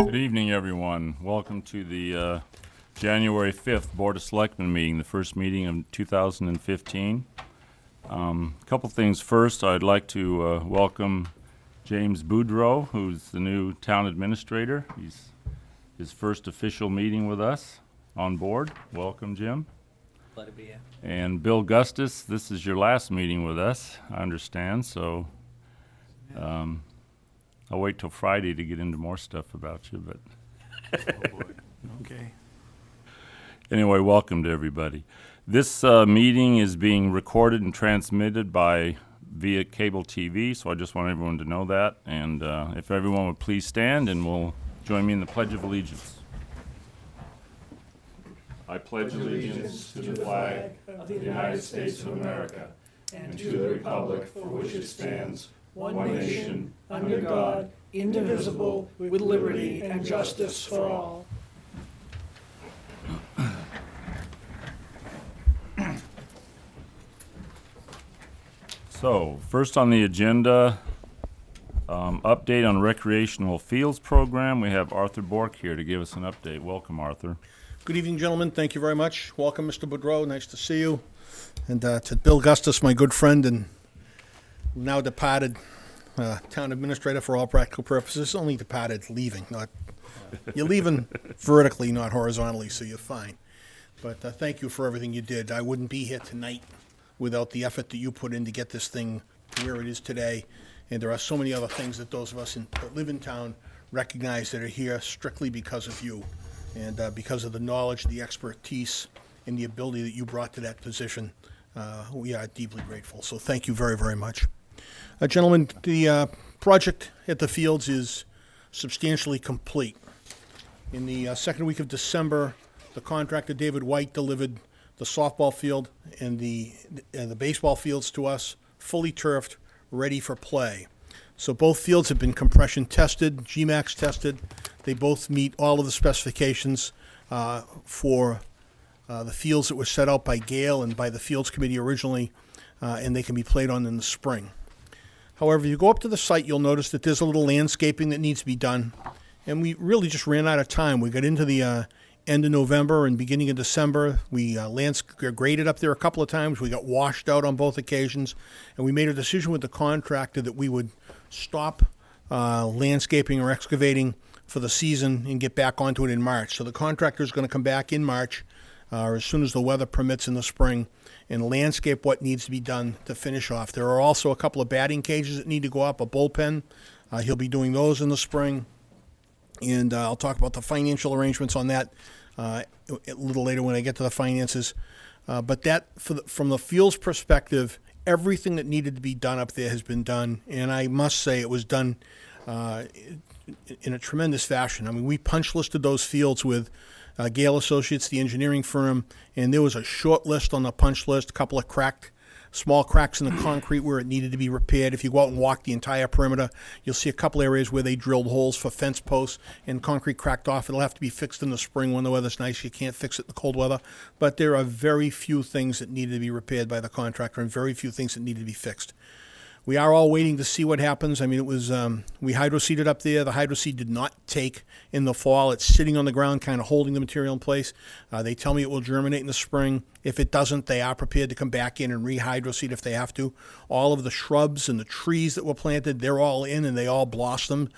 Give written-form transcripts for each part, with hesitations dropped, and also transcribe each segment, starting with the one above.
Good evening, everyone. Welcome to the January 5th Board of Selectmen meeting, the first meeting of 2015. A couple things first. I'd like to welcome James Boudreau, who's the new town administrator. He's his first official meeting with us on board. Welcome, Jim. Glad to be here. And Bill Gustus, this is your last meeting with us, I understand, so I'll wait till Friday to get into more stuff about you, but Okay. anyway, welcome to everybody. This meeting is being recorded and transmitted via cable TV, so I just want everyone to know that. And if everyone would please stand, and will join me in the Pledge of Allegiance. I pledge allegiance to the flag of the United States of America and to the republic for which it stands, one nation, under God, indivisible, with liberty and justice for all. So, first on the agenda, update on recreational fields program. We have Arthur Bork here to give us an update. Welcome, Arthur. Good evening, gentlemen. Thank you very much. Welcome, Mr. Boudreau. Nice to see you. And to Bill Gustus, my good friend and now departed town administrator for all practical purposes. Only departed, leaving. Not you're leaving vertically, not horizontally, so you're fine. But thank you for everything you did. I wouldn't be here tonight without the effort that you put in to get this thing to where it is today. And there are so many other things that those of us that live in town recognize that are here strictly because of you and because of the knowledge, the expertise, and the ability that you brought to that position. We are deeply grateful. So thank you very, very much. Gentlemen, the project at the fields is substantially complete. In the second week of December, the contractor, David White, delivered the softball field and the baseball fields to us, fully turfed, ready for play. So both fields have been compression tested, GMAX tested. They both meet all of the specifications for the fields that were set out by Gale and by the Fields Committee originally, and they can be played on in the spring. However, if you go up to the site, you'll notice that there's a little landscaping that needs to be done, and we really just ran out of time. We got into the end of November and beginning of December. We graded up there a couple of times. We got washed out on both occasions, and we made a decision with the contractor that we would stop landscaping or excavating for the season and get back onto it in March. So the contractor is going to come back in March, or as soon as the weather permits in the spring, and landscape what needs to be done to finish off. There are also a couple of batting cages that need to go up, a bullpen. He'll be doing those in the spring, and I'll talk about the financial arrangements on that a little later when I get to the finances. But that, from the field's perspective, everything that needed to be done up there has been done, and I must say it was done in a tremendous fashion. I mean, we punch listed those fields with Gale Associates, the engineering firm, and there was a short list on the punch list, a couple of small cracks in the concrete where it needed to be repaired. If you go out and walk the entire perimeter, you'll see a couple areas where they drilled holes for fence posts and concrete cracked off. It'll have to be fixed in the spring when the weather's nice. You can't fix it in the cold weather. But there are very few things that needed to be repaired by the contractor and very few things that needed to be fixed. We are all waiting to see what happens. I mean, it was we hydroseeded up there. The hydroseed did not take in the fall. It's sitting on the ground, kind of holding the material in place. They tell me it will germinate in the spring. If it doesn't, they are prepared to come back in and re-hydroseed if they have to. All of the shrubs and the trees that were planted, they're all in and they all blossomed.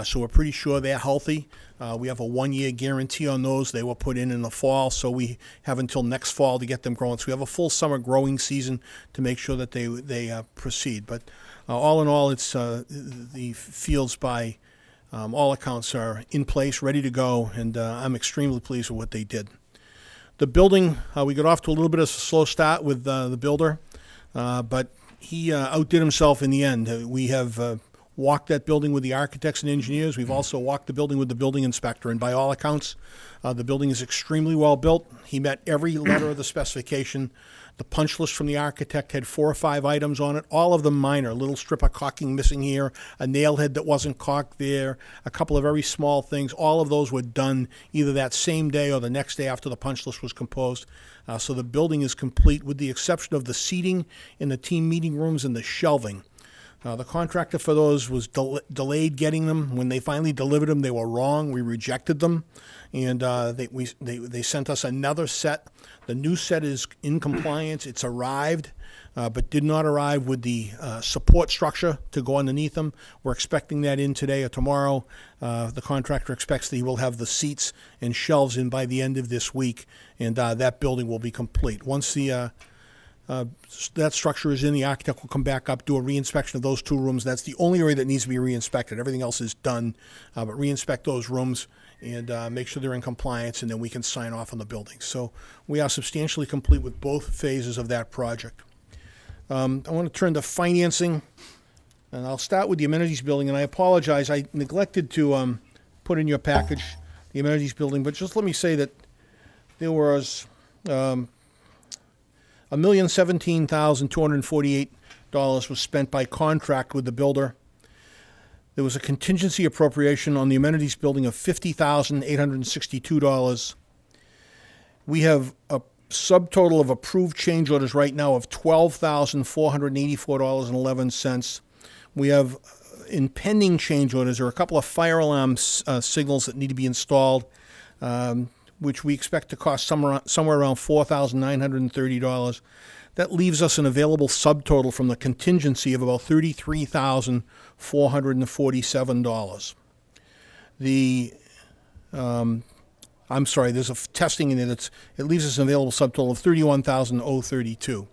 So we're pretty sure they're healthy. We have a 1-year guarantee on those. They were put in the fall, so we have until next fall to get them growing. So we have a full summer growing season to make sure that they proceed. But all in all, it's the fields by all accounts are in place, ready to go, and I'm extremely pleased with what they did. The building, we got off to a little bit of a slow start with the builder, but he outdid himself in the end. We have walked that building with the architects and engineers. We've also walked the building with the building inspector, and by all accounts, the building is extremely well built. He met every letter of the specification. The punch list from the architect had 4 or 5 items on it, all of them minor. A little strip of caulking missing here, a nail head that wasn't caulked there, a couple of very small things. All of those were done either that same day or the next day after the punch list was composed. So the building is complete with the exception of the seating in the team meeting rooms and the shelving. The contractor for those was delayed getting them. When they finally delivered them, they were wrong. We rejected them, and they sent us another set. The new set is in compliance. It's arrived, but did not arrive with the support structure to go underneath them. We're expecting that in today or tomorrow. The contractor expects that he will have the seats and shelves in by the end of this week, and that building will be complete. Once that structure is in, the architect will come back up, do a reinspection of those two rooms. That's the only area that needs to be reinspected. Everything else is done, but reinspect those rooms and make sure they're in compliance, and then we can sign off on the building. So we are substantially complete with both phases of that project. I want to turn to financing, and I'll start with the amenities building. And I apologize, I neglected to put in your package the amenities building, but just let me say that there was $1,017,248 was spent by contract with the builder. There was a contingency appropriation on the amenities building of $50,862. We have a subtotal of approved change orders right now of $12,484.11. We have in pending change orders, there are a couple of fire alarm signals that need to be installed, which we expect to cost somewhere around $4,930. That leaves us an available subtotal from the contingency of about $33,447. There's a testing in it. It leaves us an available subtotal of $31,032.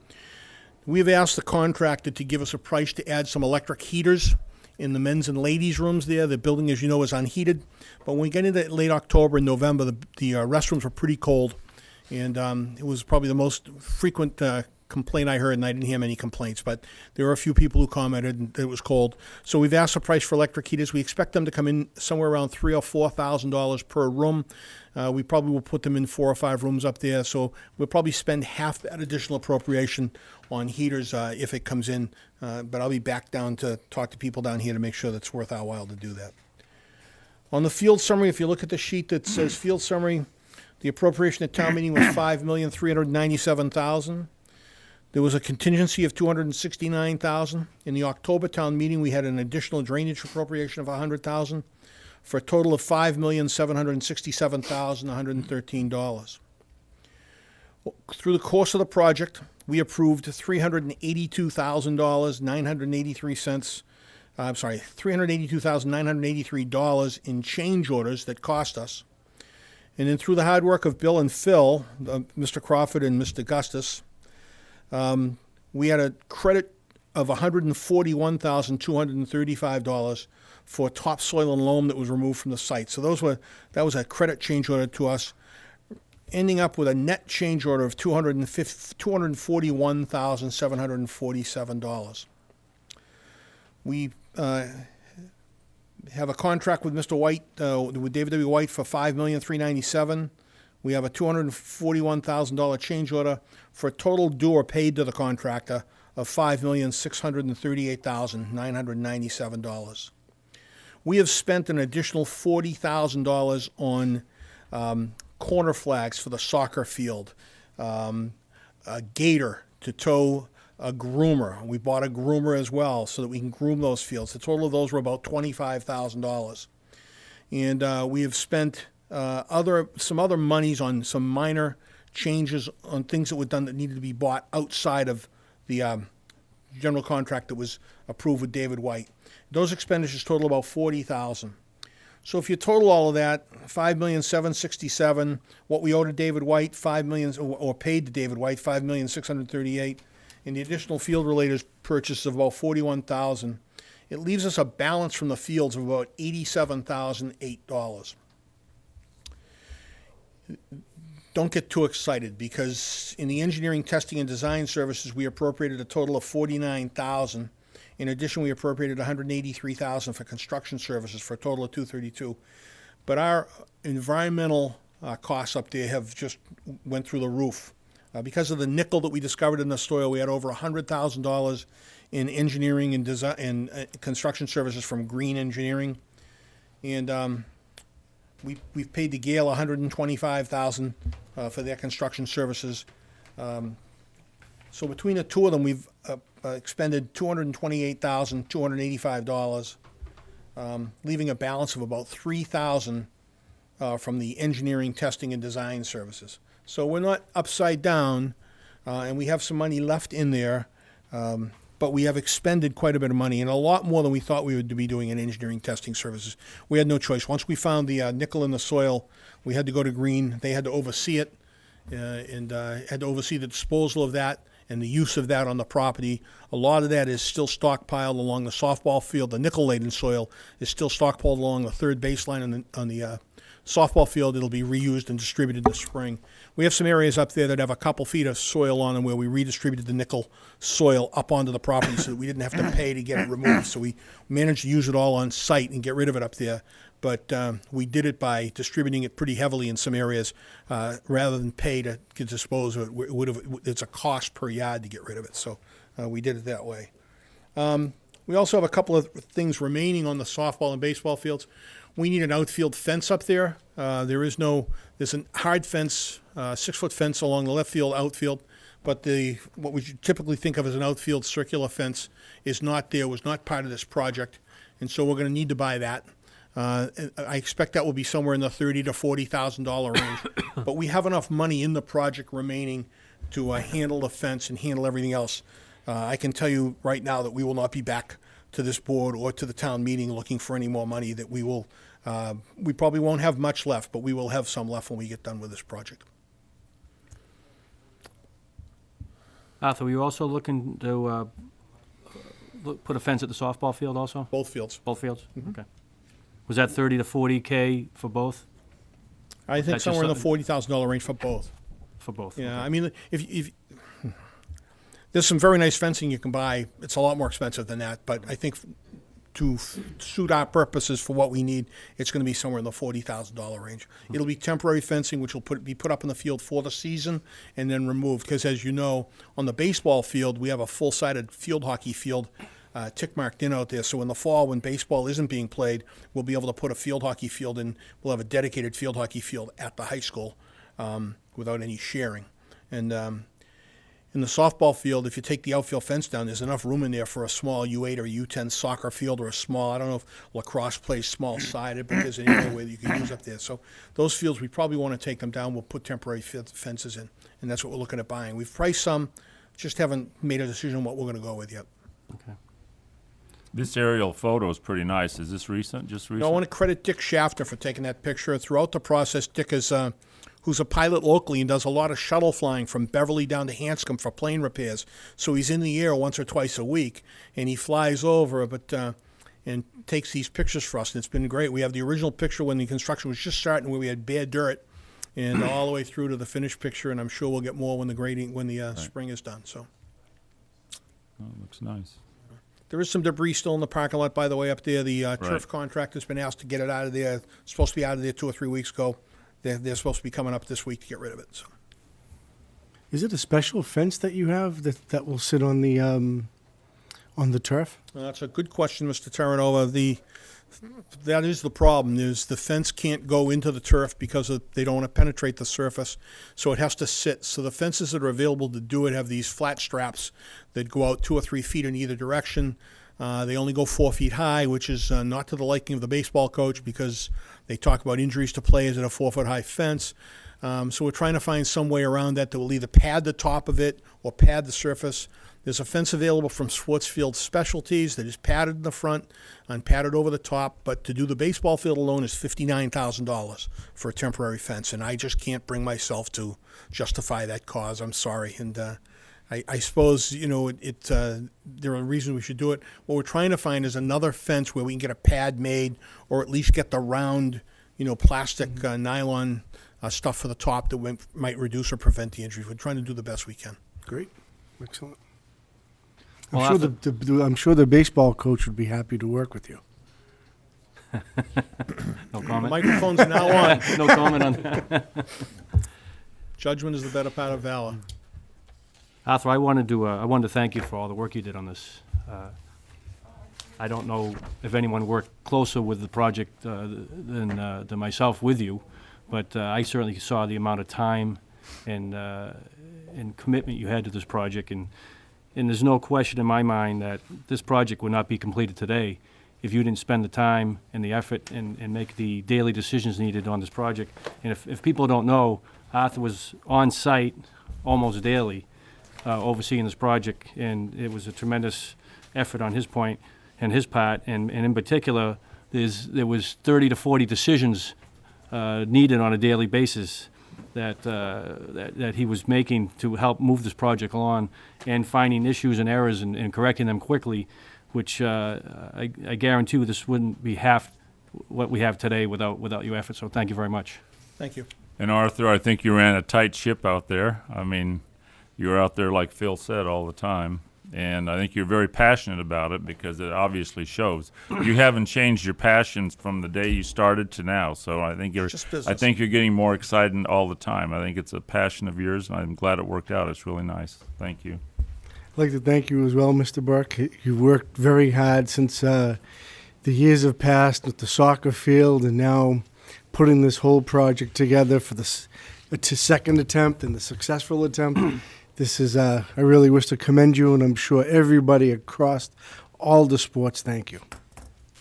We have asked the contractor to give us a price to add some electric heaters in the men's and ladies' rooms there. The building, as you know, is unheated. But when we get into late October and November, the restrooms were pretty cold. And it was probably the most frequent complaint I heard, and I didn't hear many complaints. But there were a few people who commented that it was cold. So we've asked the price for electric heaters. We expect them to come in somewhere around $3,000 or $4,000 per room. We probably will put them in 4 or 5 rooms up there. So we'll probably spend half that additional appropriation on heaters if it comes in. But I'll be back down to talk to people down here to make sure that's worth our while to do that. On the field summary, if you look at the sheet that says field summary, the appropriation at town meeting was $5,397,000. There was a contingency of $269,000. In the October town meeting, we had an additional drainage appropriation of $100,000 for a total of $5,767,113. Through the course of the project, we approved $382,983 in change orders that cost us. And then through the hard work of Bill and Phil, Mr. Crawford and Mr. Gustus, we had a credit of $141,235 for topsoil and loam that was removed from the site. So that was a credit change order to us, ending up with a net change order of $241,747. We have a contract with Mr. White, with David W. White for $5,397,000. We have a $241,000 change order for a total due or paid to the contractor of $5,638,997. We have spent an additional $40,000 on corner flags for the soccer field, a gator to tow a groomer. We bought a groomer as well so that we can groom those fields. The total of those were about $25,000. And we have spent some other monies on some minor changes on things that were done that needed to be bought outside of the general contract that was approved with David White. Those expenditures total about $40,000. So if you total all of that, $5,767,000, what we owe to David White, $5 million, or paid to David White, $5,638,000, and the additional field related purchase of about $41,000, it leaves us a balance from the fields of about $87,008. Don't get too excited, because in the engineering, testing, and design services, we appropriated a total of $49,000. In addition, we appropriated $183,000 for construction services for a total of $232,000. But our environmental costs up there have just went through the roof. Because of the nickel that we discovered in the soil, we had over $100,000 in engineering and design and construction services from Green Engineering, and we've paid to Gale $125,000 for their construction services. So between the two of them, we've expended $228,285, leaving a balance of about $3,000 from the engineering, testing, and design services. So we're not upside down, and we have some money left in there, but we have expended quite a bit of money, and a lot more than we thought we would be doing in engineering, testing services. We had no choice. Once we found the nickel in the soil, we had to go to Green. They had to oversee it, and had to oversee the disposal of that and the use of that on the property. A lot of that is still stockpiled along the softball field. The nickel-laden soil is still stockpiled along the third baseline on the softball field. It'll be reused and distributed this spring. We have some areas up there that have a couple feet of soil on them where we redistributed the nickel soil up onto the property so that we didn't have to pay to get it removed. So we managed to use it all on site and get rid of it up there. But we did it by distributing it pretty heavily in some areas rather than pay to dispose of it. It's a cost per yard to get rid of it. So we did it that way. We also have a couple of things remaining on the softball and baseball fields. We need an outfield fence up there. There's a hard fence, 6-foot fence along the left field outfield, but what we typically think of as an outfield circular fence is not there, was not part of this project, and so we're going to need to buy that. I expect that will be somewhere in the $30,000 to $40,000 range, but we have enough money in the project remaining to handle the fence and handle everything else. I can tell you right now that we will not be back to this board or to the town meeting looking for any more money. That we probably won't have much left, but we will have some left when we get done with this project. Arthur, were you also looking to put a fence at the softball field also? Both fields. Both fields? Mm-hmm. Okay. Was that 30 to 40K for both? I think That's somewhere in the just $40,000 range for both. For both? Yeah, okay. I mean, if there's some very nice fencing you can buy. It's a lot more expensive than that, but I think to suit our purposes for what we need, it's going to be somewhere in the $40,000 range. It'll be temporary fencing, which will be put up in the field for the season and then removed. Because as you know, on the baseball field, we have a full-sided field hockey field tick marked in out there. So in the fall, when baseball isn't being played, we'll be able to put a field hockey field in. We'll have a dedicated field hockey field at the high school without any sharing. And in the softball field, if you take the outfield fence down, there's enough room in there for a small U8 or U10 soccer field or a small, I don't know if lacrosse plays small-sided, but there's any other way that you can use up there. So those fields, we probably want to take them down. We'll put temporary fences in, and that's what we're looking at buying. We've priced some, just haven't made a decision on what we're going to go with yet. Okay. This aerial photo is pretty nice. Is this recent? Just recent? I want to credit Dick Shafter for taking that picture. Throughout the process, Dick is who's a pilot locally and does a lot of shuttle flying from Beverly down to Hanscom for plane repairs. So he's in the air once or twice a week, and he flies over and takes these pictures for us, and it's been great. We have the original picture when the construction was just starting, where we had bare dirt, and all the way through to the finished picture, and I'm sure we'll get more when the spring is done. So. Oh, it looks nice. There is some debris still in the parking lot, by the way, up there. The turf contractor's been asked to get it out of there. It's supposed to be out of there 2 or 3 weeks ago. They're supposed to be coming up this week to get rid of it. So. Is it a special fence that you have that will sit on the turf? That's a good question, Mr. Terranova. That is the problem. Is the fence can't go into the turf because they don't want to penetrate the surface, so it has to sit. So the fences that are available to do it have these flat straps that go out 2 or 3 feet in either direction. They only go 4 feet high, which is not to the liking of the baseball coach because they talk about injuries to players at a 4-foot-high fence. So we're trying to find some way around that will either pad the top of it or pad the surface. There's a fence available from Sportsfield Specialties that is padded in the front and padded over the top, but to do the baseball field alone is $59,000 for a temporary fence, and I just can't bring myself to justify that cause. I'm sorry. And I suppose, there are reasons we should do it. What we're trying to find is another fence where we can get a pad made or at least get the round, plastic nylon stuff for the top that might reduce or prevent the injuries. We're trying to do the best we can. Great. Excellent. Well, I'm sure the baseball coach would be happy to work with you. No The comment? microphone's now on. No comment on that. Judgment is the better part of valor. Arthur, I wanted to thank you for all the work you did on this. I don't know if anyone worked closer with the project than myself with you, but I certainly saw the amount of time and and commitment you had to this project. And there's no question in my mind that this project would not be completed today if you didn't spend the time and the effort and make the daily decisions needed on this project. And if people don't know, Arthur was on site almost daily, overseeing this project, and it was a tremendous effort on his point and his part. And in particular, there was 30 to 40 decisions needed on a daily basis that he was making to help move this project along, and finding issues and errors and correcting them quickly, which I guarantee you this wouldn't be half what we have today without your effort. So thank you very much. Thank you. And Arthur, I think you ran a tight ship out there. I mean, you were out there, like Phil said, all the time. And I think you're very passionate about it because it obviously shows. You haven't changed your passions from the day you started to now. So I think you're getting more excited all the time. I think it's a passion of yours, and I'm glad it worked out. It's really nice. Thank you. I'd like to thank you as well, Mr. Burke. You've worked very hard since the years have passed with the soccer field, and now putting this whole project together for the second attempt and the successful attempt. This is, I really wish to commend you, and I'm sure everybody across all the sports, thank you.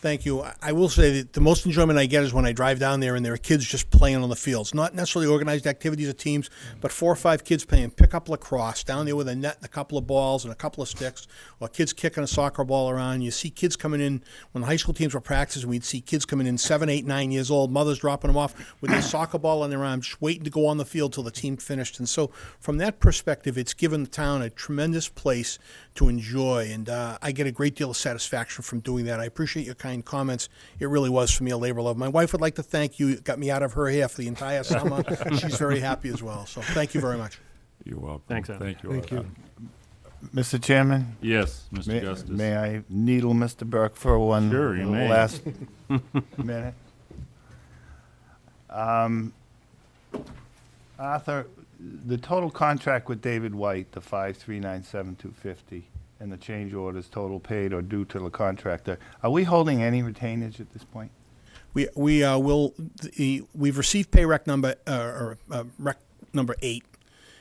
Thank you. I will say that the most enjoyment I get is when I drive down there and there are kids just playing on the fields. Not necessarily organized activities or teams, but 4 or 5 kids playing pickup lacrosse down there with a net and a couple of balls and a couple of sticks, or kids kicking a soccer ball around. You see kids coming in, when the high school teams were practicing, we'd see kids coming in 7, 8, 9 years old, mothers dropping them off with their soccer ball in their arms, just waiting to go on the field till the team finished. And so from that perspective, it's given the town a tremendous place to enjoy, and I get a great deal of satisfaction from doing that. I appreciate your kind comments. It really was, for me, a labor of love. My wife would like to thank you. It got me out of her hair for the entire summer. She's very happy as well. So thank you very much. You're welcome. Thanks, Adam. Thank you. Thank you. Mr. Chairman? Yes, Mr. Gustus. May I needle Mr. Burke for one Sure, you may. last minute? Arthur, the total contract with David White, the 5397250, and the change orders total paid or due to the contractor, are we holding any retainage at this point? We've received pay rec number rec number 8.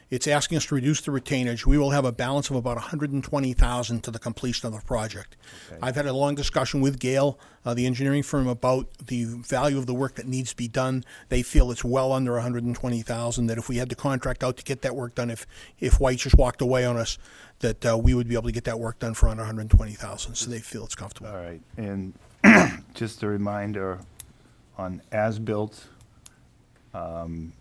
It's asking us to reduce the retainage. We will have a balance of about $120,000 to the completion of the project. Okay. I've had a long discussion with Gale, the engineering firm, about the value of the work that needs to be done. They feel it's well under $120,000. That if we had to contract out to get that work done, if White just walked away on us, that we would be able to get that work done for under $120,000. So they feel it's comfortable. All right, and just a reminder on as-built,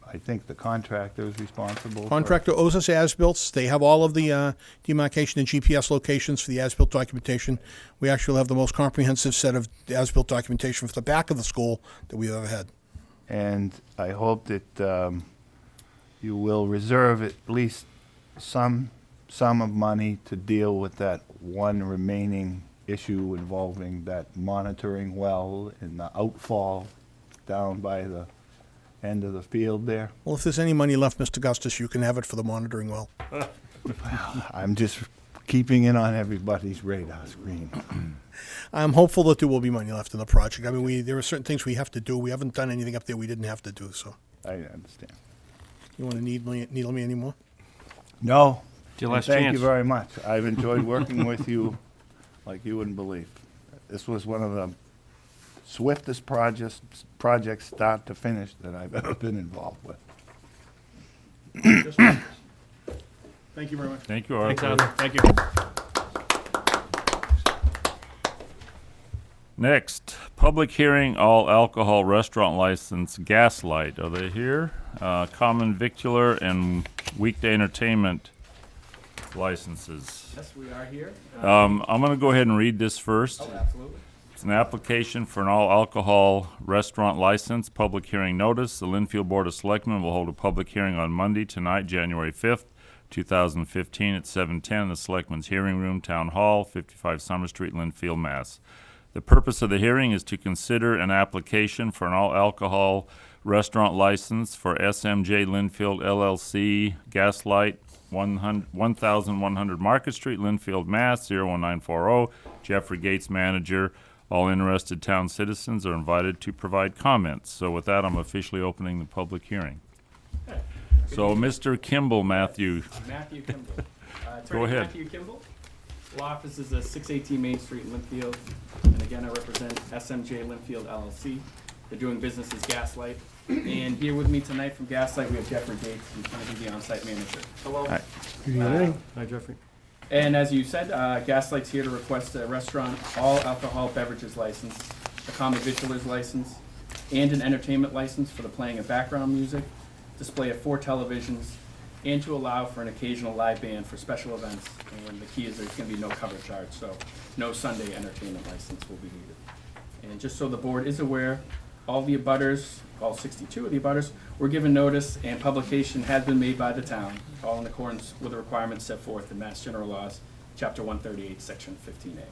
I think the contractor is responsible. Contractor owes us as-built. They have all of the demarcation and GPS locations for the as-built documentation. We actually have the most comprehensive set of as-built documentation for the back of the school that we've ever had. And I hope that you will reserve at least some sum of money to deal with that one remaining issue involving that monitoring well and the outfall down by the end of the field there. Well, if there's any money left, Mr. Gustus, you can have it for the monitoring well. I'm just keeping it on everybody's radar screen. I'm hopeful that there will be money left in the project. I mean, there are certain things we have to do. We haven't done anything up there we didn't have to do, so. I understand. You want to needle me anymore? No. It's your And last thank chance. you very much. I've enjoyed working with you like you wouldn't believe. This was one of the swiftest projects start to finish that I've ever been involved with. Thank you very much. Thank you, Arthur. Thanks, Arthur. Thank you. Next, public hearing, all alcohol restaurant license, Gaslight. Are they here? Common victular and weekday entertainment licenses. Yes, we are here. I'm going to go ahead and read this first. Absolutely. It's an application for an all-alcohol restaurant license, public hearing notice. The Lynnfield Board of Selectmen will hold a public hearing on Monday, tonight, January 5th, 2015, at 7:10 in the Selectmen's Hearing Room, Town Hall, 55 Summer Street, Lynnfield, Mass. The purpose of the hearing is to consider an application for an all-alcohol restaurant license for SMJ Lynnfield LLC, Gaslight, 1100 Market Street, Lynnfield, Mass. 01940. Jeffrey Gates, manager. All interested town citizens are invited to provide comments. So with that, I'm officially opening the public hearing. So, Mr. Kimball, Matthew, Matthew Kimball. Go ahead. Matthew Kimball. Law office is 618 Main Street in Lynnfield. And again, I represent SMJ Lynnfield LLC. They're doing business as Gaslight. And here with me tonight from Gaslight, we have Jeffrey Gates, who's going to be the on-site manager. Hello. Hi. Good evening. Hi, Jeffrey. And as you said, Gaslight's here to request a restaurant all alcohol beverages license, a common victualer's license, and an entertainment license for the playing of background music, display of 4 televisions, and to allow for an occasional live band for special events. And the key is there's going to be no cover charge, so no Sunday entertainment license will be needed. And just so the board is aware, all the abutters, all 62 of the abutters, were given notice and publication has been made by the town, all in accordance with the requirements set forth in Mass General Laws, Chapter 138, Section 15A.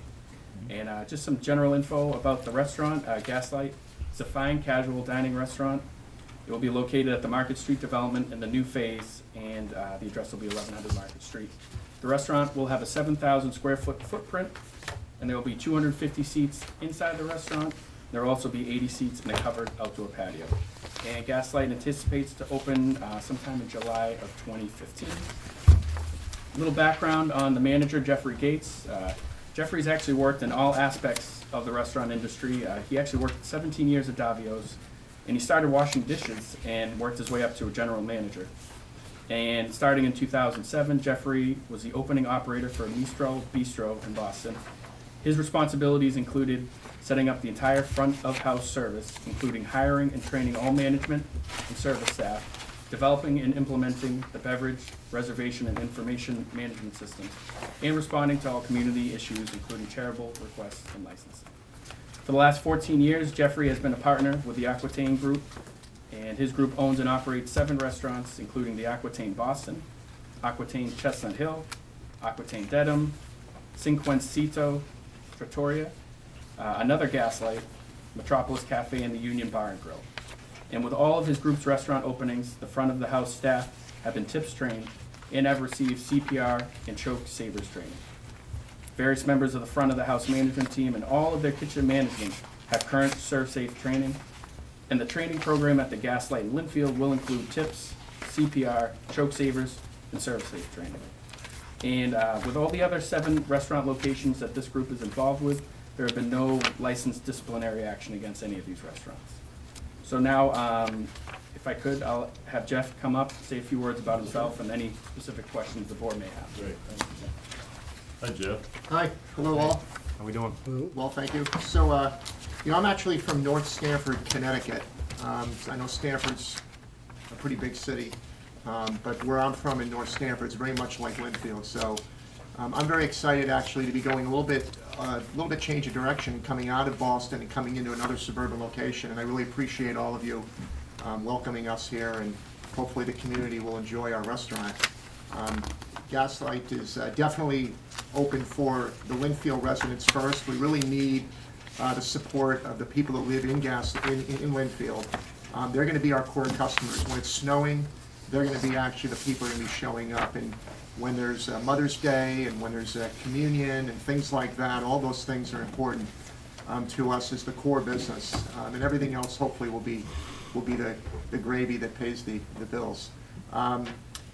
And just some general info about the restaurant, Gaslight. It's a fine casual dining restaurant. It will be located at the Market Street development in the new phase, and the address will be 1100 Market Street. The restaurant will have a 7,000 square foot footprint, and there will be 250 seats inside the restaurant. There will also be 80 seats in a covered outdoor patio. And Gaslight anticipates to open sometime in July of 2015. A little background on the manager, Jeffrey Gates. Jeffrey's actually worked in all aspects of the restaurant industry. He actually worked 17 years at Davio's, and he started washing dishes and worked his way up to a general manager. And starting in 2007, Jeffrey was the opening operator for Mistro Bistro in Boston. His responsibilities included setting up the entire front of house service, including hiring and training all management and service staff, developing and implementing the beverage, reservation, and information management systems, and responding to all community issues, including charitable requests and licensing. For the last 14 years, Jeffrey has been a partner with the Aquitaine Group, and his group owns and operates 7 restaurants, including the Aquitaine Boston, Aquitaine Chestnut Hill, Aquitaine Dedham, Cinquecento Trattoria, another Gaslight, Metropolis Cafe, and the Union Bar and Grill. And with all of his group's restaurant openings, the front of the house staff have been tips trained and have received CPR and choke sabers training. Various members of the front of the house management team and all of their kitchen management have current Serve Safe training. And the training program at the Gaslight in Lynnfield will include tips, CPR, choke savers, and Serve Safe training. And with all the other 7 restaurant locations that this group is involved with, there have been no licensed disciplinary action against any of these restaurants. So now, if I could, I'll have Jeff come up, say a few words about himself and any specific questions the board may have. Great. Hi, Jeff. Hi, hello all. How we doing? Well, thank you. So, I'm actually from North Stamford, Connecticut. I know Stamford's a pretty big city, but where I'm from in North Stamford is very much like Lynnfield. So, I'm very excited actually to be going a little bit change of direction, coming out of Boston and coming into another suburban location. And I really appreciate all of you welcoming us here, and hopefully the community will enjoy our restaurant. Gaslight is definitely open for the Lynnfield residents first. We really need the support of the people that live in Lynnfield. They're going to be our core customers. When it's snowing, they're going to be actually the people who are going to be showing up. And when there's Mother's Day and when there's communion and things like that, all those things are important to us as the core business. And everything else hopefully will be the gravy that pays the bills.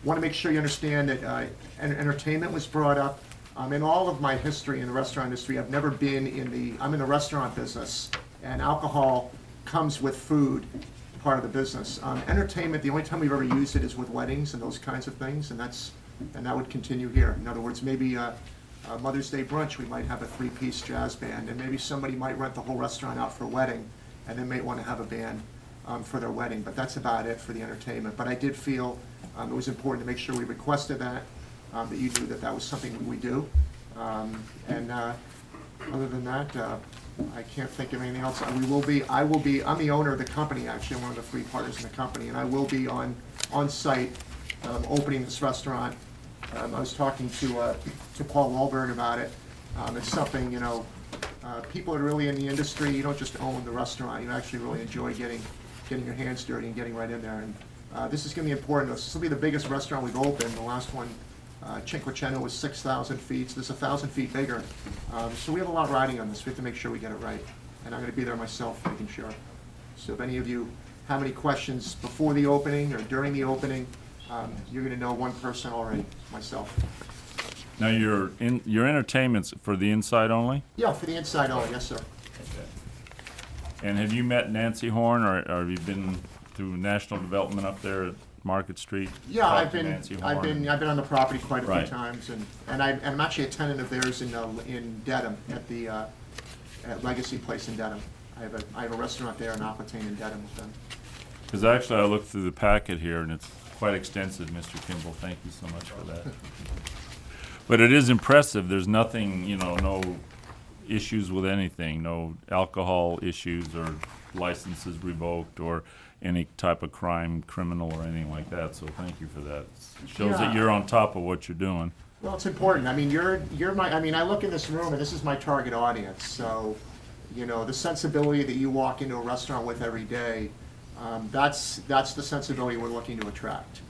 Want to make sure you understand that entertainment was brought up. In all of my history in the restaurant industry, I've never been I'm in the restaurant business, and alcohol comes with food, part of the business. Entertainment, the only time we've ever used it is with weddings and those kinds of things, and that would continue here. In other words, maybe a Mother's Day brunch, we might have a 3-piece jazz band, and maybe somebody might rent the whole restaurant out for a wedding, and they may want to have a band for their wedding, but that's about it for the entertainment. But I did feel it was important to make sure we requested that you knew that was something we do. Other than that, I can't think of anything else. I'm the owner of the company, actually. I'm one of the 3 partners in the company, and I will be on site opening this restaurant. I was talking to Paul Wahlberg about it. It's something, people that are really in the industry, you don't just own the restaurant, you actually really enjoy getting your hands dirty and getting right in there. And this is going to be important. This will be the biggest restaurant we've opened. The last one, Cinquecento, was 6,000 feet. So this is 1,000 feet bigger. So we have a lot riding on this. We have to make sure we get it right. And I'm going to be there myself, making sure. So if any of you have any questions before the opening or during the opening, You're gonna know one person already, myself. Now, your entertainment's for the inside only? Yeah, for the inside only, yes, sir. And have you met Nancy Horn, or have you been through national development up there at Market Street? Yeah, Talked I've to been, Nancy I've Horn? been, I've been on the property quite a few Right. times, and I'm actually a tenant of theirs in Dedham, at the, at Legacy Place in Dedham. I have a restaurant there in Aquitaine in Dedham with them. Because actually, I looked through the packet here, and it's quite extensive, Mr. Kimball. Thank you so much for that. But it is impressive. There's nothing, no issues with anything, no alcohol issues or licenses revoked or any type of criminal or anything like that. So thank you for that. It shows that Yeah. you're on top of what you're doing. Well, it's important. I mean, you're my, I mean, I look in this room and this is my target audience, so, the sensibility that you walk into a restaurant with every day, that's the sensibility we're looking to attract.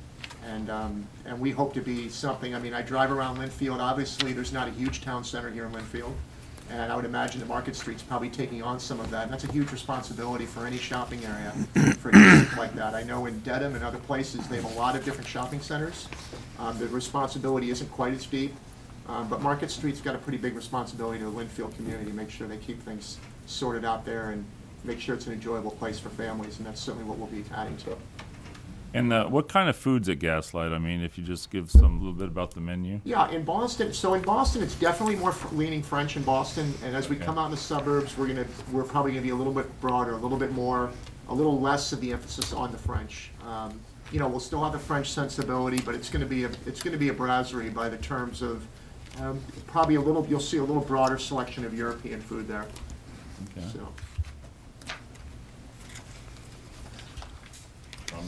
And we hope to be something. I mean, I drive around Lynnfield. Obviously, there's not a huge town center here in Lynnfield, and I would imagine that Market Street's probably taking on some of that. And that's a huge responsibility for any shopping area for anything like that. I know in Dedham and other places, they have a lot of different shopping centers. The responsibility isn't quite as deep, but Market Street's got a pretty big responsibility to the Lynnfield community, make sure they keep things sorted out there and make sure it's an enjoyable place for families, and that's certainly what we'll be adding to. And what kind of food's at Gaslight? I mean, if you just give a little bit about the menu. Yeah, in Boston, it's definitely more leaning French in Boston, and as we come out in the suburbs, we're probably gonna be a little bit broader, a little less of the emphasis on the French. We'll still have the French sensibility, but it's gonna be a brasserie by the terms of, probably you'll see a little broader selection of European food there, Okay. so.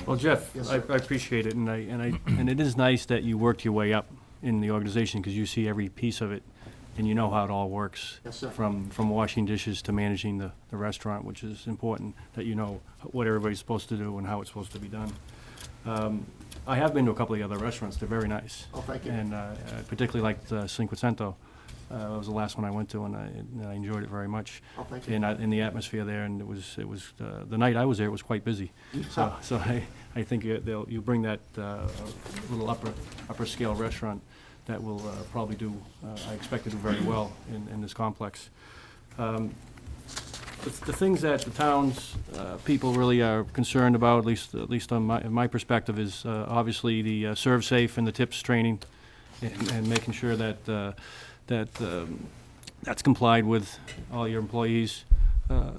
Well, Jeff, Yes, I sir. appreciate it, and it is nice that you worked your way up in the organization, because you see every piece of it, and you know how it all works. Yes, sir. From washing dishes to managing the restaurant, which is important, that you know what everybody's supposed to do and how it's supposed to be done. I have been to a couple of the other restaurants. They're very nice. Oh, thank you. And I particularly liked Cinquecento. It was the last one I went to, and I enjoyed it very much. Oh, thank you. In the atmosphere there, and it was the night I was there, it was quite busy. So I think you bring that little upper scale restaurant that will probably do, I expect to do very well in this complex. The things that the town's people really are concerned about, at least on my perspective, is obviously the serve safe and the tips training, and making sure that that's complied with. All your employees are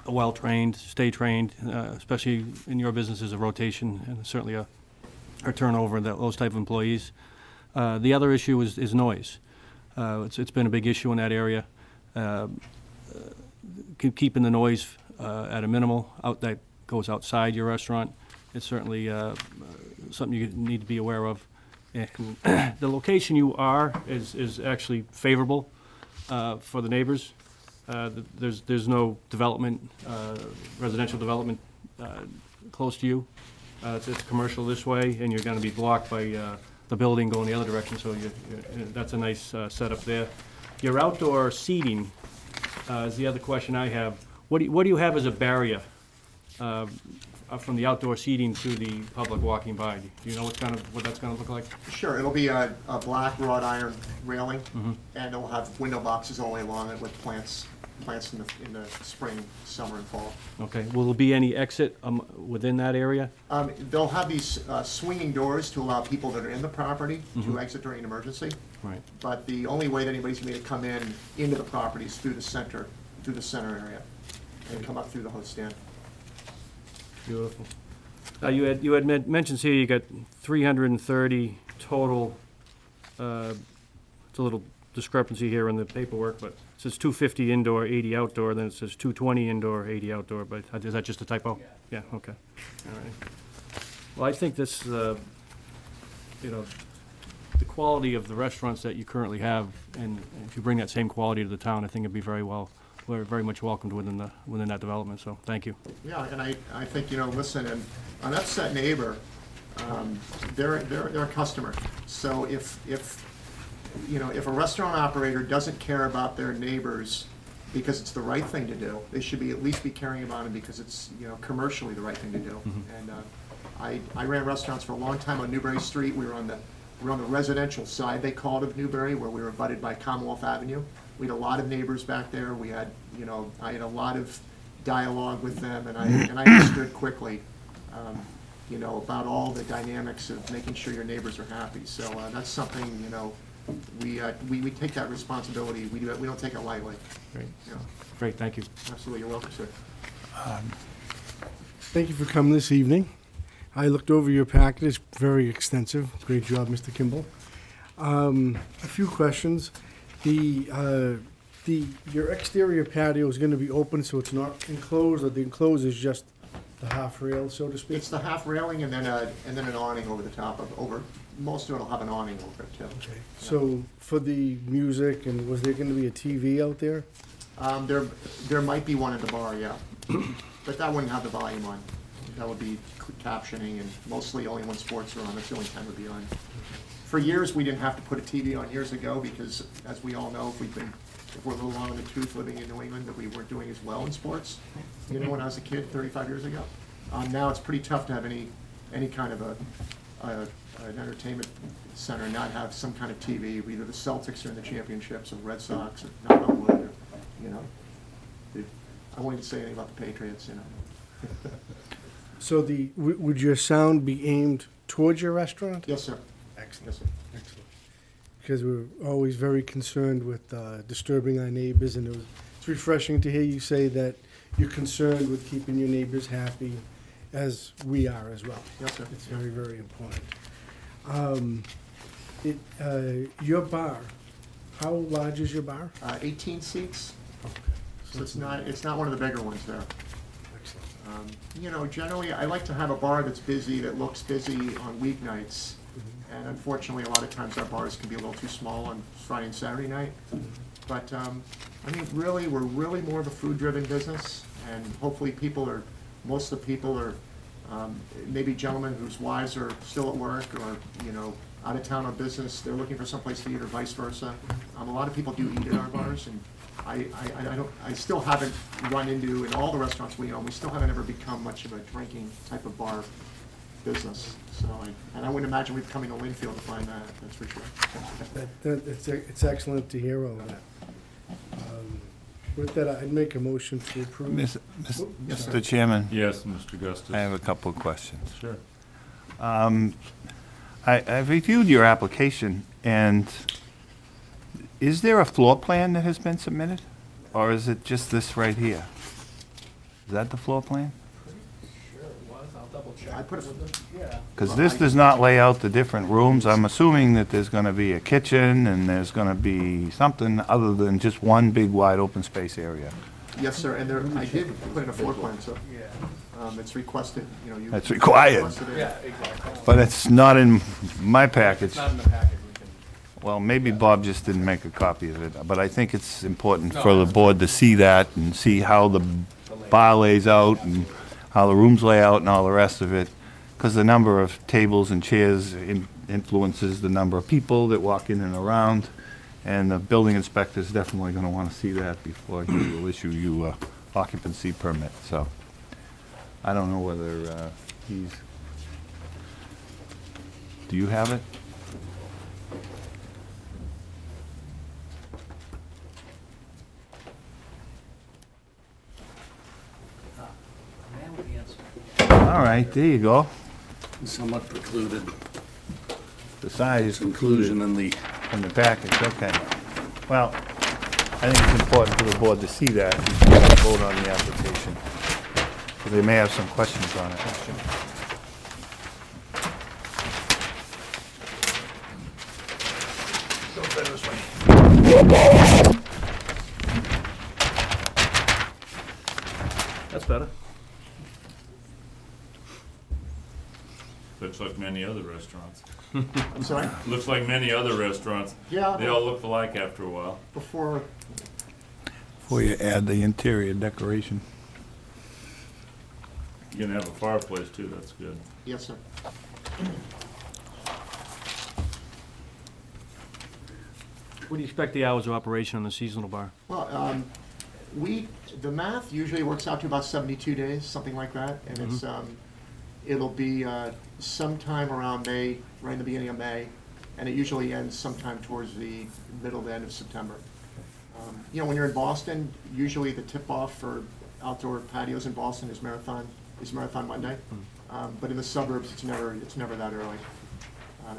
well-trained, stay trained, especially in your business as a rotation, and certainly a turnover, those type of employees. The other issue is noise. It's been a big issue in that area. Keeping the noise at a minimal that goes outside your restaurant. It's certainly something you need to be aware of. And the location you are is actually favorable for the neighbors. There's no development, residential development close to you. It's commercial this way, and you're going to be blocked by the building going the other direction, so that's a nice setup there. Your outdoor seating is the other question I have. What do you have as a barrier from the outdoor seating to the public walking by? Do you know what that's going to look like? Sure, it'll be a black wrought iron railing, and it'll have window boxes all the way along it with plants in the spring, summer, and fall. Okay. Will there be any exit within that area? They'll have these swinging doors to allow people that are in the property to exit during an emergency. Right. But the only way that anybody's going to come into the property is through the center area, and come up through the host stand. Beautiful. You had mentioned here you got 330 total. It's a little discrepancy here in the paperwork, but it says 250 indoor, 80 outdoor, then it says 220 indoor, 80 outdoor, but is that just a typo? Yeah, okay. All right. Well, I think this, the quality of the restaurants that you currently have, and if you bring that same quality to the town, I think it'd be we're very much welcomed within that development, so thank you. Yeah, and I think, listen, and an upset neighbor, they're a customer. So if a restaurant operator doesn't care about their neighbors because it's the right thing to do, they should at least be caring about them because it's, commercially the right thing to do. And I ran restaurants for a long time on Newbury Street. We were on the residential side, they called, of Newbury, where we were abutted by Commonwealth Avenue. We had a lot of neighbors back there. We had, I had a lot of dialogue with them, and I understood quickly, about all the dynamics of making sure your neighbors are happy. So that's something, we take that responsibility. We don't take it lightly. Great. Yeah, Great, thank you. absolutely. You're welcome, sir. Thank you for coming this evening. I looked over your packet, it's very extensive. Great job, Mr. Kimball. A few questions. Your exterior patio is gonna be open, so it's not enclosed, or the enclosed is just the half rail, so to speak? It's the half railing and then an awning over the top of, most of it'll have an awning over it too. Okay. So for the music, and was there gonna be a TV out there? There might be one at the bar, yeah. But that wouldn't have the volume on. That would be captioning, and mostly only when sports are on, that's the only time it would be on. For years, we didn't have to put a TV on years ago because, as we all know, if we're a little long in the tooth living in New England, that we weren't doing as well in sports. When I was a kid 35 years ago. Now it's pretty tough to have any kind of an entertainment center and not have some kind of TV. Either the Celtics are in the championships, or Red Sox, or knock on wood, or, I won't even say anything about the Patriots, So would your sound be aimed towards your restaurant? Yes, sir. Excellent. Yes, sir. Excellent. Because we're always very concerned with disturbing our neighbors, and it's refreshing to hear you say that you're concerned with keeping your neighbors happy, as we are as well. Yes, sir. It's very, very important. Your bar, how large is your bar? 18 seats, so it's not one of the bigger ones there. Excellent. Generally, I like to have a bar that's busy, that looks busy on weeknights. And unfortunately, a lot of times our bars can be a little too small on Friday and Saturday night. But, we're really more of a food-driven business, and hopefully most of the people are maybe gentlemen whose wives are still at work, or, out of town on business, they're looking for someplace to eat, or vice versa. A lot of people do eat at our bars, and I still haven't run into, in all the restaurants we own, we still haven't ever become much of a drinking type of bar business. So, and I wouldn't imagine we'd be coming to Lynnfield to find that, that's for sure. It's excellent to hear all that. With that, I'd make a motion to approve. Mr. Chairman, Yes, Mr. Gustus. I have a couple of questions. Sure. I've reviewed your application, and is there a floor plan that has been submitted? Or is it just this right here? Is that the floor plan? I put it, Because this does not lay out the different rooms. I'm assuming that there's going to be a kitchen and there's going to be something other than just one big wide open space area. yes, sir, and I did put in a floor plan, so, it's requested, you. That's required. requested it. Yeah, exactly. But it's not in my package. It's not in the packet, we can. Well, maybe Bob just didn't make a copy of it, but I think it's important for the board to see that and see how the bar lays out and how the rooms lay out and all the rest of it, because the number of tables and chairs influences the number of people that walk in and around, and the building inspector is definitely going to want to see that before he will issue you a occupancy permit. So I don't know whether he's... Do you have it? All right, there you go. Somewhat precluded The size conclusion in the, in the package, okay. Well, I think it's important for the board to see that before we vote on the application, because they may have some questions on it. That's better. Looks like many other restaurants. I'm sorry? Looks like many other restaurants. Yeah. They all look alike after a while. Before, Before you add the interior decoration. You're gonna have a fireplace too, that's good. yes, sir. What do you expect the hours of operation on the seasonal bar? Well, the math usually works out to about 72 days, something like that, and It'll be sometime around May, right in the beginning of May, and it usually ends sometime towards the middle to end of September. You know, when you're in Boston, usually the tip-off for outdoor patios in Boston is Marathon Monday. But in the suburbs, it's never that early.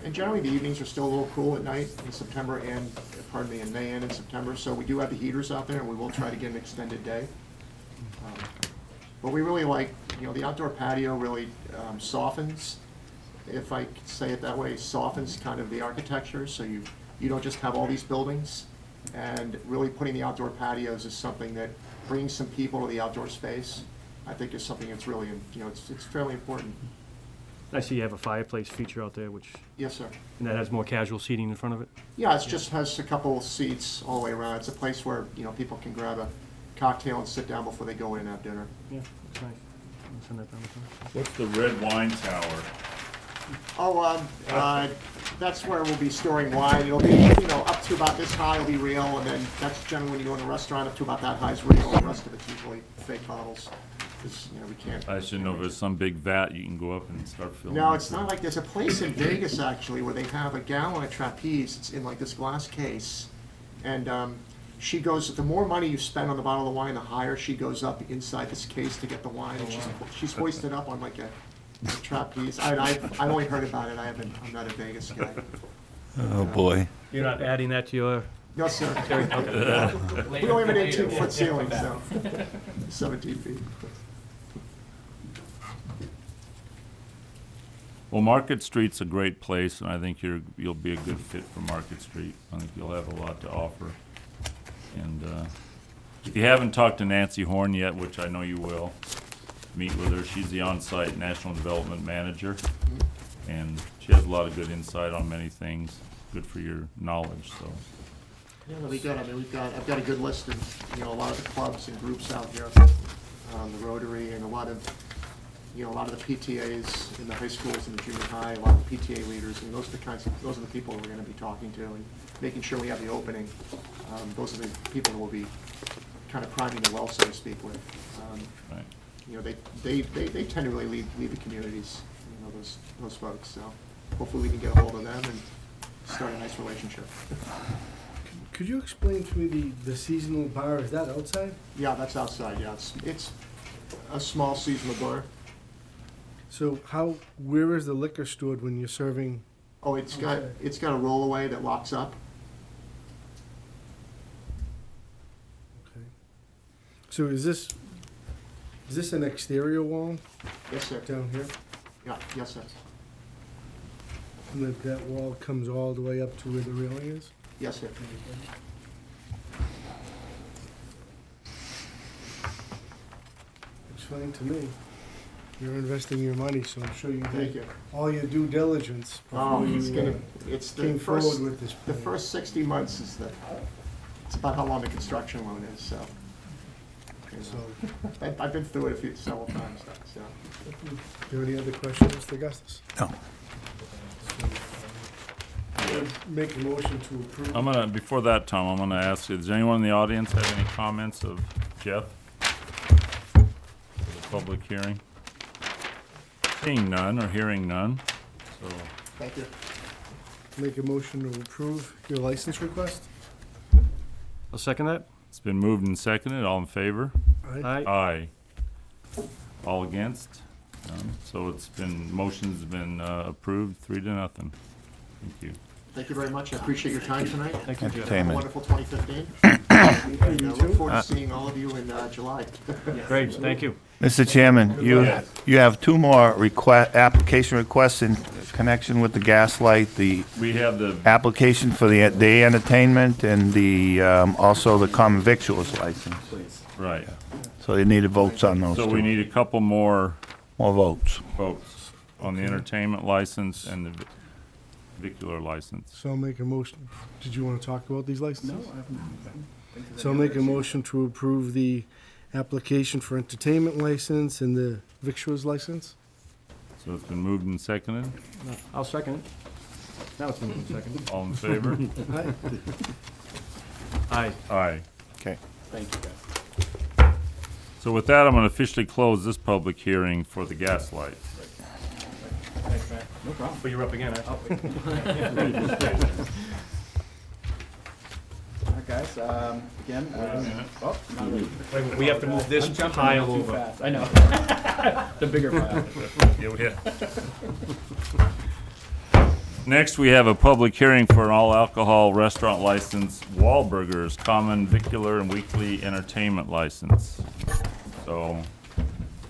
And generally, the evenings are still a little cool at night in September and, pardon me, in May and in September. So we do have the heaters out there, and we will try to get an extended day. But we really like, you know, the outdoor patio really softens, if I could say it that way, softens kind of the architecture. So you don't just have all these buildings. And really putting the outdoor patios is something that brings some people to the outdoor space. I think is something that's really, you know, it's fairly important. I see you have a fireplace feature out there, which, Yes, sir. and that has more casual seating in front of it? Yeah, it just has a couple seats all the way around. It's a place where, you know, people can grab a cocktail and sit down before they go in and have dinner. Yeah, that's nice. I'll send that down to them. What's the red wine tower? Oh, that's where we'll be storing wine. It'll be, you know, up to about this high will be real, and then that's generally when you go in a restaurant, up to about that high is real, and the rest of it's usually fake bottles. Because, you know, we can't. I should know if there's some big vat you can go up and start filling. No, it's not like, there's a place in Vegas, actually, where they have a gallon of trapeze. It's in like this glass case. And she goes, the more money you spend on the bottle of wine, the higher she goes up inside this case to get the wine. And she's hoisted up on like a trapeze. I've only heard about it. I'm not a Vegas guy. Oh, boy. You're not adding that to your... No, sir. We only have an 18-foot ceiling, so 17 feet. Well, Market Street's a great place, and I think you'll be a good fit for Market Street. I think you'll have a lot to offer. And if you haven't talked to Nancy Horn yet, which I know you will, meet with her. She's the on-site National Development Manager, and she has a lot of good insight on many things, good for your knowledge, so. Yeah, that'll be good. I mean, I've got a good list of, you know, a lot of the clubs and groups out here, the Rotary, and a lot of the PTAs in the high schools and the junior high, a lot of the PTA leaders, and those are the people we're gonna be talking to and making sure we have the opening. Those are the people that we'll be kind of priming the well, so to speak, with. Right. You know, they tend to really lead the communities, you know, those folks, so hopefully we can get a hold of them and start a nice relationship. Could you explain to me the seasonal bar? Is that outside? Yeah, that's outside, yeah. It's a small seasonal bar. So where is the liquor stored when you're serving? Oh, it's got a rollaway that locks up. Okay. So is this an exterior wall Yes, sir. down here? Yeah, yes, sir. And that wall comes all the way up to where the railing is? Yes, sir. Looks fine to me. You're investing your money, so I'm sure you Thank did you. all your due diligence Oh, before it's came the forward first, with this the plan. first 60 months is it's about how long the construction loan is, so. You So, know, I've been through it several times, so. do you have any other questions, Mr. Augustus? No. Make a motion to approve. Before that, Tom, I'm gonna ask you, does anyone in the audience have any comments of Jeff? For the public hearing? Seeing none or hearing none, so, Thank you. Make a motion to approve your license request? I'll second that. it's been moved and seconded, all in favor? Aye. Aye. All against? None. So motion's been approved, 3-0. Thank you. Thank you very much. I appreciate your time tonight. Thank you, Jeff. Have a Entertainment. wonderful 2015. And I look forward to seeing all of you in July. Great, thank you. Mr. Chairman, you have two more application requests in connection with the gaslight, the We have the, application for the day entertainment and the, also the common victuals license. right, So they needed votes on those so we two. need a couple more More votes. votes on the entertainment license and the vicular license. So I'll make a motion. Did you want to talk about these licenses? So I'll make a motion to approve the application for entertainment license and the victuals license. So it's been moved and seconded, I'll second it. Now it's been moved and seconded. all in favor? Aye. Aye. Okay. Thank you, guys. So with that, I'm gonna officially close this public hearing for the gaslight. No problem. But you're up again, All right, guys, again. Oh, not ready. We have to move this I'm jumping pile too over. fast. I know. The bigger pile. Next, we have a public hearing for an all-alcohol restaurant license, Wahlburgers, common vicular and weekly entertainment license. So,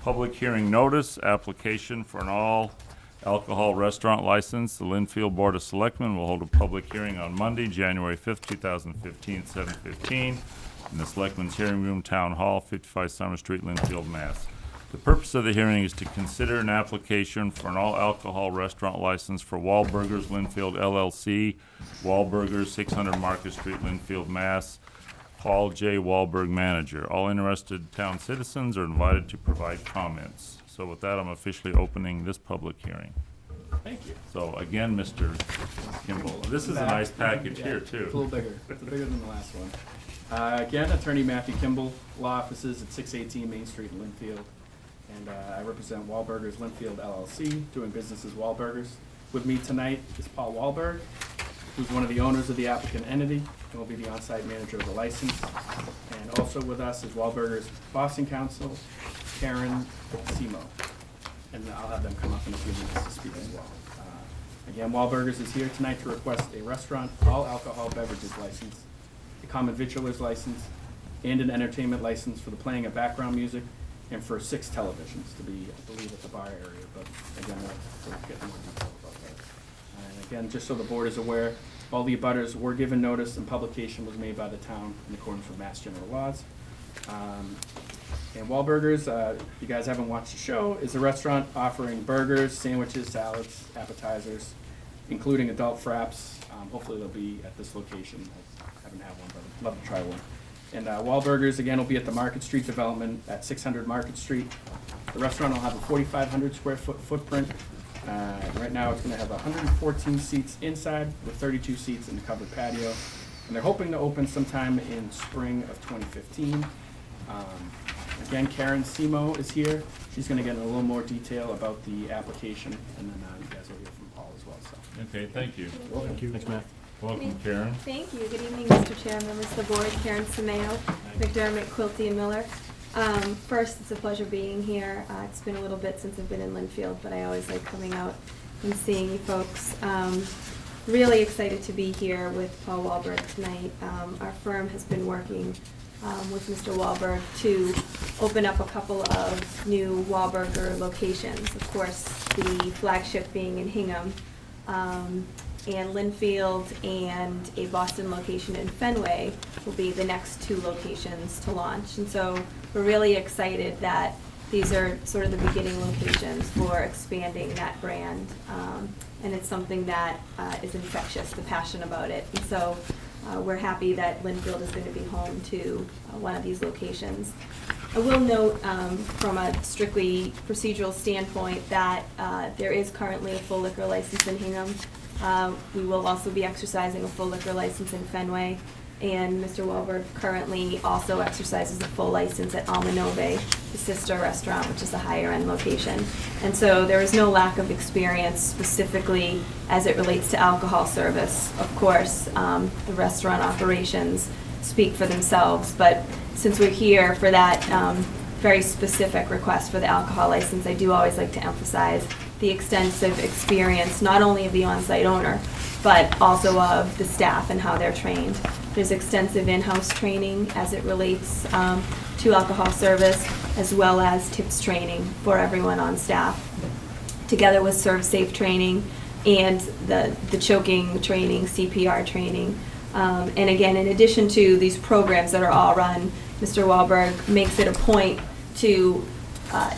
public hearing notice, application for an all-alcohol restaurant license. The Lynnfield Board of Selectmen will hold a public hearing on Monday, January 5th, 2015, 7:15, in the Selectmen's Hearing Room, Town Hall, 55 Summer Street, Lynnfield, Mass. The purpose of the hearing is to consider an application for an all-alcohol restaurant license for Wahlburgers Lynnfield LLC, Wahlburgers, 600 Market Street, Lynnfield, Mass. Paul J. Wahlberg, manager. All interested town citizens are invited to provide comments. So with that, I'm officially opening this public hearing. Thank you. So again, Mr. Kimball, this is a nice package here, It's a too. little bigger. It's bigger than the last one. Again, Attorney Matthew Kimball, law offices at 618 Main Street in Lynnfield. And I represent Wahlburgers Lynnfield LLC, doing business as Wahlburgers. With me tonight is Paul Wahlberg, who's one of the owners of the applicant entity and will be the on-site manager of the license. And also with us is Wahlburgers Boston Counsel, Karen Simo. And I'll have them come up in a few minutes to speak as well. Again, Wahlburgers is here tonight to request a restaurant all alcohol beverages license, a common victualer's license, and an entertainment license for the playing of background music, and for 6 televisions to be, I believe, at the bar area, but again, we'll get more detail about that. And again, just so the board is aware, all the abutters were given notice and publication was made by the town in accordance with Mass General laws. And Wahlburgers, if you guys haven't watched the show, is a restaurant offering burgers, sandwiches, salads, appetizers, including adult fraps. Hopefully they'll be at this location. I haven't had one, but I'd love to try one. And Wahlburgers, again, will be at the Market Street development at 600 Market Street. The restaurant will have a 4,500 square foot footprint. Right now, it's going to have 114 seats inside with 32 seats in the covered patio. And they're hoping to open sometime in spring of 2015. Again, Karen Simo is here. She's going to get in a little more detail about the application, and then you guys will hear from Paul as well. So, Okay, thank you. Thank you. Thanks, Matt. Welcome, Karen. Thank you. Good evening, Mr. Chair, members of the board, Karen Simeo, McDermott, Quilty, and Miller. First, it's a pleasure being here. It's been a little bit since I've been in Lynnfield, but I always like coming out and seeing you folks. Really excited to be here with Paul Wahlberg tonight. Our firm has been working with Mr. Wahlberg to open up a couple of new Wahlburger locations. Of course, the flagship being in Hingham, and Lynnfield, and a Boston location in Fenway will be the next 2 locations to launch. And so we're really excited that these are sort of the beginning locations for expanding that brand. And it's something that is infectious, the passion about it. And so we're happy that Lynnfield is going to be home to one of these locations. I will note from a strictly procedural standpoint that there is currently a full liquor license in Hingham. We will also be exercising a full liquor license in Fenway, and Mr. Wahlberg currently also exercises a full license at Almanove, the sister restaurant, which is a higher end location. And so there is no lack of experience specifically as it relates to alcohol service. Of course, the restaurant operations speak for themselves, but since we're here for that very specific request for the alcohol license, I do always like to emphasize the extensive experience, not only of the on-site owner, but also of the staff and how they're trained. There's extensive in-house training as it relates to alcohol service, as well as tips training for everyone on staff, together with serve safe training and the choking training, CPR training. And again, in addition to these programs that are all run, Mr. Wahlberg makes it a point to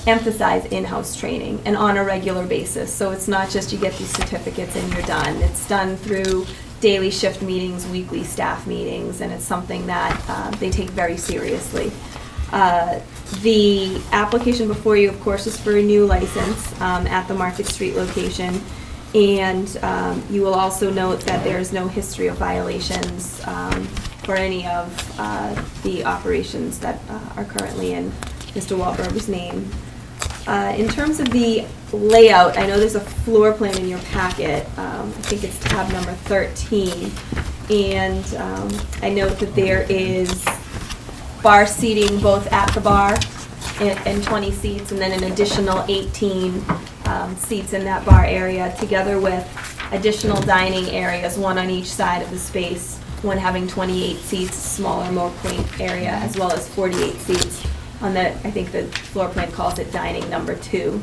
emphasize in-house training and on a regular basis. So it's not just you get these certificates and you're done. It's done through daily shift meetings, weekly staff meetings, and it's something that they take very seriously. The application before you, of course, is for a new license at the Market Street location. And you will also note that there is no history of violations for any of the operations that are currently in Mr. Wahlberg's name. In terms of the layout, I know there's a floor plan in your packet. I think it's tab number 13. And I note that there is bar seating both at the bar and 20 seats, and then an additional 18 seats in that bar area, together with additional dining areas, one on each side of the space, one having 28 seats, smaller, more quaint area, as well as 48 seats on the, I think the floor plan calls it dining number 2.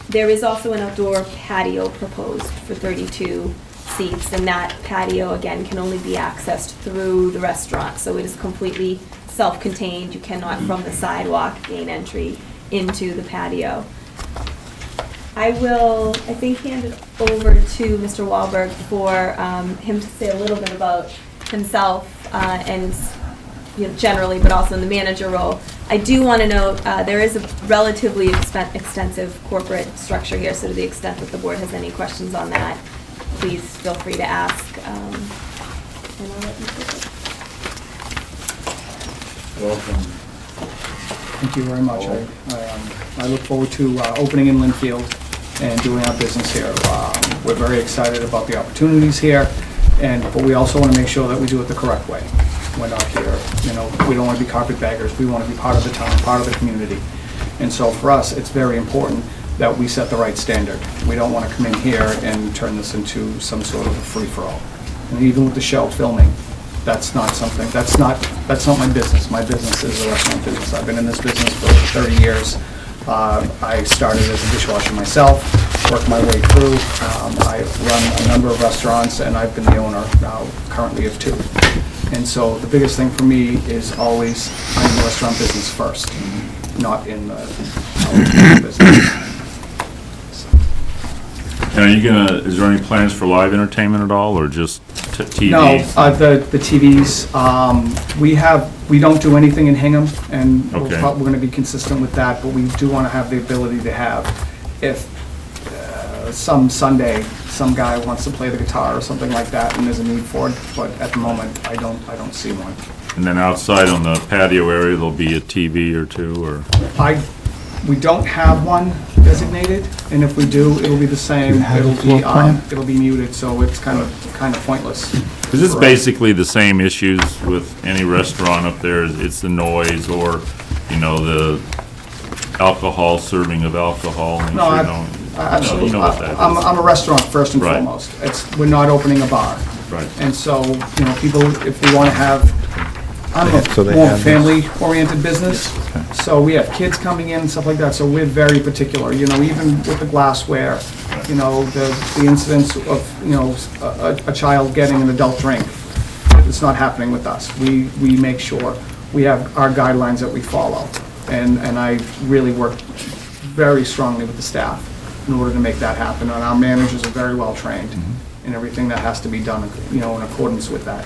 There is also an outdoor patio proposed for 32 seats, and that patio, again, can only be accessed through the restaurant, so it is completely self-contained. You cannot, from the sidewalk, gain entry into the patio. I will, I think, hand it over to Mr. Wahlberg for him to say a little bit about himself and generally, but also in the manager role. I do want to note there is a relatively extensive corporate structure here, so to the extent that the board has any questions on that, please feel free to ask. And I'll let you take it. Welcome. Thank you very much. I look forward to opening in Lynnfield and doing our business here. We're very excited about the opportunities here, but we also want to make sure that we do it the correct way. We're not here, we don't want to be carpetbaggers. We want to be part of the town, part of the community. And so for us, it's very important that we set the right standard. We don't want to come in here and turn this into some sort of a free-for-all. And even with the show filming, that's not my business. My business is the restaurant business. I've been in this business for over 30 years. I started as a dishwasher myself, worked my way through. I've run a number of restaurants, and I've been the owner now currently of 2. And so the biggest thing for me is always I'm in the restaurant business first, not in the business. And is there any plans for live entertainment at all, or just TVs? No, the TVs, we don't do anything in Hingham, and Okay. we're going to be consistent with that, but we do want to have the ability to have, if some Sunday, some guy wants to play the guitar or something like that, and there's a need for it, but at the moment, I don't see one. And then outside on the patio area, there'll be a TV or 2, or? We don't have one designated, and if we do, it'll be the same. It'll be muted, so it's kind of pointless. Because it's basically the same issues with any restaurant up there. It's the noise, or, the alcohol, serving of alcohol. No, absolutely. You know what that is. I'm a restaurant first and Right. foremost. We're not opening a bar. Right. And so, people, if we want to have, I'm So a they more have this. family-oriented business. So we have kids coming in and stuff like that, so we're very particular, even with the glassware, the incidents of, a child getting an adult drink. It's not happening with us. We make sure we have our guidelines that we follow. And I really work very strongly with the staff in order to make that happen. And our managers are very well trained in everything that has to be done, in accordance with that.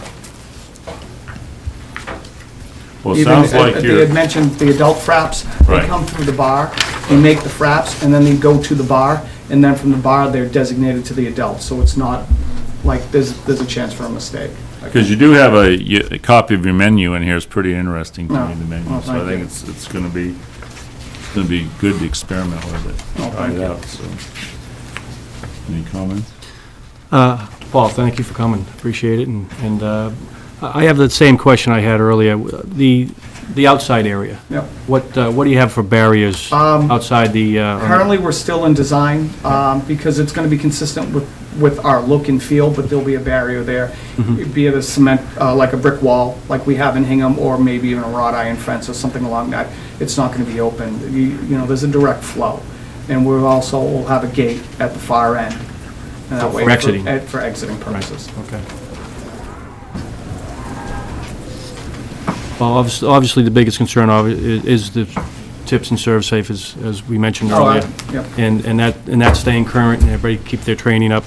Well, it Even sounds like They you're, had mentioned the adult fraps, they Right. come through the bar, they make the fraps, and then they go to the bar, and then from the bar, they're designated to the adults, so it's not like there's a chance for a mistake. because you do have a copy of your menu in here. It's pretty interesting to No. me, the menu. Well, So I thank think you. it's going to be good to experiment with it. Oh, Try thank it you. out, so. Any comments? Paul, thank you for coming, appreciate it, and I have the same question I had earlier, the outside area. Yep. What do you have for barriers outside the? Currently, we're still in design, because it's gonna be consistent with our look and feel, but there'll be a barrier there. Be it a cement, like a brick wall, like we have in Hingham, or maybe even a wrought iron fence or something along that. It's not gonna be open, there's a direct flow. And we'll have a gate at the far end. and that way For exiting. For exiting purposes. Okay. Well, obviously, the biggest concern is the tips and serve safe, as we mentioned Oh, earlier. Yep. And that's staying current, and everybody keep their training up.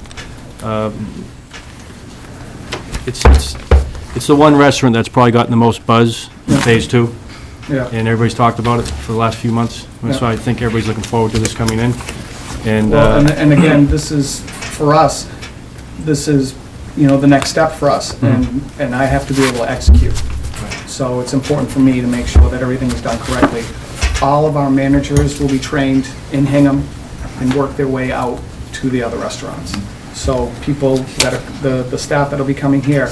It's the one restaurant that's probably gotten the most buzz in Yeah. Phase 2, Yeah. and everybody's talked about it for the last few months. And so Yeah. I think everybody's looking forward to this coming in. And, Well, and again, this is, for us, this is, the next step for us, and I have to be able to execute. So it's important for me to make sure that everything is done correctly. all of our managers will be trained in Hingham and work their way out to the other restaurants. So people that are, the staff that'll be coming here,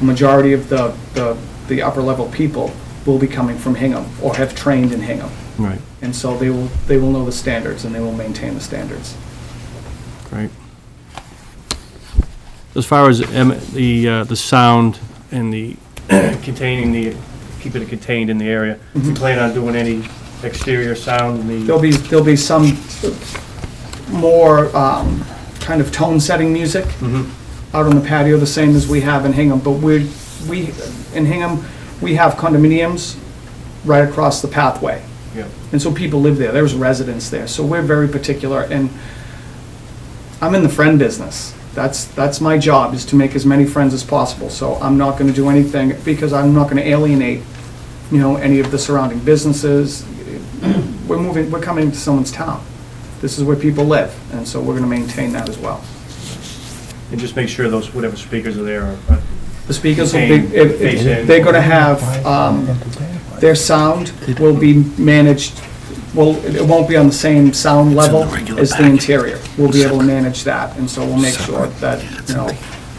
a majority of the upper level people will be coming from Hingham or have trained in Hingham. Right, And so they will know the standards and they will maintain the standards. right. As far as the sound and the keeping it contained in the area, you plan on doing any exterior sound in the? There'll be some more kind of tone-setting music out on the patio, the same as we have in Hingham. But in Hingham, we have condominiums right across the pathway. Yeah. And so people live there. There's residents there. So we're very particular. And I'm in the friend business. That's my job, is to make as many friends as possible. So I'm not going to do anything, because I'm not going to alienate, any of the surrounding businesses. We're coming to someone's town. This is where people live, and so we're going to maintain that as well. And just make sure those, whatever speakers are there are. The speakers will be, Face in. they're going to have, their sound will be managed, it won't be on the same sound level as the interior. We'll be able to manage that, and so we'll make sure that,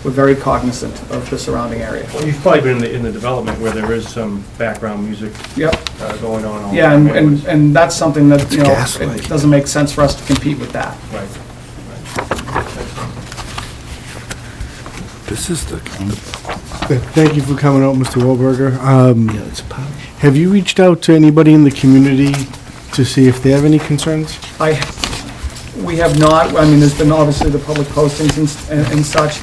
we're very cognizant of the surrounding area. Well, you've probably been in the development where there is some background music Yep. Going on. all Yeah, the time anyways. and that's something that, it doesn't make sense for us to compete with that. Right. This is the, Thank you for coming out, Mr. Wahlberger. yeah, it's a pound. Have you reached out to anybody in the community to see if they have any concerns? We have not, there's been obviously the public postings and such.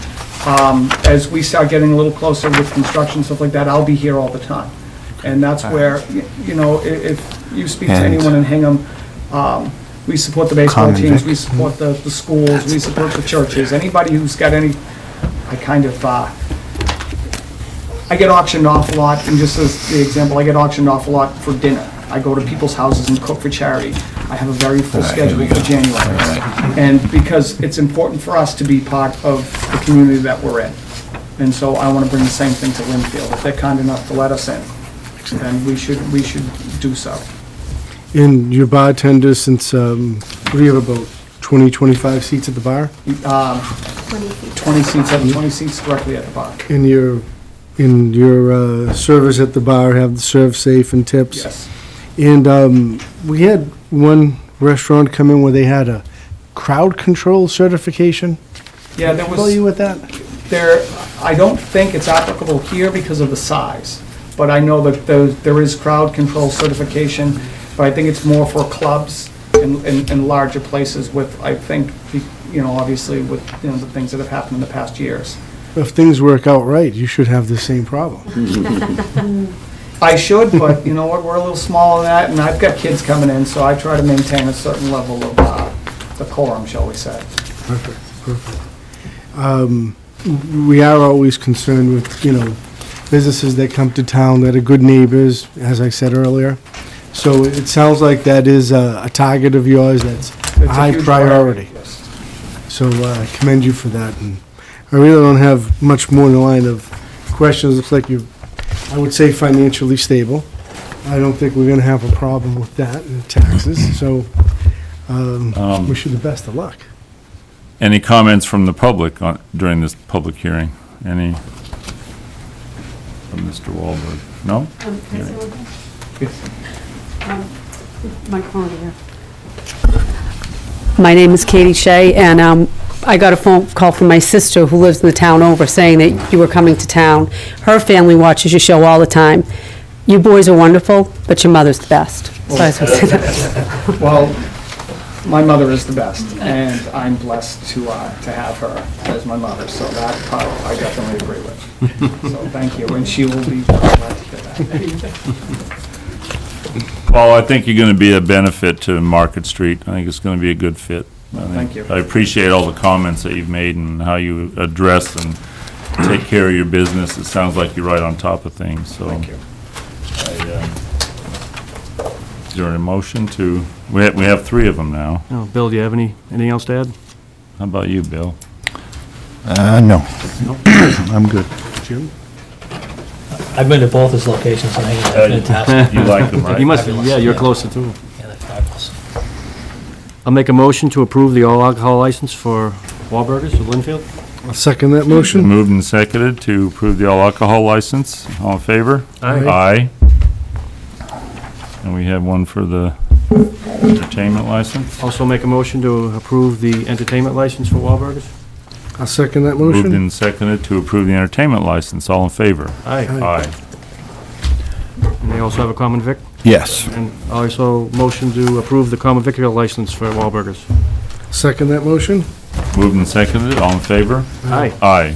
As we start getting a little closer with construction, stuff like that, I'll be here all the time. And that's where, if you speak to And- anyone in Hingham, we support the baseball Common teams, Vic. we support the schools, we support the churches, anybody who's got any, I get auctioned off a lot, and just as the example, I get auctioned off a lot for dinner. I go to people's houses and cook for charity. I have a very full schedule for January. And because it's important for us to be part of the community that we're in. And so I want to bring the same thing to Lynnfield. If they're kind enough to let us in, then we should do so. And your bartender, since, what do you have, about 20, 25 seats at the bar? 20 feet. 20 seats directly at the bar. In your service at the bar, have the serve safe and tips? Yes. And we had one restaurant come in where they had a crowd control certification. Yeah, there Familiar was, with that? I don't think it's applicable here because of the size, but I know that there is crowd control certification, but I think it's more for clubs and larger places with, I think, obviously with, the things that have happened in the past years. If things work out right, you should have the same problem. I should, but you know what, we're a little smaller than that, and I've got kids coming in, so I try to maintain a certain level of decorum, shall we say. Perfect, perfect. We are always concerned with, businesses that come to town that are good neighbors, as I said earlier. So it sounds like that is a target of yours that's It's a high huge priority. Yes. So I commend you for that. And I really don't have much more in the line of questions. Looks like you're, I would say, financially stable. I don't think we're going to have a problem with that and taxes. So wish you the best of luck. Any comments from the public during this public hearing? Any from Mr. Wahlberg? No? Can I say one thing? Microphone over here. My name is Katie Shea, and I got a phone call from my sister who lives in the town over saying that you were coming to town. Her family watches your show all the time. You boys are wonderful, but your mother's the best. So I just want to say that. Well, my mother is the best, and I'm blessed to have her as my mother, so that part I definitely agree with. So thank you, and she will be glad to hear that. Well, I think you're going to be a benefit to Market Street. I think it's going to be a good fit. Thank you. I appreciate all the comments that you've made and how you address and take care of your business. It sounds like you're right on top of things, so. Thank you. Is there a motion to, we have three of them now. Oh, Bill, do you have anything else to add? How about you, Bill? No. I'm good. Jim? I've been to both his locations, and I think they're fantastic. You like them, right? You must, yeah, you're closer too. I'll make a motion to approve the all alcohol license for Wahlburgers of Lynnfield. I'll second that motion. Moved and seconded to approve the all alcohol license. All in favor? Aye. Aye. And we have one for the entertainment license. Also make a motion to approve the entertainment license for Wahlburgers. I'll second that Moved motion. and seconded to approve the entertainment license. All in favor? Aye. Aye. And they also have a common vic. Yes. And also motion to approve the common vic license for Wahlburgers. Second that motion. Moved and seconded. All in favor? Aye. Aye.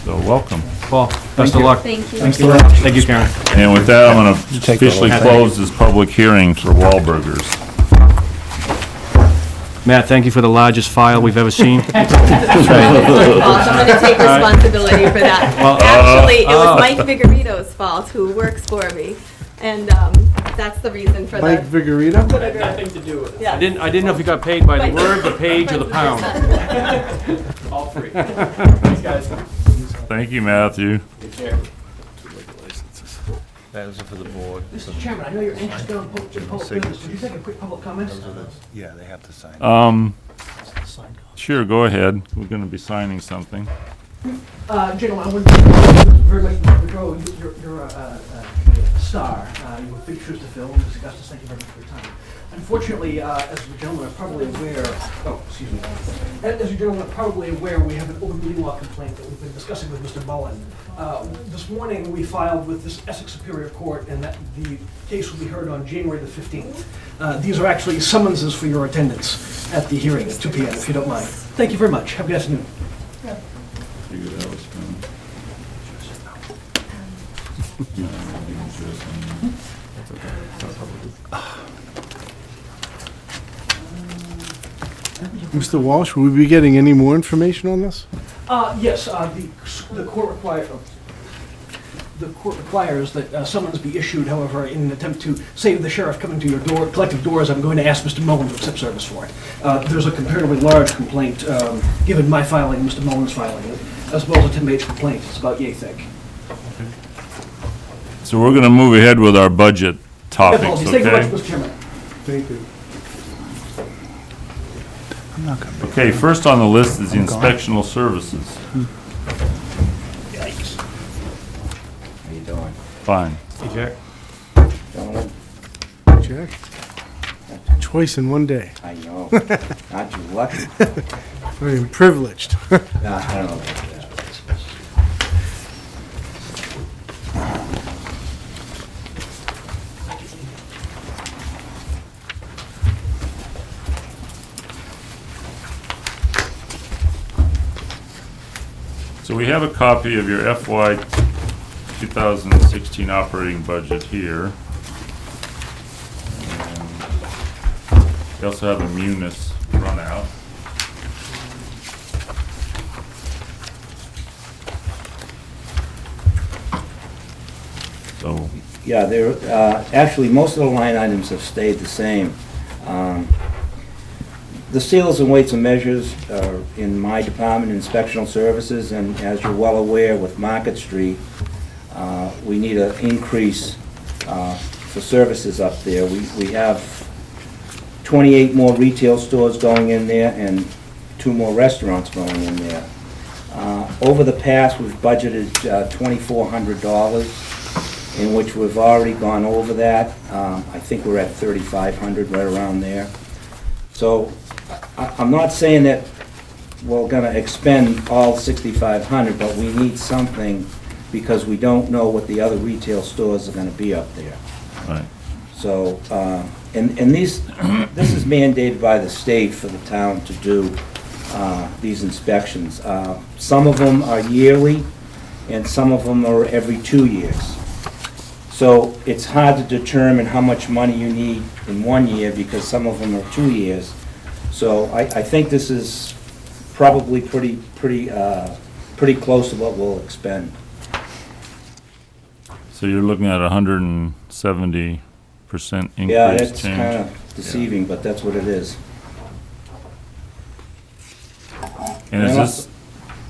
So welcome. Paul, best of luck. Thank you. Thank you, Karen. And with that, I'm going to Take the officially whole- close this public hearing for Wahlburgers. Matt, thank you for the largest file we've ever seen. I'm gonna take responsibility for that. Actually, it was Mike Vigorito's fault, who works for me, and, that's the reason for Mike the. Vigorito? Nothing to do with it. I didn't know if you got paid by the word, the page, or the pound. All three. Thanks, guys. Thank you, Matthew. Take care. That is for the board. Mr. Chairman, I know you're anxious to go on public business. Could you take a quick public comment? Yeah, they have to sign. Sure, go ahead. We're going to be signing something. Gentlemen, I want to thank you very much, Mr. Boudreau. You're a star. You have big shoes to fill. Ms. Augustus, thank you very much for your time. Unfortunately, as the gentlemen are probably aware, as you gentlemen are probably aware, we have an open meeting law complaint that we've been discussing with Mr. Mullen. This morning, we filed with this Essex Superior Court, and that the case will be heard on January the 15th. These are actually summonses for your attendance at the hearing at 2 p.m., if you don't mind. Thank you very much. Have a good afternoon. Figured that was coming. Mr. Walsh, will we be getting any more information on this? Yes, the court requires that summons be issued, however, in an attempt to save the sheriff coming to your door, collective doors, I'm going to ask Mr. Mullen to accept service for it. There's a comparatively large complaint, given my filing and Mr. Mullen's filing, as well as a 10-page complaint. It's about yay thick. So we're going to move ahead with our budget topics, Apologies. Thank you okay? much, Mr. Chairman. Thank you. I'm not gonna be. Okay, first on the list is the inspectional services. Yikes. How you doing? Fine. Hey, Jack. Gentlemen, Jack? Twice in one day. I know. Aren't you lucky? I am privileged. Nah, I don't know about that. So we have a copy of your FY 2016 operating budget here. And we also have a munis runout. So, Yeah, there, actually, most of the line items have stayed the same. The seals and weights and measures are in my department, inspectional services, and as you're well aware, with Market Street, we need an increase for services up there. We have 28 more retail stores going in there and 2 more restaurants going in there. Over the past, we've budgeted $2,400, in which we've already gone over that. I think we're at $3,500, right around there. So I'm not saying that we're gonna expend all $6,500, but we need something because we don't know what the other retail stores are gonna be up there. right. So, and these, this is mandated by the state for the town to do these inspections. Some of them are yearly, and some of them are every 2 years. So it's hard to determine how much money you need in 1 year, because some of them are 2 years. So I think this is probably pretty close to what we'll expend. So you're looking at 170% increase Yeah, that's change? kind of deceiving, but that's what it is. And is And this,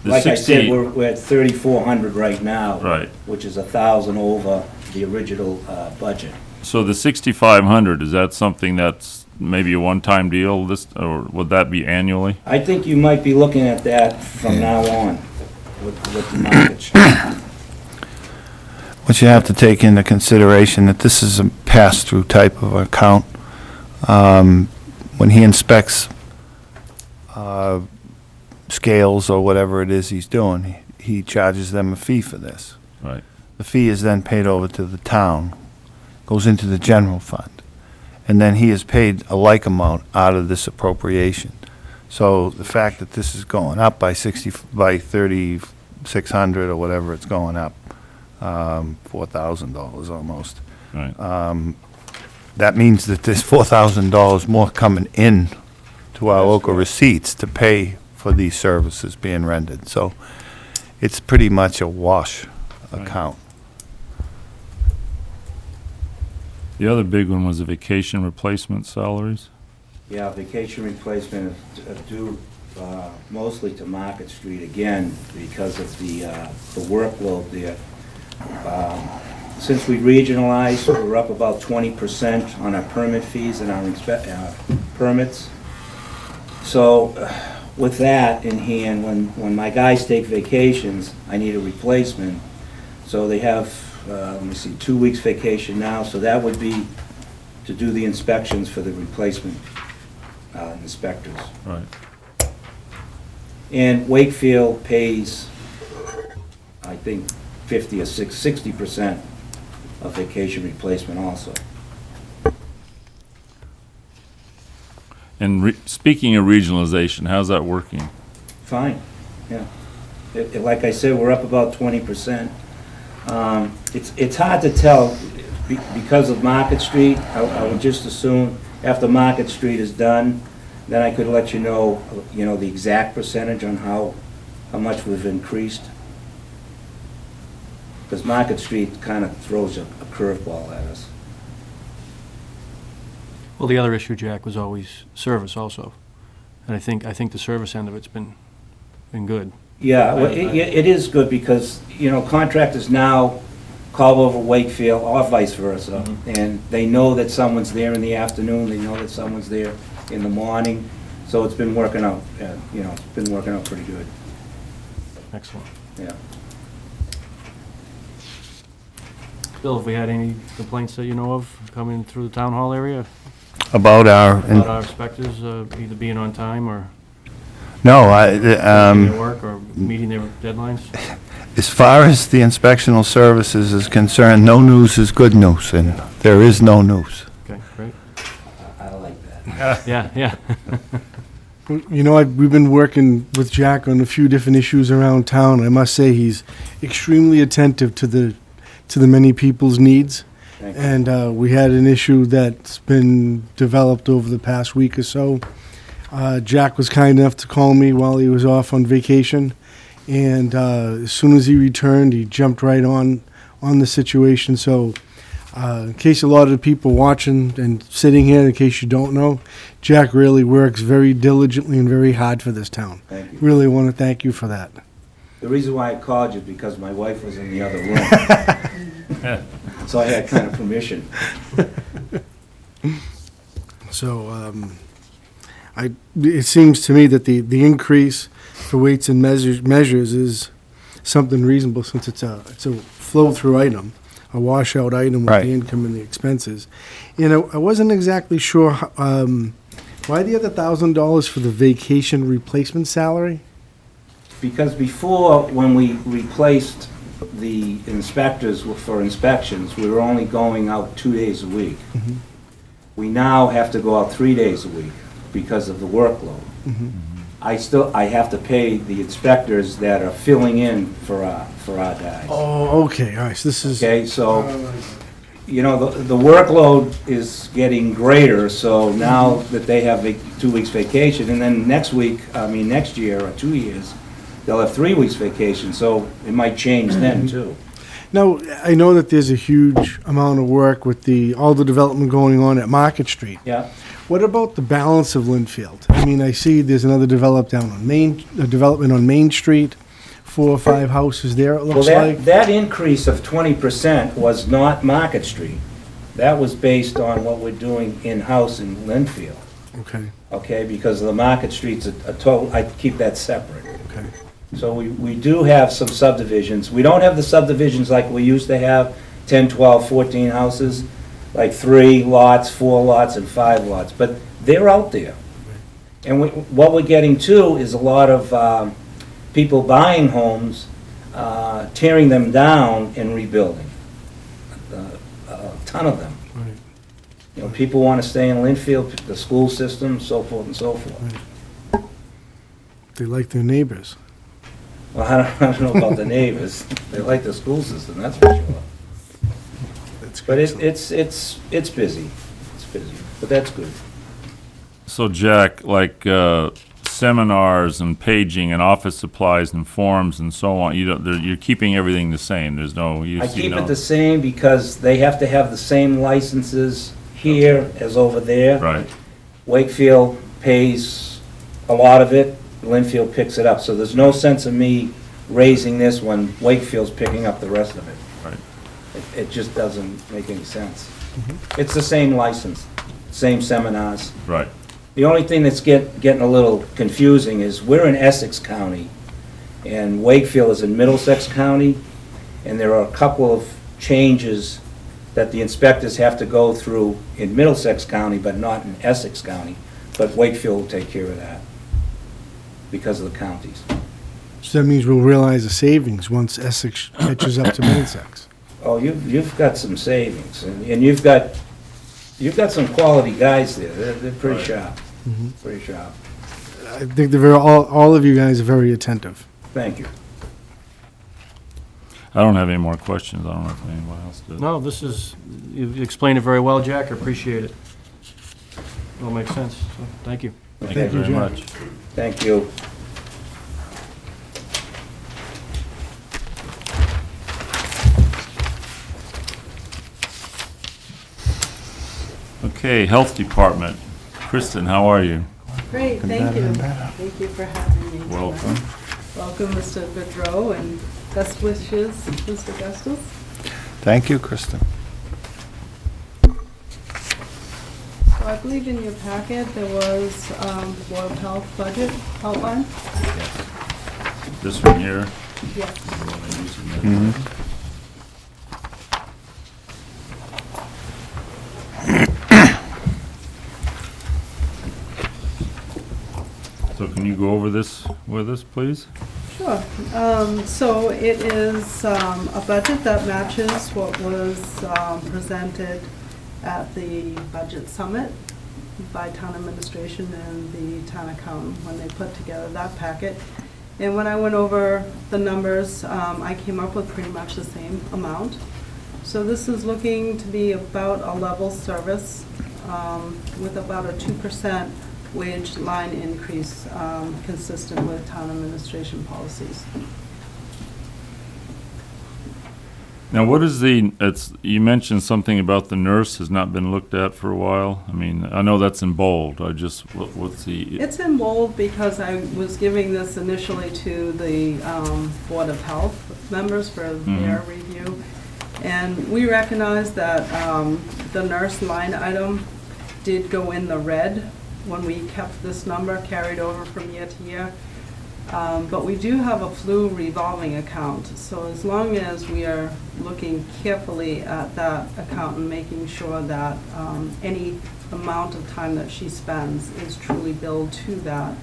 the Like I said, 60, we're at 3,400 right now. right. Which is 1,000 over the original budget. So the 6,500, is that something that's maybe a one-time deal, or would that be annually? I think you might be looking at that from now on with the market street. But you have to take into consideration that this is a pass-through type of account. When he inspects scales or whatever it is he's doing, he charges them a fee for this. Right. The fee is then paid over to the town, goes into the general fund, and then he is paid a like amount out of this appropriation. So the fact that this is going up by 3,600 or whatever it's going up, $4,000 almost. Right. That means that there's $4,000 more coming in to our local receipts to pay for these services being rendered. So it's pretty much a wash account. The other big one was the vacation replacement salaries. Yeah, vacation replacement is due mostly to Market Street again because of the workload there. Since we regionalized, we're up about 20% on our permit fees and our permits. So with that in hand, when my guys take vacations, I need a replacement. So they have, let me see, 2 weeks vacation now, so that would be to do the inspections for the replacement inspectors. Right. And Wakefield pays, I think, 50 or 60% of vacation replacement also. And speaking of regionalization, how's that working? Fine, yeah. Like I said, we're up about 20%. It's hard to tell because of Market Street. I would just assume after Market Street is done, then I could let you know the exact percentage on how much we've increased. Because Market Street kind of throws a curveball at us. Well, the other issue, Jack, was always service also. And I think the service end of it's been good. Yeah, well, it is good because, contractors now call over Wakefield or vice versa. And they know that someone's there in the afternoon, they know that someone's there in the morning. So it's been working out, it's been working out pretty good. Excellent. Yeah. Bill, have we had any complaints that you know of coming through the town hall area About about our inspectors either being on time or no, doing their work or meeting their deadlines? as far as the inspectional services is concerned, no news is good news, and there is no news. Okay, great. I like that. Yeah. We've been working with Jack on a few different issues around town. I must say he's extremely attentive to the many people's needs. Thank you. And we had an issue that's been developed over the past week or so. Jack was kind enough to call me while he was off on vacation. And as soon as he returned, he jumped right on the situation. So in case a lot of the people watching and sitting here, in case you don't know, Jack really works very diligently and very hard for this town. Thank you. Really want to thank you for that. The reason why I called you is because my wife was in the other room. So I had kind of permission. So it seems to me that the increase for weights and measures is something reasonable since it's a flow-through item, a washout item with Right. the income and the expenses. I wasn't exactly sure why the other $1,000 for the vacation replacement salary? Because before, when we replaced the inspectors for inspections, we were only going out 2 days a week. We now have to go out 3 days a week because of the workload. I have to pay the inspectors that are filling in for our guys. Oh, okay, all right, so this is... Okay, so, the workload is getting greater, so now that they have 2 weeks vacation, and then next year or 2 years, they'll have 3 weeks vacation, so it might change then too. Now, I know that there's a huge amount of work with all the development going on at Market Street. Yeah. What about the balance of Lynnfield? I mean, I see there's another development on Main Street, 4 or 5 houses there, it Well, looks like. that increase of 20% was not Market Street. That was based on what we're doing in-house in Lynnfield, Okay, okay? Because the Market Street's a total, I keep that separate. okay. So we do have some subdivisions. We don't have the subdivisions like we used to have, 10, 12, 14 houses, like 3 lots, 4 lots, and 5 lots, but they're out there. And what we're getting too is a lot of people buying homes, tearing them down and rebuilding. A ton of them. Right. You know, people want to stay in Lynnfield, the school system, so forth and so forth. They like their neighbors. Well, I don't know about the neighbors. They like the school system, that's for sure. That's But good. it's busy. It's busy, but that's good. So Jack, like seminars and paging and office supplies and forms and so on, you're keeping everything the same. There's no, I keep it the same because they have to have the same licenses here as over there. Right, Wakefield pays a lot of it, Lynnfield picks it up. So there's no sense of me raising this when Wakefield's picking up the rest of it. right. It just doesn't make any sense. It's the same license, same seminars. Right. The only thing that's getting a little confusing is we're in Essex County, and Wakefield is in Middlesex County, and there are a couple of changes that the inspectors have to go through in Middlesex County, but not in Essex County. But Wakefield will take care of that because of the counties. So that means we'll realize the savings once Essex catches up to Middlesex. Oh, you've got some savings, and you've got some quality guys there. They're pretty Right. sharp, Mhm. pretty sharp. I think they're very, all of you guys are very attentive. Thank you. I don't have any more questions. I don't know if anyone else does. No, this is, you've explained it very well, Jack, I appreciate it. It all makes sense, so, thank you. Thank Thank you you, very Jack. much. Thank you. Okay, Health Department. Kristen, how are you? Great, thank you. Thank you for having me. Welcome. Welcome, Mr. Boudreau, and best wishes, Mr. Gustus. Thank you, Kristen. So I believe in your packet, there was the Board of Health budget outline. This one here. Yes. So can you go over this with us, please? Sure. So it is a budget that matches what was presented at the budget summit by town administration and the town accountant when they put together that packet. And when I went over the numbers, I came up with pretty much the same amount. So this is looking to be about a level service with about a 2% wage line increase consistent with town administration policies. Now, what is you mentioned something about the nurse has not been looked at for a while. I mean, I know that's in bold. What's the? It's in bold because I was giving this initially to the Board of Health members for their review. And we recognize that the nurse line item did go in the red when we kept this number carried over from year to year. But we do have a flu revolving account, so as long as we are looking carefully at that account and making sure that any amount of time that she spends is truly billed to that,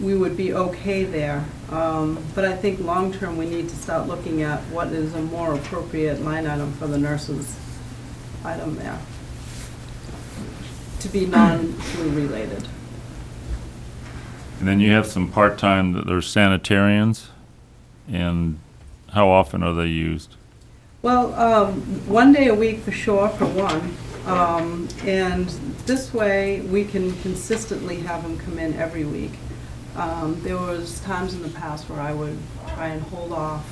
we would be okay there. But I think long-term, we need to start looking at what is a more appropriate line item for the nurses item there, to be non-flu related. And then you have some part-time that are sanitarians, and how often are they used? Well, 1 day a week for sure, for one. And this way, we can consistently have them come in every week. There was times in the past where I would try and hold off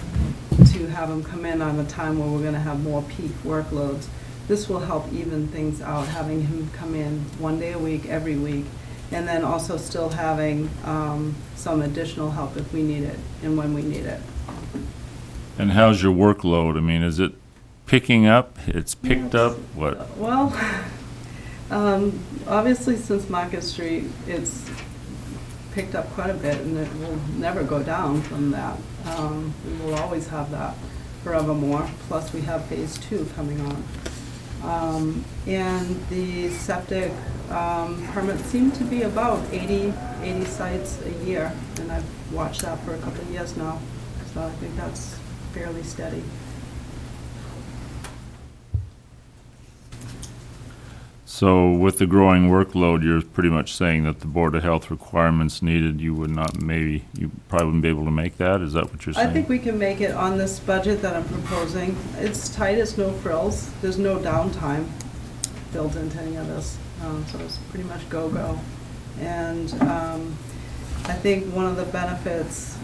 to have them come in on a time where we're gonna have more peak workloads. This will help even things out, having him come in 1 day a week, every week, and then also still having some additional help if we need it and when we need it. And how's your workload? I mean, is it picking up, it's picked up, what? Well, obviously since Market Street, it's picked up quite a bit and it will never go down from that. We will always have that forevermore, plus we have phase 2 coming on. And the septic permits seem to be about 80 sites a year, and I've watched that for a couple of years now, so I think that's fairly steady. So with the growing workload, you're pretty much saying that the Board of Health requirements needed, you would not, maybe, you probably wouldn't be able to make that? Is that what you're saying? I think we can make it on this budget that I'm proposing. It's tight, it's no frills, there's no downtime built into any of this, so it's pretty much go-go. And I think one of the benefits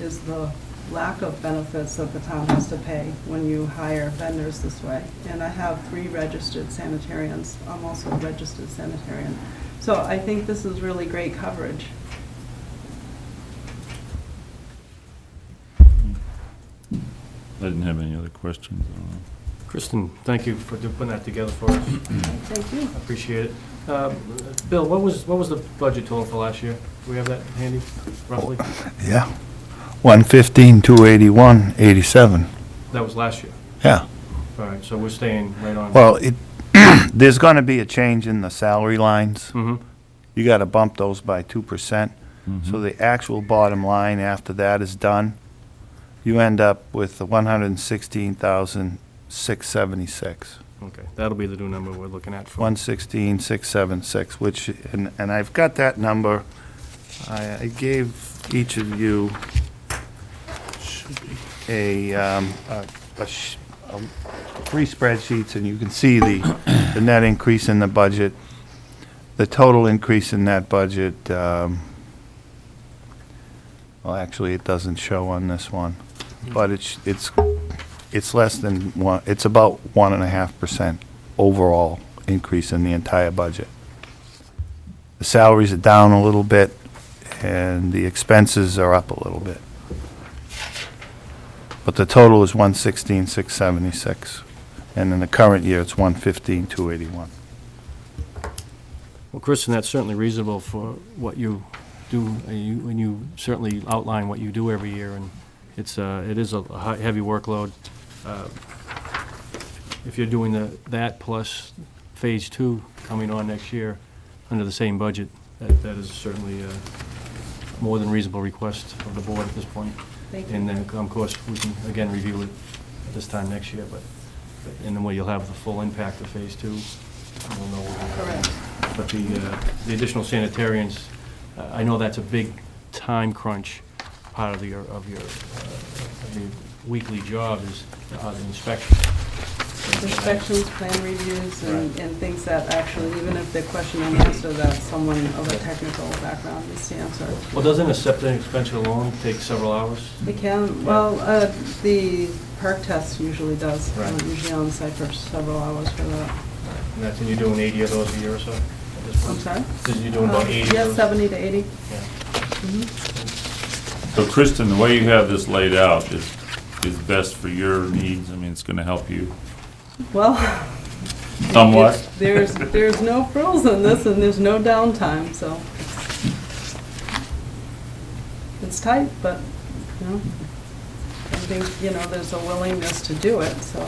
is the lack of benefits that the town has to pay when you hire vendors this way. And I have 3 registered sanitarians. I'm also a registered sanitarian. So I think this is really great coverage. I didn't have any other questions. Kristen, thank you for putting that together for us. Thank you. I appreciate it. Bill, what was the budget total for last year? Do we have that handy, roughly? Yeah. 115, 281, 87. That was last year. Yeah. All right, so we're staying right on. Well, there's going to be a change in the salary lines. Mm-hmm. You got to bump those by 2%. So the actual bottom line after that is done, you end up with the 116,676. Okay, that'll be the new number we're looking at. 116,676, which, and I've got that number. I gave each of you three spreadsheets, and you can see the net increase in the budget, the total increase in that budget. Well, actually, it doesn't show on this one, but it's less than one. It's about 1.5% overall increase in the entire budget. The salaries are down a little bit, and the expenses are up a little bit. But the total is 116,676, and in the current year, it's 115,281. Well, Kristen, that's certainly reasonable for what you do, and you certainly outline what you do every year, and it is a heavy workload. If you're doing that plus phase 2 coming on next year under the same budget, that is certainly a more than reasonable request of the board at this point. Thank you. And then, of course, we can again review it this time next year, and then you'll have the full impact of phase 2. We'll know what Correct. but the additional sanitarians, I know that's a big time crunch part of your weekly job is the inspections. Inspections, plan reviews, and things that actually, even if they're question and answer, that someone of a technical background needs to answer. Well, doesn't a septic inspection alone take several hours? It can, well, the perk test usually does. Right. Usually on site for several hours for that. And that's, and you're doing 80 of those a year or so? I'm sorry? You're doing about 80 of Yeah, those? 70 to 80. Yeah. So Kristen, the way you have this laid out is best for your needs? I mean, it's going to help you Well, somewhat? there's no frills in this, and there's no downtime, so it's tight, but, I think, there's a willingness to do it, so.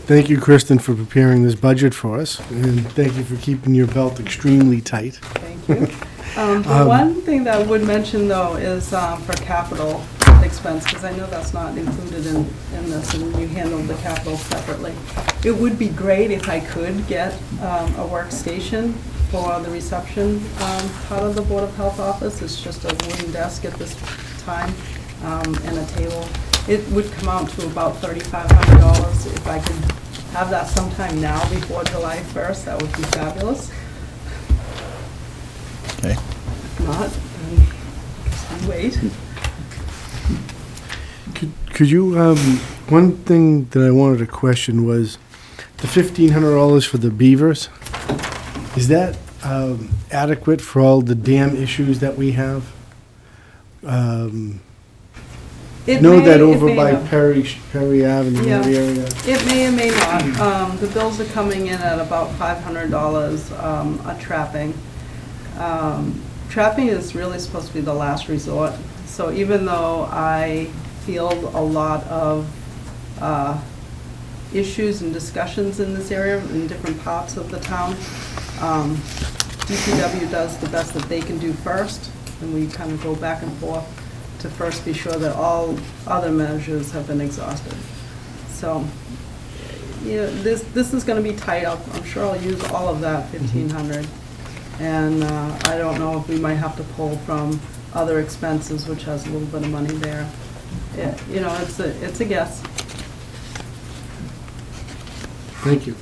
Thank you, Kristen, for preparing this budget for us, and thank you for keeping your belt extremely tight. Thank you. The one thing that I would mention, though, is for capital expense, because I know that's not included in this, and you handle the capital separately. It would be great if I could get a workstation for the reception part of the Board of Health office. It's just a wooden desk at this time and a table. It would come out to about $3,500. If I could have that sometime now before July 1st, that would be fabulous. Okay. If not, then just wait. Could you, one thing that I wanted to question was the $1,500 for the beavers. Is that adequate for all the dam issues that we have? It I know may- that it over may by not. Perry Avenue, Yeah. that area. It may or may not. The bills are coming in at about $500 a trapping. Trapping is really supposed to be the last resort. So even though I field a lot of issues and discussions in this area in different parts of the town, DPW does the best that they can do first, and we kind of go back and forth to first be sure that all other measures have been exhausted. So, you know, this is gonna be tight up. I'm sure I'll use all of that 1,500. And I don't know if we might have to pull from other expenses, which has a little bit of money there. You know, it's a guess. Thank you.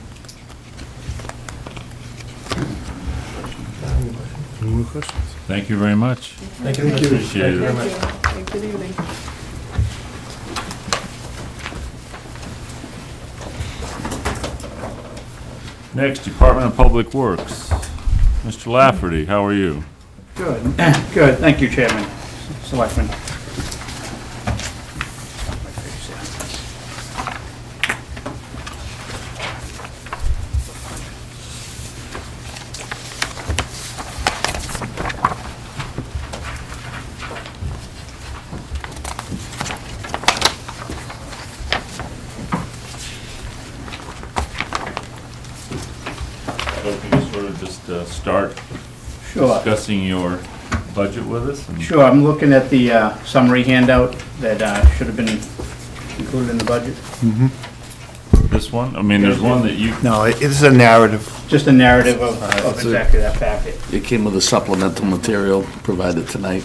Any more questions? Thank you very much. Thank you. Appreciate it. Thank you. Good evening. Next, Department of Public Works. Mr. Lafferty, how are you? Good, good, thank you, Chairman, Selectmen. So if you could sort of just start Sure. discussing your budget with us? and- Sure, I'm looking at the summary handout that should have been included in the budget. This one? I mean, there's one that you, No, it's a narrative. Just a narrative of That's it. exactly that packet. It came with a supplemental material provided tonight.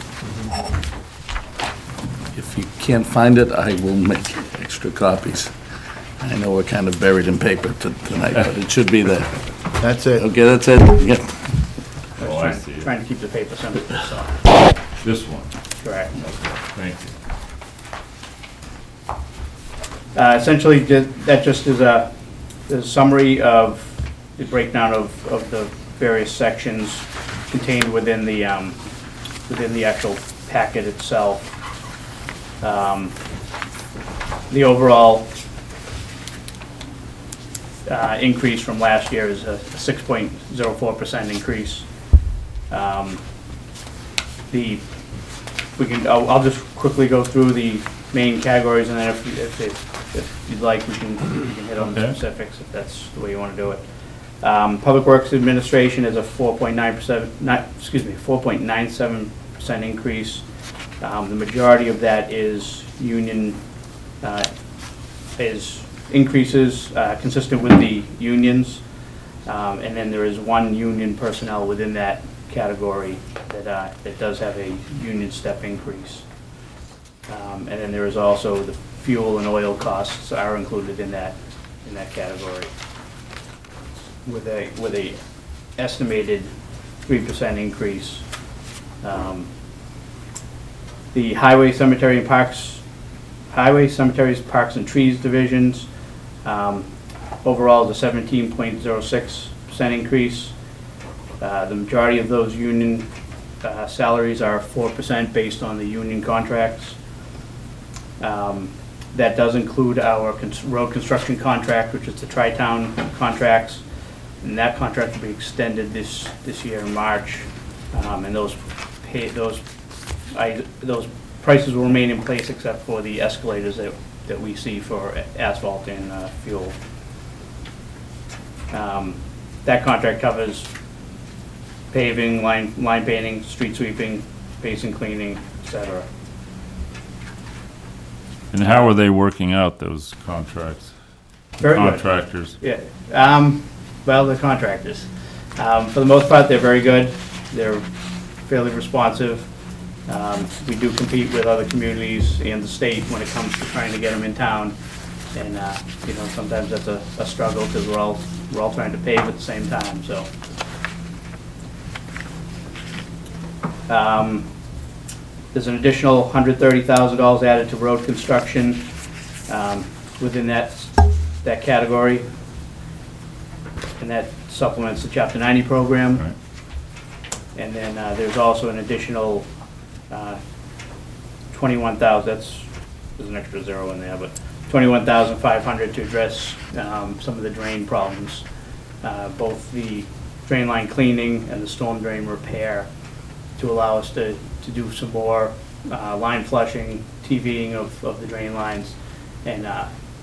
If you can't find it, I will make extra copies. I know we're kind of buried in paper tonight, but it should be there. That's it. Okay, that's it? Yep. oh, I see it. Trying to keep the paper simple, so, This one. correct. Thank you. Essentially, that just is a summary of the breakdown of the various sections contained within the actual packet itself. The overall increase from last year is a 6.04% increase. I'll just quickly go through the main categories, and then if you'd like, we can hit on the Okay. specifics, if that's the way you want to do it. Public Works Administration is a 4.97% increase. The majority of that is union, is increases consistent with the unions. And then there is one union personnel within that category that does have a union step increase. And then there is also the fuel and oil costs are included in that category with a estimated 3% increase. The Highway, Cemeteries, Parks and Trees divisions, overall is a 17.06% increase. The majority of those union salaries are 4% based on the union contracts. That does include our road construction contract, which is the Tri-Town contracts, and that contract will be extended this year in March. And those prices will remain in place except for the escalators that we see for asphalt and fuel. That contract covers paving, line painting, street sweeping, basin cleaning, etc. And how are they working out those contracts? Very good. Contractors? Yeah, well, the contractors. For the most part, they're very good. They're fairly responsive. We do compete with other communities and the state when it comes to trying to get them in town. And, you know, sometimes that's a struggle because we're all trying to pave at the same time, so. There's an additional $130,000 added to road construction within that category. And that supplements the Chapter 90 program. Right. And then there's also an additional 21,000, that's there's an extra zero in there, but 21,500 to address some of the drain problems, both the drain line cleaning and the storm drain repair, to allow us to do some more line flushing, TVing of the drain lines, and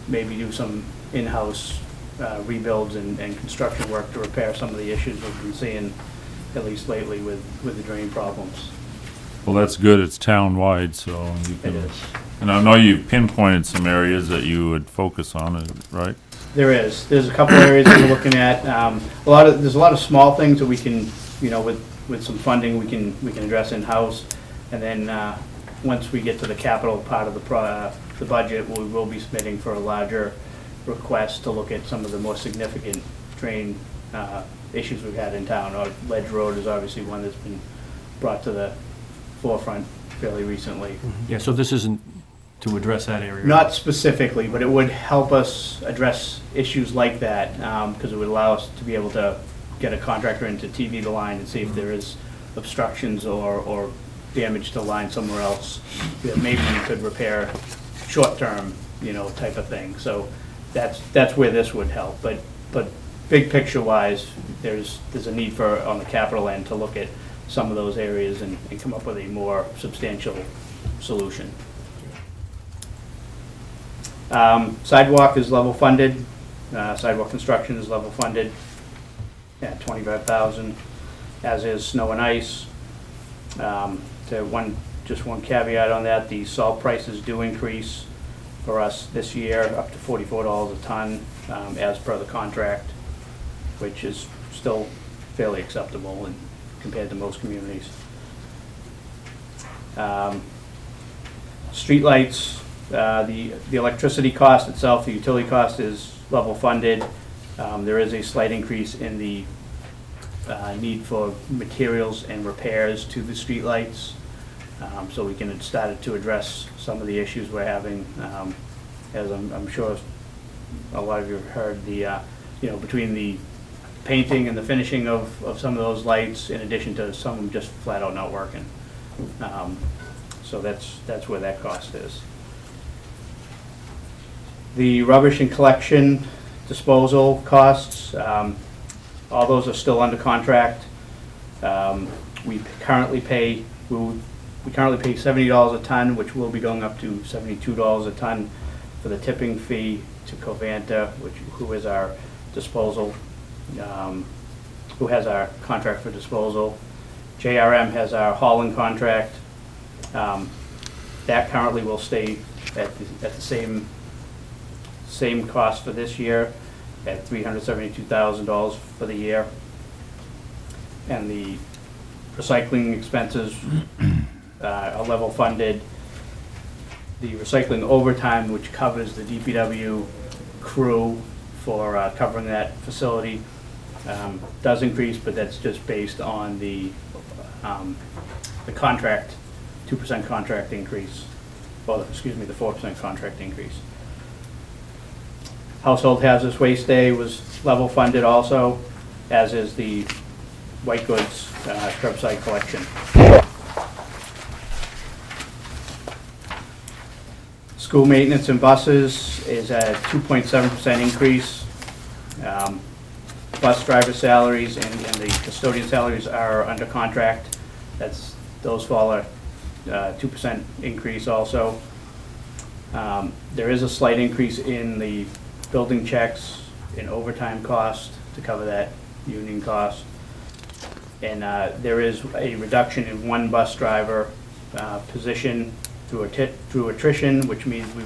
maybe do some in-house rebuilds and construction work to repair some of the issues we've been seeing, at least lately, with the drain problems. Well, that's good. It's town-wide, so you It can. is. And I know you've pinpointed some areas that you would focus on, right? There is. There's a couple areas that we're looking at. There's a lot of small things that we can, with some funding, we can address in-house. And then, once we get to the capital part of the budget, we will be submitting for a larger request to look at some of the more significant drain issues we've had in town. Ledge Road is obviously one that's been brought to the forefront fairly recently. Yeah, so this isn't to address that area? Not specifically, but it would help us address issues like that, because it would allow us to be able to get a contractor in to TV the line and see if there is obstructions or damage to the line somewhere else that maybe we could repair short-term, type of thing. So that's where this would help. But big picture-wise, there's a need for, on the capital end, to look at some of those areas and come up with a more substantial solution. Sidewalk is level funded. Sidewalk construction is level funded at $25,000, as is snow and ice. Just one caveat on that, the salt prices do increase for us this year, up to $44 a ton, as per the contract, which is still fairly acceptable compared to most communities. Streetlights, the electricity cost itself, the utility cost is level funded. There is a slight increase in the need for materials and repairs to the streetlights, so we can start to address some of the issues we're having. As I'm sure a lot of you have heard, between the painting and the finishing of some of those lights, in addition to some of them just flat out not working. So that's where that cost is. The rubbish and collection disposal costs, all those are still under contract. We currently pay $70 a ton, which will be going up to $72 a ton for the tipping fee to Covanta, who is our disposal, who has our contract for disposal. JRM has our hauling contract. That currently will stay at the same cost for this year, at $372,000 for the year. And the recycling expenses are level funded. The recycling overtime, which covers the DPW crew for covering that facility, does increase, but that's just based on the contract, 2% contract increase, the 4% contract increase. Household hazardous waste day was level funded also, as is the white goods curbside collection. School maintenance and buses is at 2.7% increase. Bus driver salaries and the custodian salaries are under contract. Those fall a 2% increase also. There is a slight increase in the building checks and overtime cost to cover that union cost. And there is a reduction in one bus driver position through attrition, which means we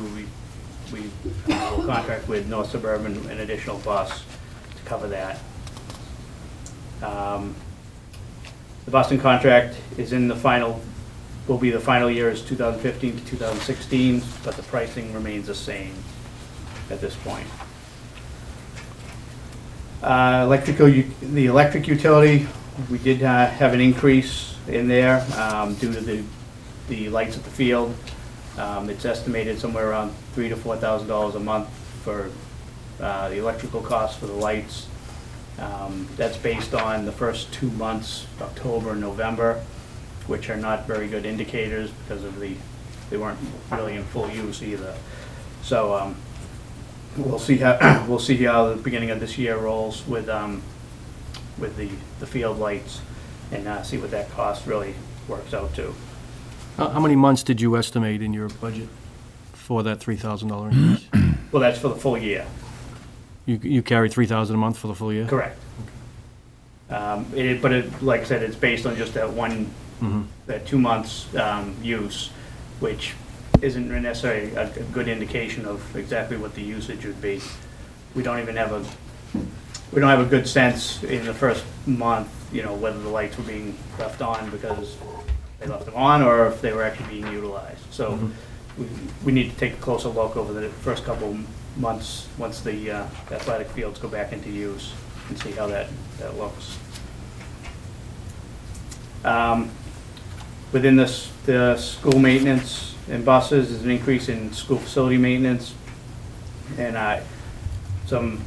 will contract with North Suburban an additional bus to cover that. The Boston contract is in the final, will be the final year is 2015 to 2016, but the pricing remains the same at this point. The electric utility, we did have an increase in there due to the lights at the field. It's estimated somewhere around $3,000 to $4,000 a month for the electrical costs for the lights. That's based on the first 2 months, October and November, which are not very good indicators because of the they weren't really in full use either. So, we'll see how, we'll see how the beginning of this year rolls with the field lights, and see what that cost really works out to. How many months did you estimate in your budget for that $3,000 increase? Well, that's for the full year. You carried $3,000 a month for the full year? Correct. Like I said, it's based on just that one, that 2 months use, which isn't necessarily a good indication of exactly what the usage would be. We don't have a good sense in the first month, you know, whether the lights were being left on because they left them on or if they were actually being utilized. So we need to take a closer look over the first couple months once the athletic fields go back into use and see how that looks. Within the school maintenance and buses is an increase in school facility maintenance, and some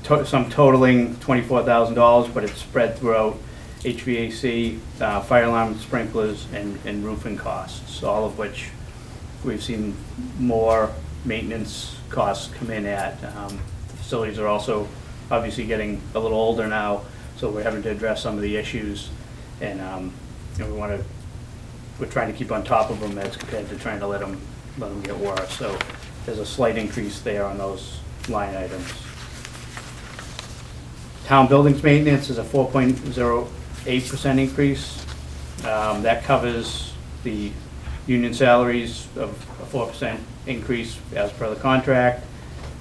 totaling $24,000, but it's spread throughout HVAC, fire alarm sprinklers, and roofing costs, all of which we've seen more maintenance costs come in at. The facilities are also obviously getting a little older now, so we're having to address some of the issues, and you know, we're trying to keep on top of them as compared to trying to let them get worse. So there's a slight increase there on those line items. Town buildings maintenance is a 4.08% increase. That covers the union salaries of a 4% increase as per the contract.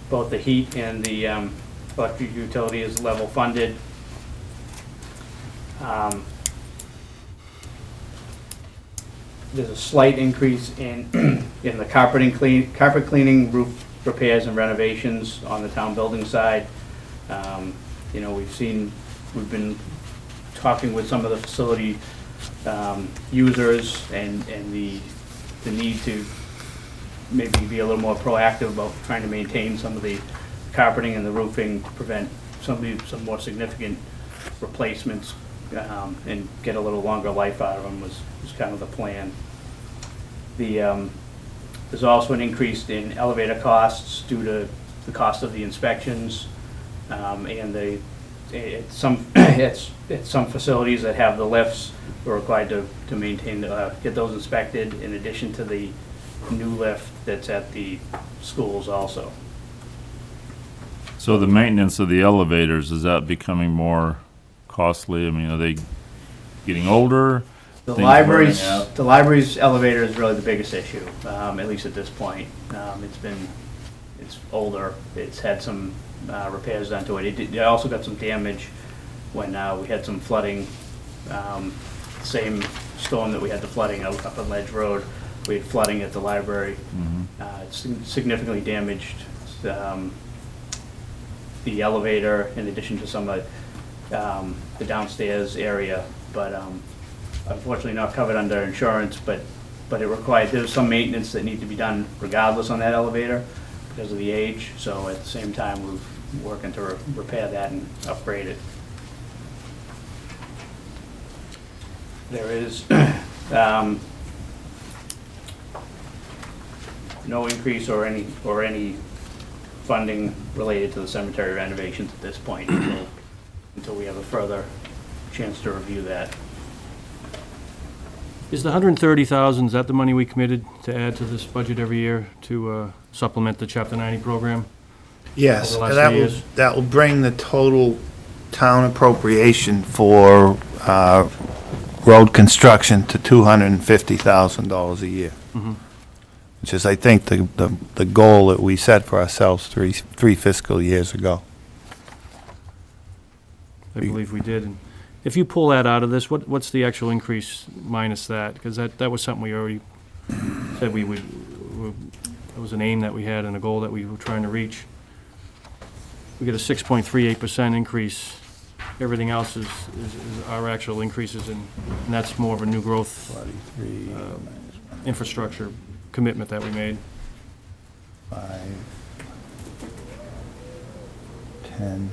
Both the heat and the electric utility is level funded. There's a slight increase in in the carpet cleaning, roof repairs and renovations on the town building side. You know, we've been talking with some of the facility users and the need to maybe be a little more proactive about trying to maintain some of the carpeting and the roofing to prevent some more significant replacements and get a little longer life out of them was kind of the plan. There's also an increase in elevator costs due to the cost of the inspections, and it's some facilities that have the lifts, we're required to maintain, get those inspected in addition to the new lift that's at the schools also. So the maintenance of the elevators, is that becoming more costly? I mean, are they getting older? The Things wearing library's out? elevator is really the biggest issue, at least at this point. It's older. It's had some repairs done to it. It also got some damage when we had some flooding. Same storm that we had the flooding up on Ledge Road. We had flooding at the library. It's significantly damaged the elevator in addition to some of the downstairs area, but unfortunately not covered under insurance, but there's some maintenance that need to be done regardless on that elevator because of the age. So at the same time, we're working to repair that and upgrade it. There is no increase or any funding related to the cemetery renovations at this point until we have a further chance to review that. Is the $130,000, is that the money we committed to add to this budget every year to supplement the Chapter 90 program? Yes, over the last 3 years? that will bring the total town appropriation for road construction to $250,000 a year. Which is, I think, the goal that we set for ourselves three fiscal years ago. I believe we did. And if you pull that out of this, what's the actual increase minus that? Because that was something we already said we would, it was an aim that we had and a goal that we were trying to reach. We get a 6.38% increase. Everything else is our actual increases, and that's more of a new growth infrastructure commitment that we made. 5, 10.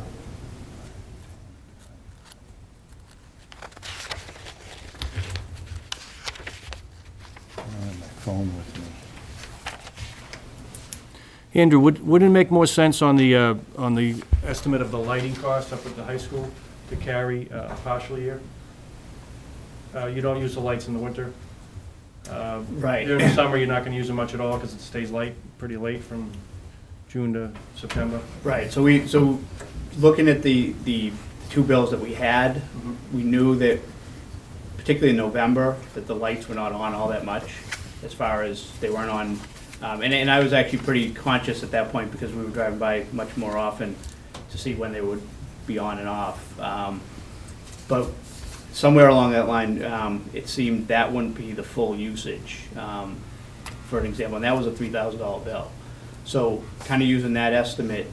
phone with me. Andrew, wouldn't it make more sense on the estimate of the lighting cost up at the high school to carry a partial year? You don't use the lights in the winter. Right. During the summer, you're not gonna use them much at all because it stays light, pretty late from June to September. Right, so looking at the two bills that we had, we knew that, particularly in November, that the lights were not on all that much, as far as they weren't on. And I was actually pretty conscious at that point because we were driving by much more often to see when they would be on and off. But somewhere along that line, it seemed that wouldn't be the full usage, for an example, and that was a $3,000 bill. So kind of using that estimate,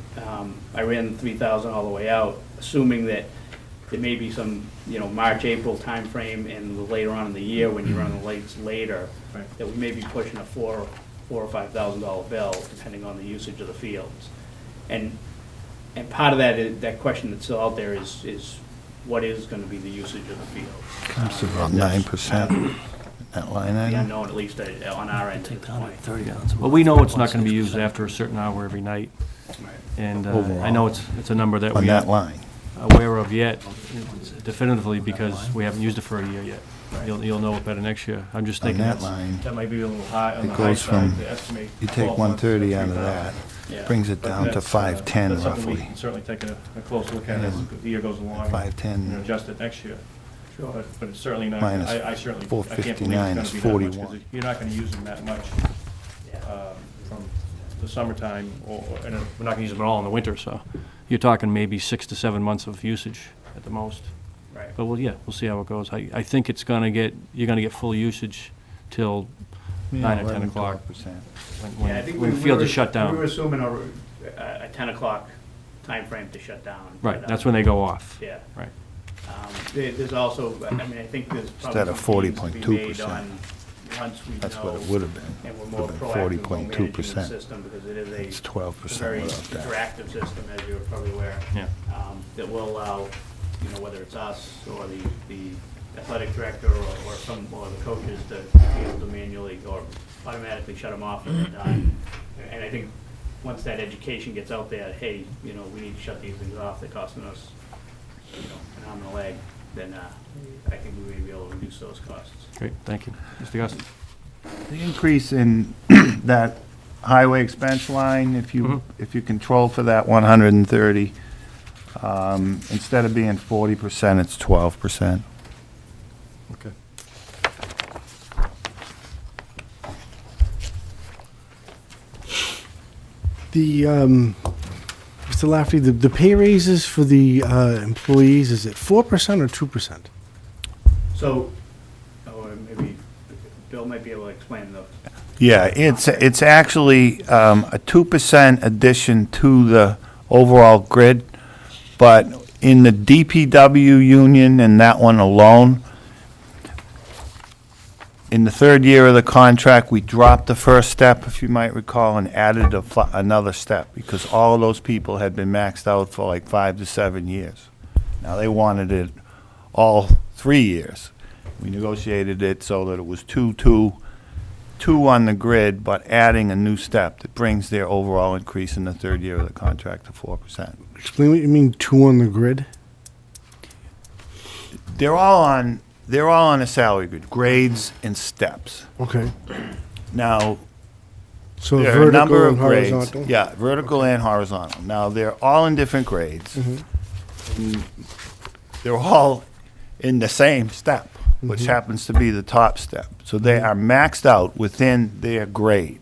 I ran the 3,000 all the way out, assuming that there may be some, March, April timeframe and later on in the year when you run the lights later, Right. that we may be pushing a $4,000 or $5,000 bill, depending on the usage of the fields. And part of that question that's still out there is what is going to be the usage of the fields? Comes to about 9%, that line The item. unknown, at least on our end at this point. Well, we know it's not gonna be used after a certain hour every night. And I know it's a number that On we that aren't line. aware of yet definitively because we haven't used it for a year yet. You'll know it better next year. I'm just On thinking that line, that might be a little high, on it the high goes from, side to estimate. you take 12 months 130 at out of 3,000. that, Yeah. brings it But down to that's, 510 that's something we roughly. can certainly take a close look at as the year goes along. 510 and adjust it next year. But it's certainly not, minus I certainly, I can't believe it's 459 gonna is be that much, 41. 'cause you're not gonna use them that much from the summertime, and we're not gonna use them at all in the winter, so you're talking maybe 6 to 7 months of usage at the most. Right. But we'll see how it goes. I think you're gonna get full usage till 9 or 10 o'clock. 12%. when- Yeah, I think when we the field were- is shut down. We were assuming a 10 o'clock timeframe to shut down. Right, but, that's when they go off. Yeah. Right. There's also, I mean, I think there's Instead probably of some gains to be made 40.2%. on, once we know. That's what it would have been. And we're Would more have been proactive in managing the 40.2%. system, because it is It's a 12% very without that. interactive system, as you're probably aware. Yeah. That will allow, whether it's us or the athletic director or the coaches to be able to manually or automatically shut them off at that time. And I think once that education gets out there, hey, we need to shut these things off, they're costing us, an arm and a leg, then I think we may be able to reduce those costs. Great, thank you. Mr. Gus? The increase in that highway expense line, if you control for that 130, instead of being 40%, it's 12%. Okay. The, Mr. Lafferty, the pay raises for the employees, is it 4% or 2%? So, maybe Bill might be able to explain the. Yeah, it's actually a 2% addition to the overall grid, but in the DPW union and that one alone, in the third year of the contract, we dropped the first step, if you might recall, and added another step, because all of those people had been maxed out for like 5 to 7 years. Now, they wanted it all 3 years. We negotiated it so that it was two on the grid, but adding a new step that brings their overall increase in the third year of the contract to 4%. Explain what you mean, 2 on the grid? They're all on a salary grid, grades and steps. Okay. Now, So there are a number vertical of and grades. horizontal? Yeah, vertical and horizontal. Now, they're all in different grades. And they're all in the same step, which happens to be the top step. So they are maxed out within their grade.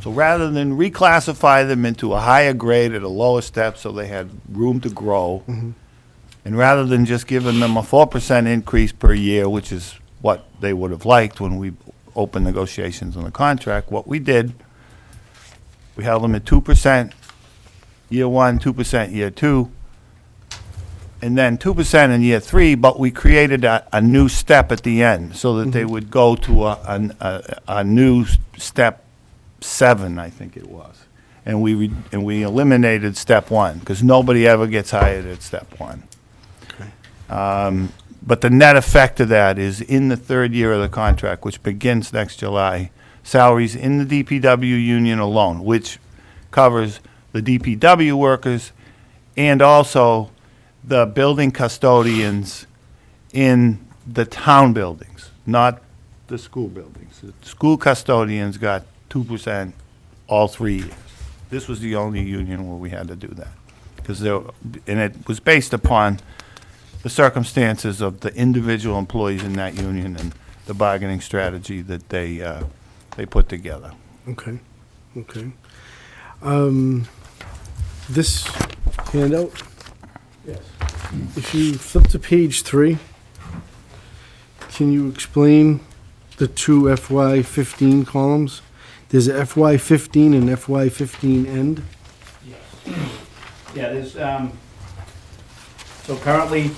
So rather than reclassify them into a higher grade at a lower step so they had room to grow, and rather than just giving them a 4% increase per year, which is what they would have liked when we opened negotiations on the contract, what we did, we held them at 2% year 1, 2% year 2, and then 2% in year 3, but we created a new step at the end so that they would go to a new step 7, I think it was. And we eliminated step 1, because nobody ever gets hired at step 1. But the net effect of that is in the third year of the contract, which begins next July, salaries in the DPW union alone, which covers the DPW workers and also the building custodians in the town buildings, not the school buildings. The school custodians got 2% all 3 years. This was the only union where we had to do that. And it was based upon the circumstances of the individual employees in that union and the bargaining strategy that they put together. Okay, okay. This handout, Yes. if you flip to page 3, can you explain the two FY15 columns? There's a FY15 and FY15 end. Yeah, there's, so currently,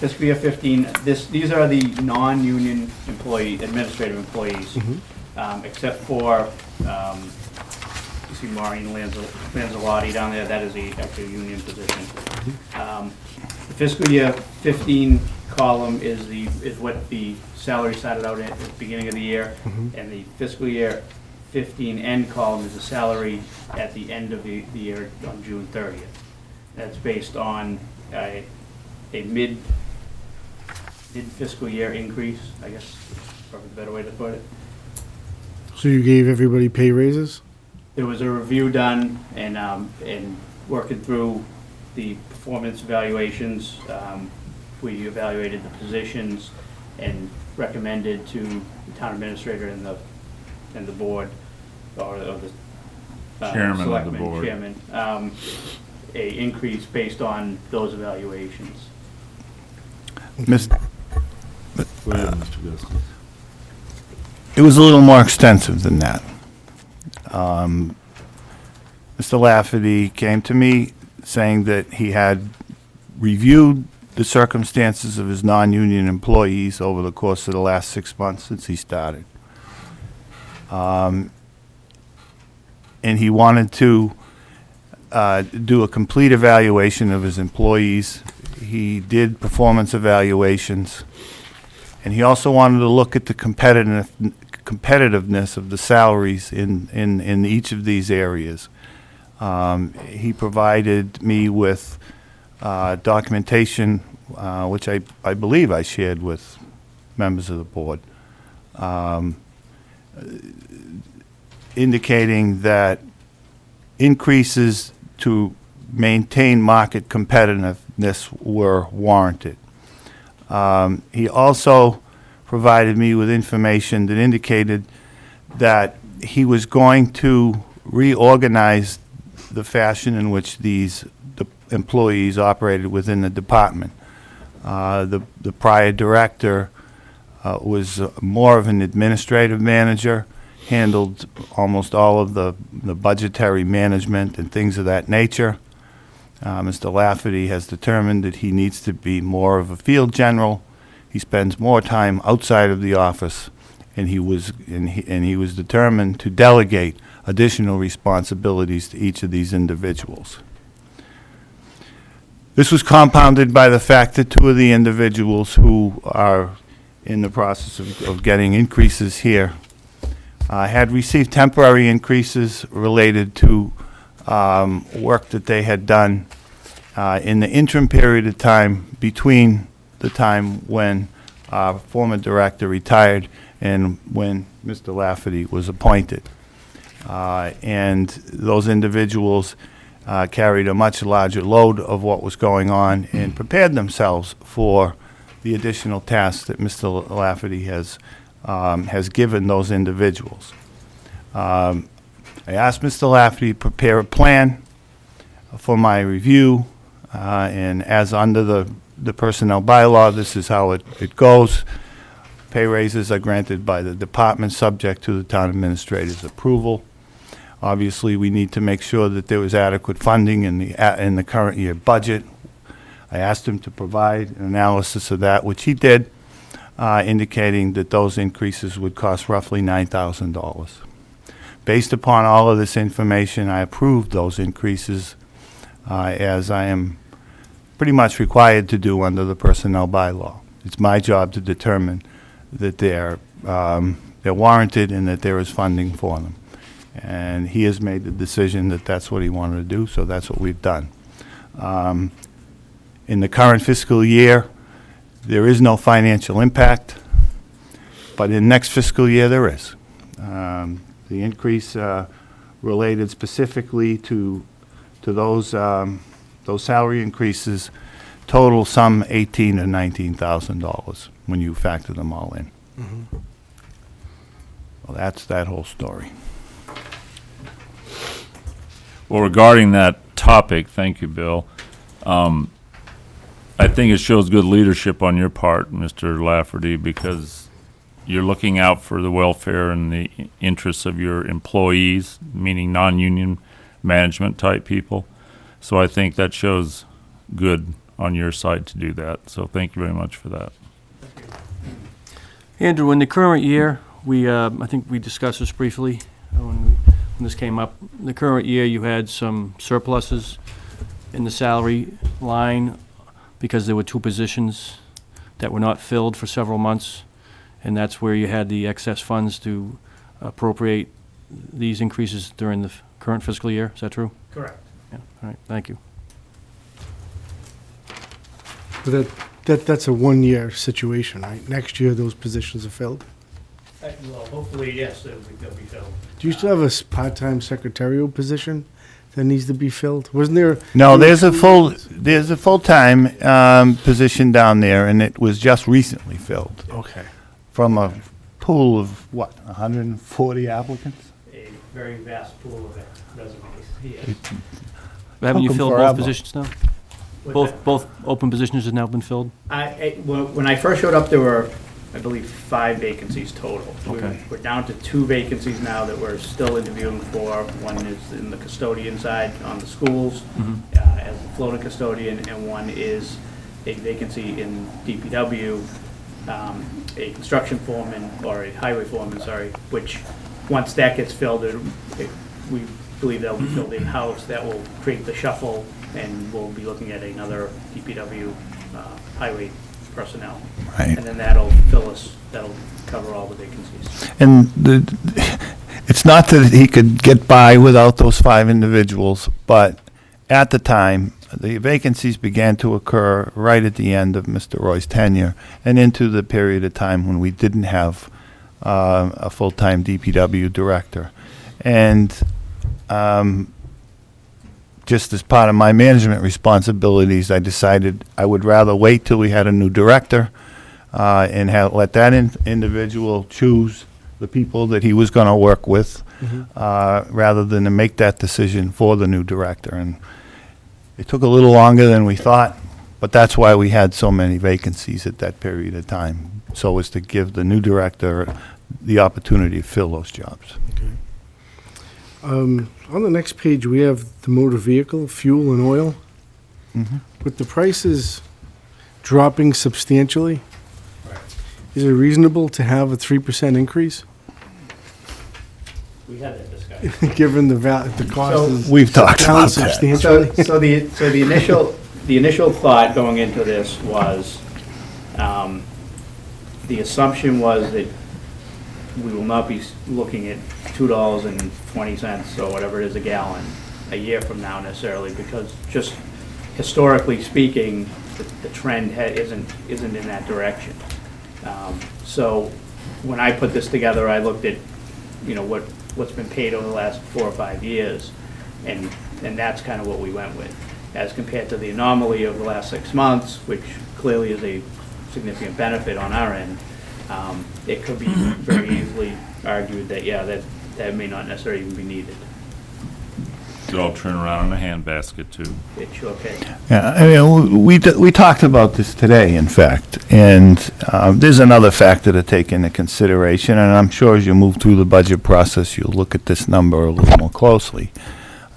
fiscal year 15, these are the non-union administrative employees, except for, you see Maureen Lanzalotti down there, that is actually a union position. The fiscal year 15 column is what the salary started out at the beginning of the year, and the fiscal year 15 end column is the salary at the end of the year on June 30th. That's based on a mid-fiscal year increase, I guess, is probably a better way to put it. So you gave everybody pay raises? There was a review done, and working through the performance evaluations, we evaluated the positions and recommended to the town administrator and the board, or the Chairman of the selectmen, board. chairman, a increase based on those evaluations. Mis- Go ahead, Mr. Guston. It was a little more extensive than that. Mr. Lafferty came to me saying that he had reviewed the circumstances of his non-union employees over the course of the last 6 months since he started. And he wanted to do a complete evaluation of his employees. He did performance evaluations, and he also wanted to look at the competitiveness of the salaries in each of these areas. He provided me with documentation, which I believe I shared with members of the board, indicating that increases to maintain market competitiveness were warranted. He also provided me with information that indicated that he was going to reorganize the fashion in which the employees operated within the department. The prior director was more of an administrative manager, handled almost all of the budgetary management and things of that nature. Mr. Lafferty has determined that he needs to be more of a field general. He spends more time outside of the office, and he was determined to delegate additional responsibilities to each of these individuals. This was compounded by the fact that two of the individuals who are in the process of getting increases here had received temporary increases related to work that they had done in the interim period of time between the time when our former director retired and when Mr. Lafferty was appointed. And those individuals carried a much larger load of what was going on and prepared themselves for the additional tasks that Mr. Lafferty has given those individuals. I asked Mr. Lafferty to prepare a plan for my review, and as under the personnel bylaw, this is how it goes. Pay raises are granted by the department, subject to the town administrator's approval. Obviously, we need to make sure that there was adequate funding in the current year budget. I asked him to provide an analysis of that, which he did, indicating that those increases would cost roughly $9,000. Based upon all of this information, I approved those increases, as I am pretty much required to do under the personnel bylaw. It's my job to determine that they're they're warranted and that there is funding for them. And he has made the decision that that's what he wanted to do, so that's what we've done. In the current fiscal year, there is no financial impact, but in next fiscal year, there is. The increase related specifically to those salary increases total some $18,000 to $19,000 when you factor them all in. Well, that's that whole story. Well, regarding that topic, thank you, Bill. I think it shows good leadership on your part, Mr. Lafferty, because you're looking out for the welfare and the interests of your employees, meaning non-union management type people. So I think that shows good on your side to do that. So thank you very much for that. Andrew, in the current year, I think we discussed this briefly when this came up. In the current year, you had some surpluses in the salary line because there were 2 positions that were not filled for several months, and that's where you had the excess funds to appropriate these increases during the current fiscal year. Is that true? Correct. Yeah. All right. Thank you. But that's a one-year situation, right? Next year, those positions are filled. Well, hopefully, yes, they'll be filled. Do you still have a part-time secretarial position that needs to be filled? Wasn't there? No, there's a full-time position down there, and it was just recently filled Okay. from a pool of, what, 140 applicants? A very vast pool of resumes. Yes. Haven't you Took 'em filled forever. both positions now? What's that? Both open positions have now been filled? When I first showed up, there were, I believe, 5 vacancies total. Okay. We're down to 2 vacancies now that we're still interviewing for. One is in the custodian side on the schools as a floating custodian, and one is a vacancy in DPW, a construction foreman, or a highway foreman, sorry, which, once that gets filled, we believe that'll be filled in-house. That will create the shuffle, and we'll be looking at another DPW highway personnel. Right. And then that'll cover all the vacancies. And it's not that he could get by without those 5 individuals, but at the time, the vacancies began to occur right at the end of Mr. Roy's tenure and into the period of time when we didn't have a full-time DPW director. And just as part of my management responsibilities, I decided I would rather wait till we had a new director and let that individual choose the people that he was going to work with, rather than to make that decision for the new director. And it took a little longer than we thought, but that's why we had so many vacancies at that period of time, so as to give the new director the opportunity to fill those jobs. On the next page, we have the motor vehicle, fuel and oil. With the prices dropping substantially, is it reasonable to have a 3% increase? We had that discussion. Given the cost is We've talked down about that. substantially? So the initial thought going into this was, the assumption was that we will not be looking at $2.20 or whatever it is a gallon a year from now necessarily, because just historically speaking, the trend isn't in that direction. So when I put this together, I looked at, what's been paid over the last 4 or 5 years, and that's kind of what we went with, as compared to the anomaly of the last 6 months, which clearly is a significant benefit on our end. It could be very easily argued that, that may not necessarily even be needed. Could all turn around in a handbasket too. It sure can. Yeah, I mean, we talked about this today, in fact, and there's another factor to take into consideration, and I'm sure as you move through the budget process, you'll look at this number a little more closely.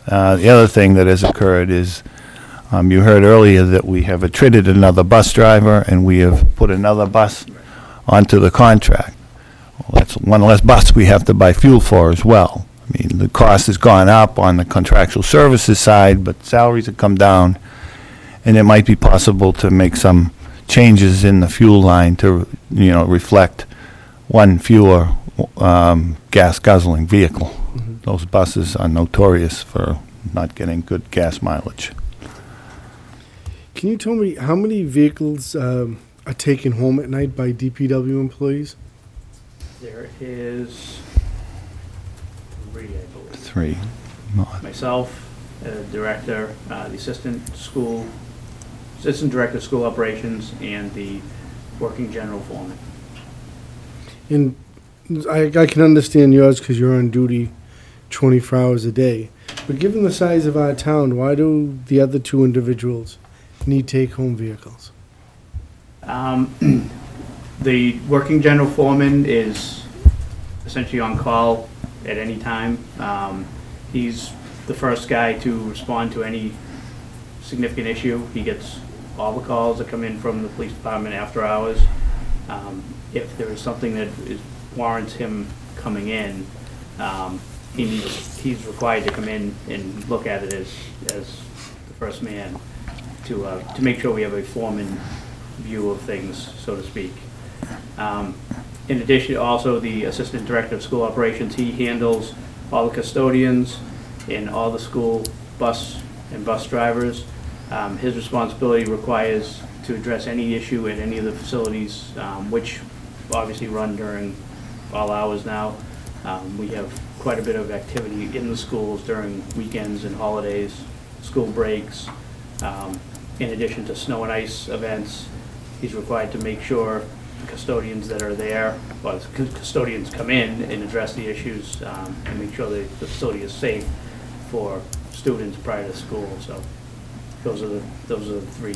The other thing that has occurred is, you heard earlier that we have attrited another bus driver, and we have put another bus onto the contract. Well, that's one less bus we have to buy fuel for as well. I mean, the cost has gone up on the contractual services side, but salaries have come down, and it might be possible to make some changes in the fuel line to, reflect one fewer gas guzzling vehicle. Those buses are notorious for not getting good gas mileage. Can you tell me how many vehicles are taken home at night by DPW employees? There is 3, I believe. 3. Myself, director, the assistant director of school operations, and the working general foreman. And I can understand yours because you're on duty 24 hours a day. But given the size of our town, why do the other 2 individuals need take-home vehicles? The working general foreman is essentially on call at any time. He's the first guy to respond to any significant issue. He gets all the calls that come in from the police department after hours. If there is something that warrants him coming in, he's required to come in and look at it as the first man to make sure we have a foreman view of things, so to speak. In addition, also the assistant director of school operations, he handles all the custodians and all the school bus drivers. His responsibility requires to address any issue at any of the facilities, which obviously run during all hours now. We have quite a bit of activity in the schools during weekends and holidays, school breaks. In addition to snow and ice events, he's required to make sure the custodians that are there, well, custodians come in and address the issues and make sure that the facility is safe for students prior to school. So those are the 3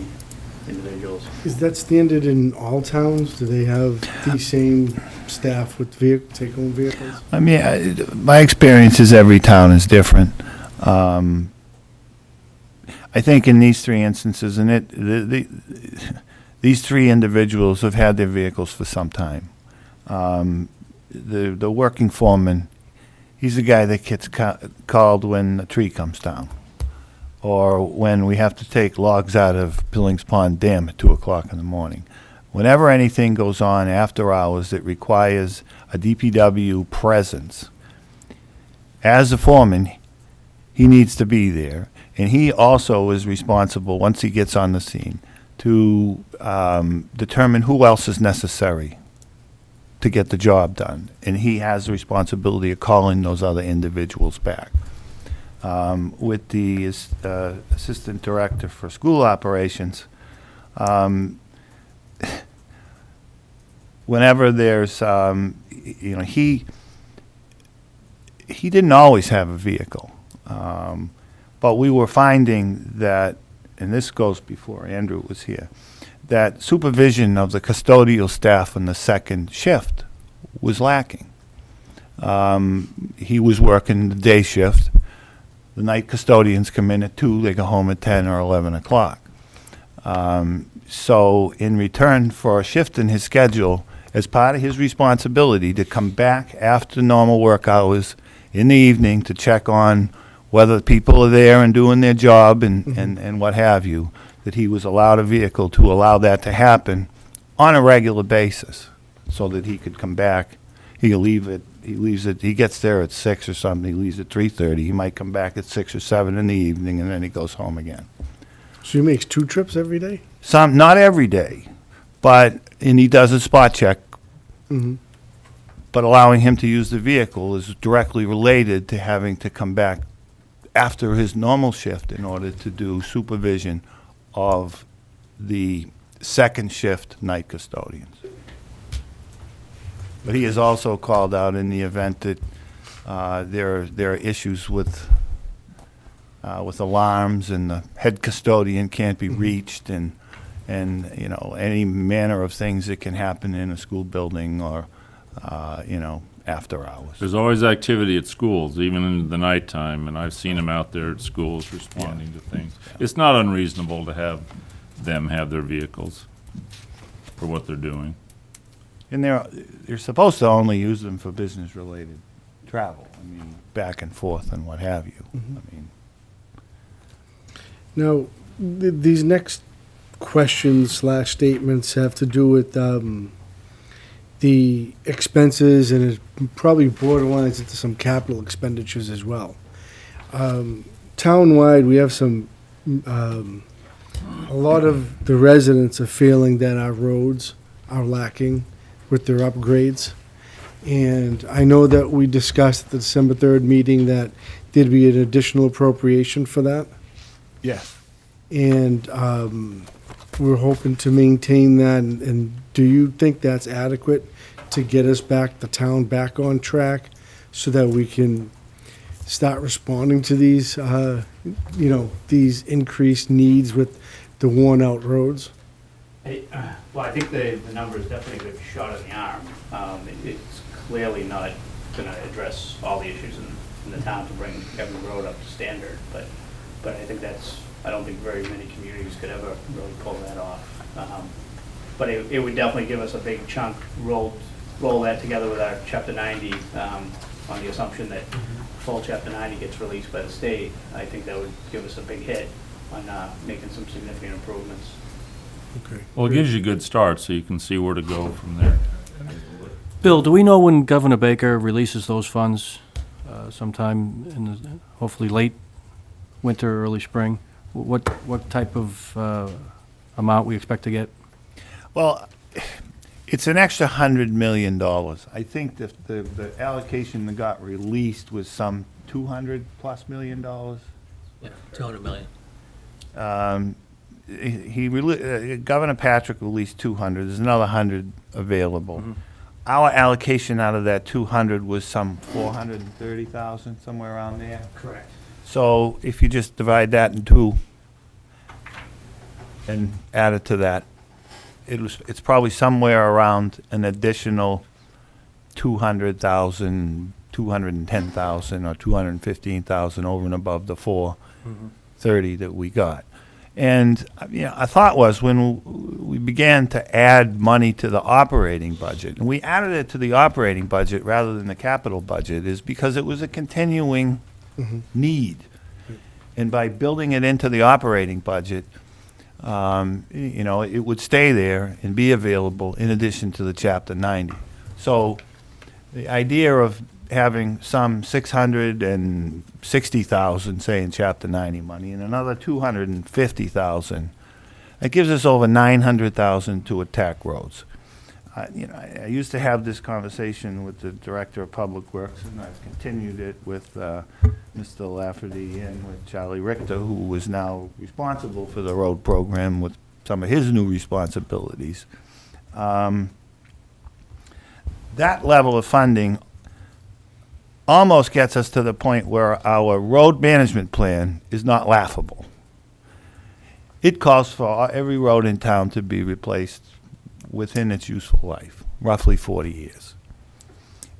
individuals. Is that standard in all towns? Do they have the same staff with take-home vehicles? I mean, my experience is every town is different. I think in these 3 instances, and these 3 individuals have had their vehicles for some time. The working foreman, he's the guy that gets called when a tree comes down, or when we have to take logs out of Billings Pond Dam at 2 o'clock in the morning. Whenever anything goes on after hours that requires a DPW presence, as a foreman, he needs to be there. And he also is responsible, once he gets on the scene, to determine who else is necessary to get the job done. And he has the responsibility of calling those other individuals back. With the assistant director for school operations, whenever there's, he didn't always have a vehicle. But we were finding that, and this goes before Andrew was here, that supervision of the custodial staff in the second shift was lacking. He was working the day shift. The night custodians come in at 2, they go home at 10 or 11 o'clock. So in return for a shift in his schedule, as part of his responsibility to come back after normal work hours in the evening to check on whether people are there and doing their job and what have you, that he was allowed a vehicle to allow that to happen on a regular basis so that he could come back. He gets there at 6 or something, he leaves at 3:30. He might come back at 6 or 7 in the evening, and then he goes home again. So he makes 2 trips every day? Not every day, and he does a spot check. Mm-hmm. But allowing him to use the vehicle is directly related to having to come back after his normal shift in order to do supervision of the second shift night custodians. But he is also called out in the event that there are issues with alarms and the head custodian can't be reached, and any manner of things that can happen in a school building or after hours. There's always activity at schools, even in the nighttime, and I've seen them out there at schools responding to things. It's not unreasonable to have them have their vehicles for what they're doing. And they're supposed to only use them for business-related travel. I mean, back and forth and what have you. Mhm. I mean, Now, these next questions/statements have to do with the expenses, and it probably borderlines into some capital expenditures as well. Townwide, we have some, a lot of the residents are feeling that our roads are lacking with their upgrades. And I know that we discussed at the December 3rd meeting that there'd be an additional appropriation for that. Yes. And we're hoping to maintain that. And do you think that's adequate to get us back, the town back on track, so that we can start responding to these, these increased needs with the worn-out roads? Well, I think the number is definitely a good shot in the arm. It's clearly not going to address all the issues in the town to bring every road up to standard, but I think I don't think very many communities could ever really pull that off. But it would definitely give us a big chunk, roll that together with our Chapter 90 on the assumption that full Chapter 90 gets released by the state. I think that would give us a big hit on making some significant improvements. Okay. Well, it gives you a good start, so you can see where to go from there. Bill, do we know when Governor Baker releases those funds sometime in the, hopefully late winter, early spring? What type of amount we expect to get? Well, it's an extra $100 million. I think the allocation that got released was some $200+ million. Yeah, 200 million. Governor Patrick released 200. There's another 100 available. Our allocation out of that 200 was some 430,000, somewhere around there. Correct. So if you just divide that in two and add it to that, it's probably somewhere around an additional 200,000, 210,000, or 215,000 over and above the 430 that we got. And our thought was, when we began to add money to the operating budget, and we added it to the operating budget rather than the capital budget, is because it was a continuing need. And by building it into the operating budget, it would stay there and be available in addition to the Chapter 90. So the idea of having some 660,000, say, in Chapter 90 money, and another 250,000, that gives us over 900,000 to attack roads. I used to have this conversation with the Director of Public Works, and I've continued it with Mr. Lafferty and with Charlie Richter, who is now responsible for the road program with some of his new responsibilities. That level of funding almost gets us to the point where our road management plan is not laughable. It calls for every road in town to be replaced within its useful life, roughly 40 years.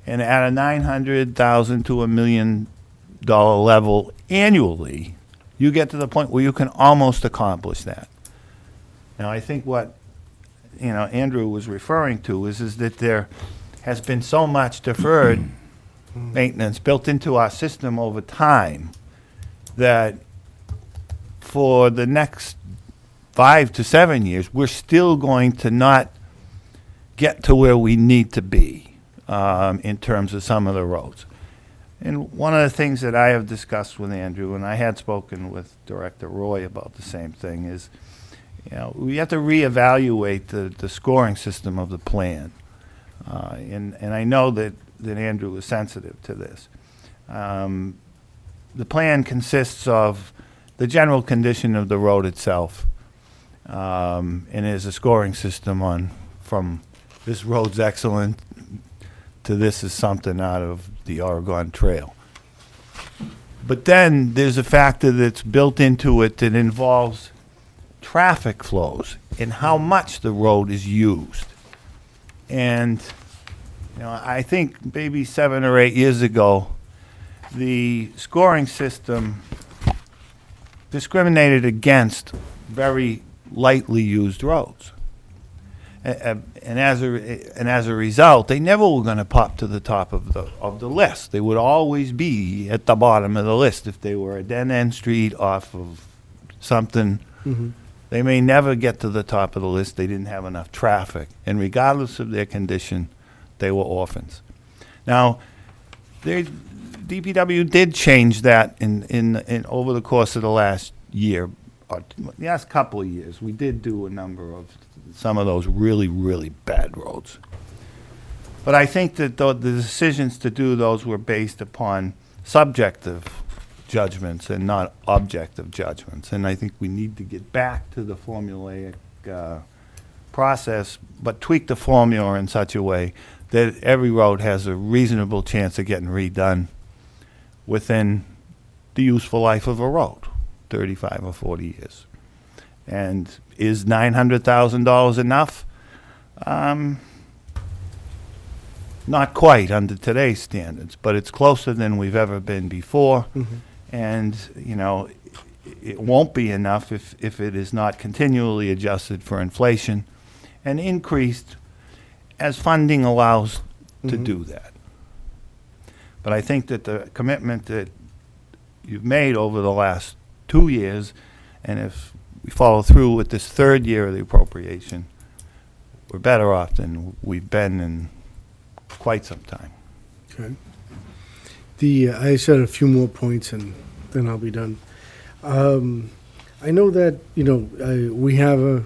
And at a $900,000 to $1 million level annually, you get to the point where you can almost accomplish that. Now, I think what Andrew was referring to is that there has been so much deferred maintenance built into our system over time that for the next 5 to 7 years, we're still going to not get to where we need to be in terms of some of the roads. And one of the things that I have discussed with Andrew, and I had spoken with Director Roy about the same thing, is we have to reevaluate the scoring system of the plan. And I know that Andrew was sensitive to this. The plan consists of the general condition of the road itself, and there's a scoring system from this road's excellent to this is something out of the Oregon Trail. But then there's a factor that's built into it that involves traffic flows and how much the road is used. And I think maybe 7 or 8 years ago, the scoring system discriminated against very lightly used roads. And as a result, they never were going to pop to the top of the list. They would always be at the bottom of the list if they were a dead-end street off of something. They may never get to the top of the list. They didn't have enough traffic. And regardless of their condition, They were orphans. Now, DPW did change that in over the course of the last year, or the last couple of years. We did do a number of some of those really, really bad roads. But I think that the decisions to do those were based upon subjective judgments and not objective judgments. And I think we need to get back to the formulaic process, but tweak the formula in such a way that every road has a reasonable chance of getting redone within the useful life of a road, 35 or 40 years. And is $900,000 enough? Not quite under today's standards, but it's closer than we've ever been before. And, you know, it won't be enough if it is not continually adjusted for inflation and increased as funding allows to do that. But I think that the commitment that you've made over the last 2 years, and if we follow through with this third year of the appropriation, we're better off than we've been in quite some time. Okay. I said a few more points and then I'll be done. I know that, you know, we have a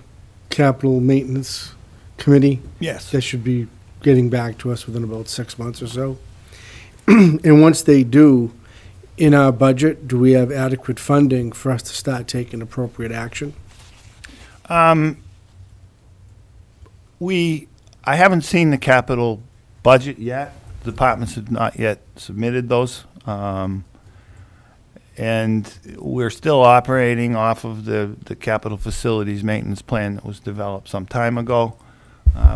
capital maintenance committee. Yes. That should be getting back to us within about 6 months or so. And once they do, in our budget, do we have adequate funding for us to start taking appropriate action? I haven't seen the capital budget yet. The departments have not yet submitted those. And we're still operating off of the capital facilities maintenance plan that was developed some time ago.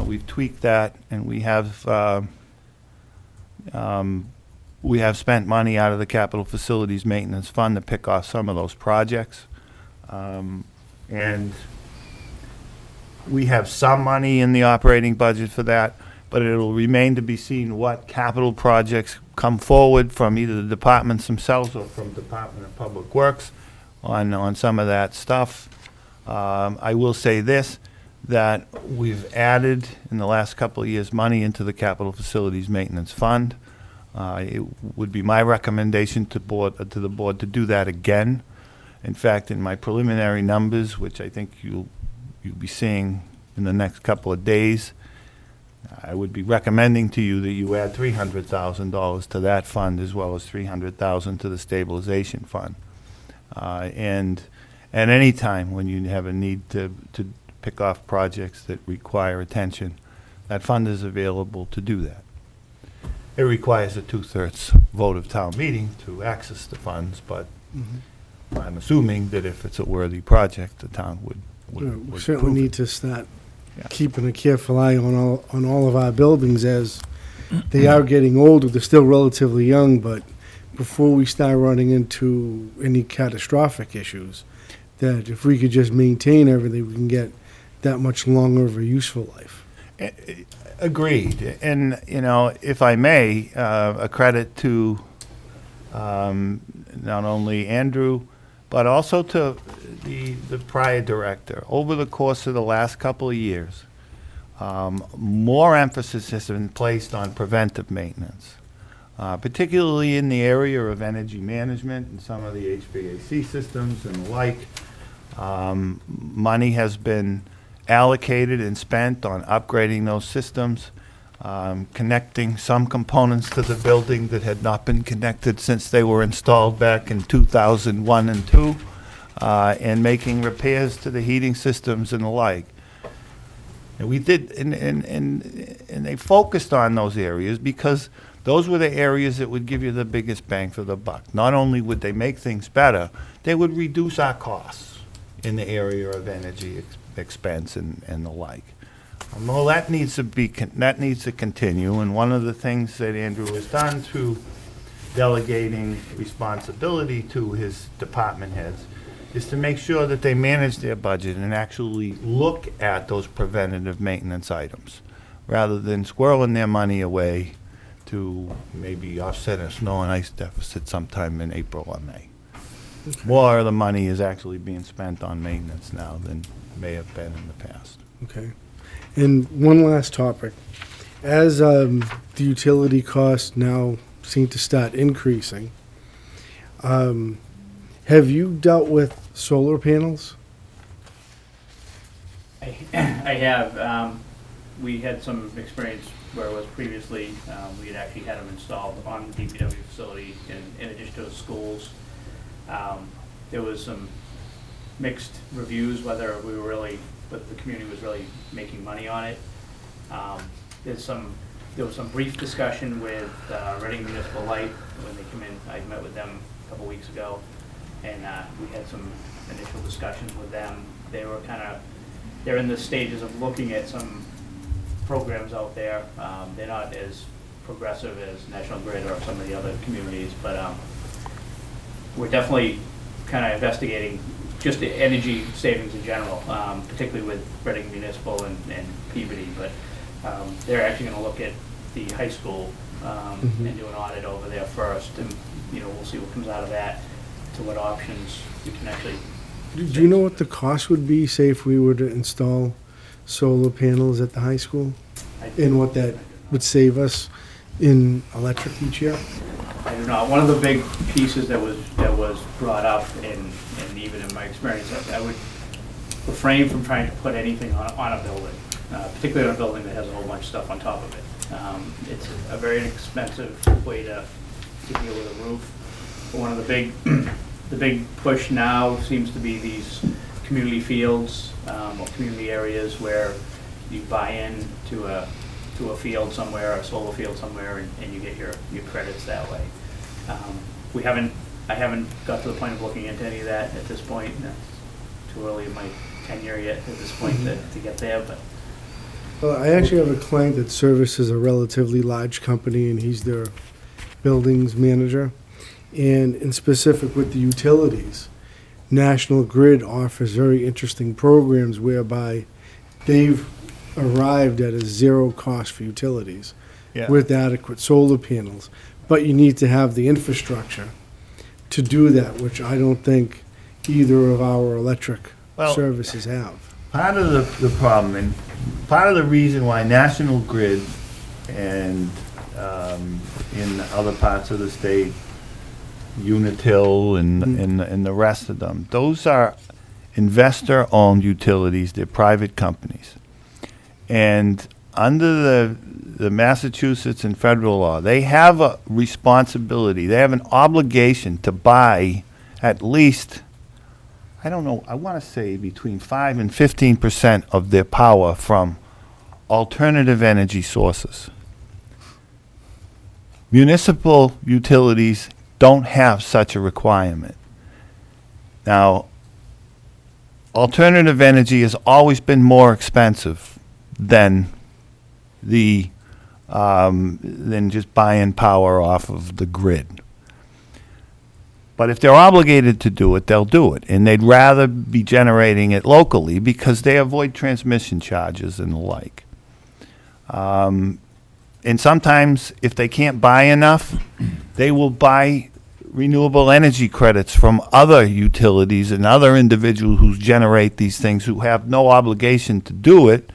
We've tweaked that, and we have spent money out of the capital facilities maintenance fund to pick off some of those projects. And we have some money in the operating budget for that, but it'll remain to be seen what capital projects come forward from either the departments themselves or from Department of Public Works on some of that stuff. I will say this, that we've added in the last couple of years money into the capital facilities maintenance fund. It would be my recommendation to the board to do that again. In fact, in my preliminary numbers, which I think you'll be seeing in the next couple of days, I would be recommending to you that you add $300,000 to that fund as well as $300,000 to the stabilization fund. And at any time when you have a need to pick off projects that require attention, that fund is available to do that. It requires a 2/3 vote of town meeting to access the funds, but I'm assuming that if it's a worthy project, the town would We certainly approve need to start keeping a careful eye on all of our buildings as they are getting older. They're still relatively young, but before we start running into any catastrophic issues, that if we could just maintain everything, we can get that much longer of a useful life. Agreed. And, you know, if I may, a credit to not only Andrew, but also to the prior director. Over the course of the last couple of years, more emphasis has been placed on preventive maintenance, particularly in the area of energy management and some of the HVAC systems and the like. Money has been allocated and spent on upgrading those systems, connecting some components to the building that had not been connected since they were installed back in 2001 and 2, and making repairs to the heating systems and the like. And we did, and they focused on those areas because those were the areas that would give you the biggest bang for the buck. Not only would they make things better, they would reduce our costs in the area of energy expense and the like. Well, that needs to continue, and one of the things that Andrew has done through delegating responsibility to his department heads is to make sure that they manage their budget and actually look at those preventative maintenance items, rather than squirreling their money away to maybe offset a snow and ice deficit sometime in April or May. Okay. More of the money is actually being spent on maintenance now than may have been in the past. Okay. And one last topic. As the utility costs now seem to start increasing, have you dealt with solar panels? I have. We had some experience where it was previously, we had actually had them installed on the DPW facility in addition to the schools. There was some mixed reviews whether the community was really making money on it. There was some brief discussion with Reading Municipal Light when they come in. I met with them a couple weeks ago, and we had some initial discussions with them. They're in the stages of looking at some programs out there. They're not as progressive as National Grid or some of the other communities, but we're definitely kind of investigating just the energy savings in general, particularly with Reading Municipal and Peabody. But they're actually going to look at the high school and do an audit over there first, and we'll see what comes out of that, to what options we can actually. Do you know what the cost would be, say, if we were to install solar panels at the high school? And what that would save us in electric each year? I do not. One of the big pieces that was brought up, and even in my experience, I would refrain from trying to put anything on a building, particularly on a building that has a whole bunch of stuff on top of it. It's a very expensive way to deal with a roof. One of the big push now seems to be these community fields or community areas where you buy in to a field somewhere, a solar field somewhere, and you get your credits that way. I haven't got to the point of looking into any of that at this point. That's too early in my tenure yet at this point to get there, but. Well, I actually have a client that services a relatively large company, and he's their buildings manager. And in specific with the utilities, National Grid offers very interesting programs whereby they've arrived at a zero cost for utilities with adequate solar panels. But you need to have the infrastructure to do that, which I don't think either of our electric services have. Part of the problem, and part of the reason why National Grid and in other parts of the state, Unitil and the rest of them, those are investor-owned utilities. They're private companies. And under the Massachusetts and federal law, they have a responsibility, they have an obligation to buy at least, I don't know, I want to say between 5 and 15% of their power from alternative energy sources. Municipal utilities don't have such a requirement. Now, alternative energy has always been more expensive than than just buying power off of the grid. But if they're obligated to do it, they'll do it. And they'd rather be generating it locally because they avoid transmission charges and the like. And sometimes, if they can't buy enough, they will buy renewable energy credits from other utilities and other individuals who generate these things who have no obligation to do it.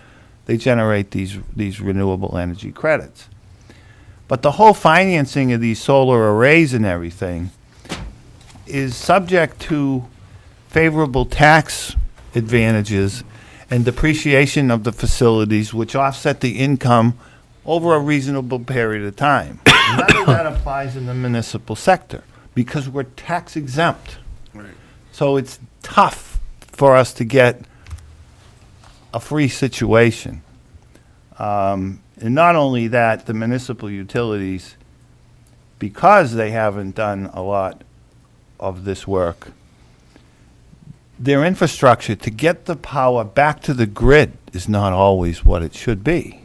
They generate these renewable energy credits. But the whole financing of these solar arrays and everything is subject to favorable tax advantages and depreciation of the facilities, which offset the income over a reasonable period of time. None of that applies in the municipal sector because we're tax exempt. Right. So it's tough for us to get a free situation. And not only that, the municipal utilities, because they haven't done a lot of this work, their infrastructure to get the power back to the grid is not always what it should be.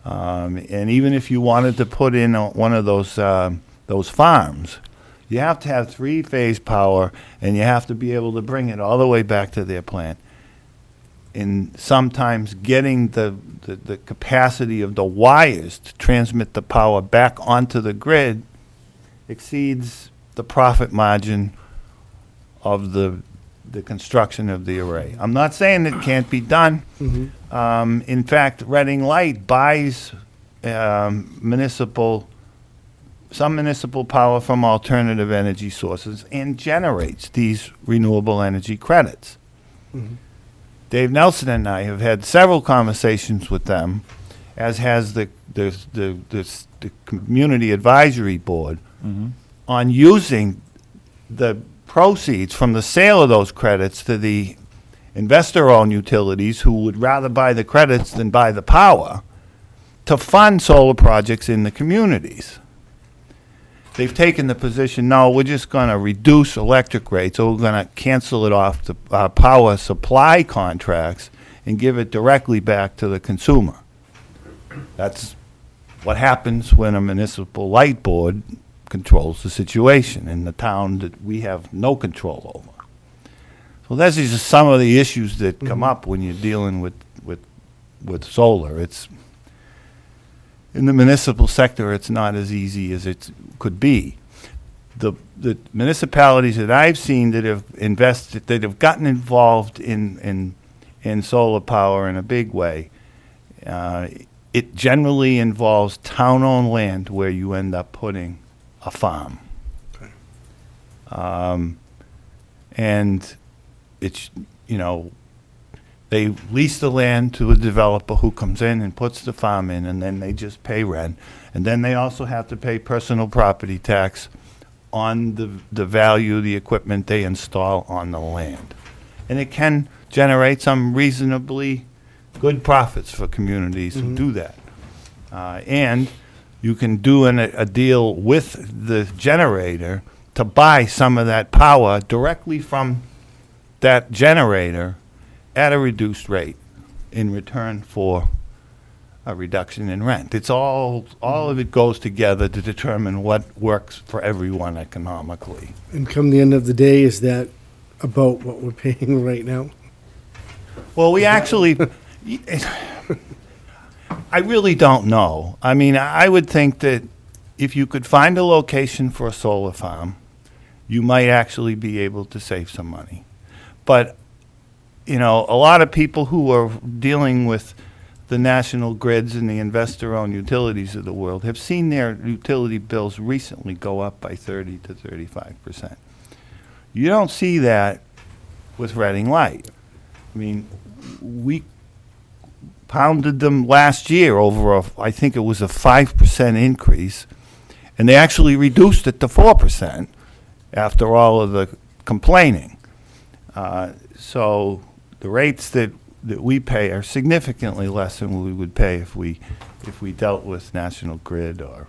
And even if you wanted to put in one of those farms, you have to have three-phase power, and you have to be able to bring it all the way back to their plant. And sometimes getting the capacity of the wires to transmit the power back onto the grid exceeds the profit margin of the the construction of the array. I'm not saying it can't be done. In fact, Reading Light buys some municipal power from alternative energy sources and generates these renewable energy credits. Dave Nelson and I have had several conversations with them, as has the Community Advisory Board, on using the proceeds from the sale of those credits to the investor-owned utilities who would rather buy the credits than buy the power to fund solar projects in the communities. They've taken the position, no, we're just going to reduce electric rates, or we're going to cancel it off the power supply contracts and give it directly back to the consumer. That's what happens when a municipal light board controls the situation in the town that we have no control over. So those are just some of the issues that come up when you're dealing with solar. It's in the municipal sector, it's not as easy as it could be. The municipalities that I've seen that have invested, that have gotten involved in solar power in a big way, it generally involves town-owned land where you end up putting a farm. Okay. And it's, you know, they lease the land to a developer who comes in and puts the farm in, and then they just pay rent. And then they also have to pay personal property tax on the value of the equipment they install on the land. And it can generate some reasonably good profits for communities who do that. And you can do a deal with the generator to buy some of that power directly from that generator at a reduced rate in return for a reduction in rent. It's all of it goes together to determine what works for everyone economically. And come the end of the day, is that about what we're paying right now? Well, we actually, I really don't know. I mean, I would think that if you could find a location for a solar farm, you might actually be able to save some money. But, you know, a lot of people who are dealing with the national grids and the investor-owned utilities of the world have seen their utility bills recently go up by 30 to 35%. You don't see that with Reading Light. I mean, we pounded them last year over I think it was a 5% increase, and they actually reduced it to 4% after all of the complaining. So the rates that we pay are significantly less than we would pay if we dealt with National Grid or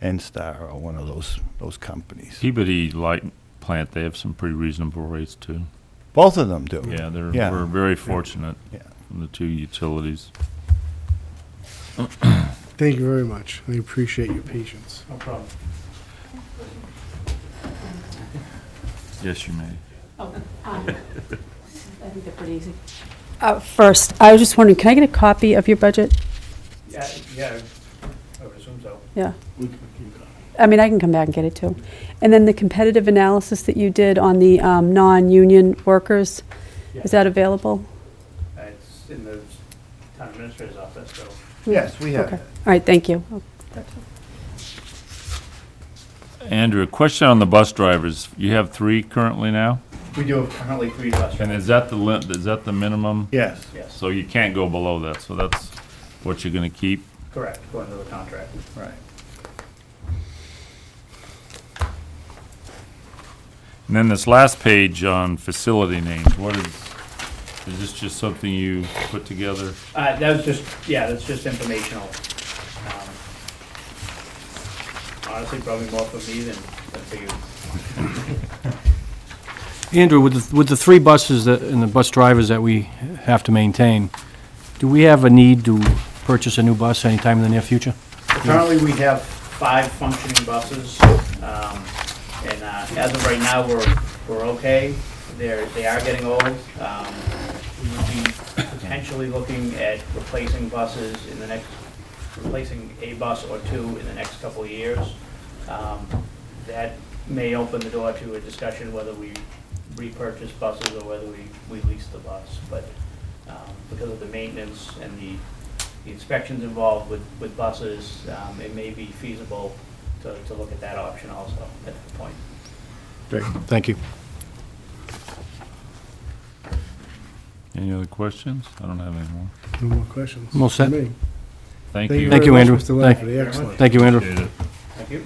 NSTAR or one of those companies. Peabody Light Plant, they have some pretty reasonable rates too. Both of them do. Yeah, Yeah. we're very fortunate Yeah. from the two utilities. Thank you very much. I appreciate your patience. No problem. Yes, you may. I think they're pretty easy. First, I was just wondering, can I get a copy of your budget? Yeah, I would assume so. Yeah. I mean, I can come back and get it too. And then the competitive analysis that you did on the non-union workers, is that available? It's in the town administrator's office, so. Yes, we have Okay. it. All right, thank you. Andrew, a question on the bus drivers. You have 3 currently now? We do have currently 3 bus drivers. And is that the minimum? Yes. Yes, So you can't go below that, so that's what you're gonna keep? correct, according to the contract. Right. And then this last page on facility names, what is this just something you put together? That was just, that's just informational. Honestly, probably more for me than for you. Andrew, with the 3 buses and the bus drivers that we have to maintain, do we have a need to purchase a new bus anytime in the near future? Currently, we have 5 functioning buses, and as of right now, we're okay. They are getting old. We would be potentially looking at replacing buses replacing a bus or 2 in the next couple of years. That may open the door to a discussion whether we repurchase buses or whether we lease the bus. But because of the maintenance and the inspections involved with buses, it may be feasible to look at that option also at that point. Great, thank you. Any other questions? I don't have any more. No more questions. I'm all set. for me. Thank Thank you. Thank you, very Andrew. much, Mr. Thank- Lafferty. Excellent. Thank you, Andrew. Appreciate it. Thank you.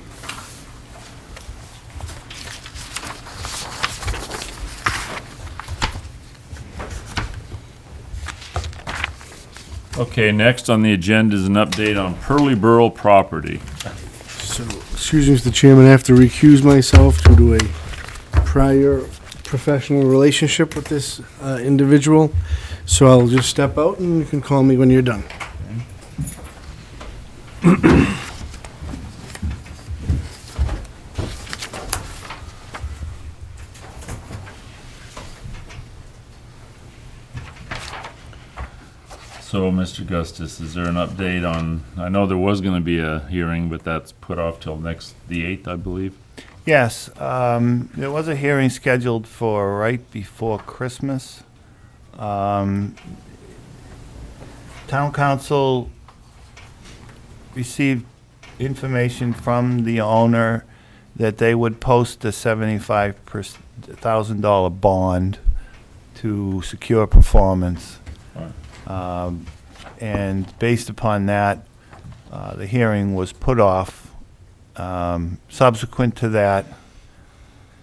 Okay, next on the agenda is an update on Pearly Borough property. So, excuse me, Mr. Chairman, I have to recuse myself due to a prior professional relationship with this individual. So I'll just step out and you can call me when you're done. So, Mr. Gustus, is there an update on, I know there was gonna be a hearing, but that's put off till the 8th, I believe? Yes, there was a hearing scheduled for right before Christmas. Town council received information from the owner that they would post a $75,000 bond to secure performance. And based upon that, the hearing was put off. Subsequent to that,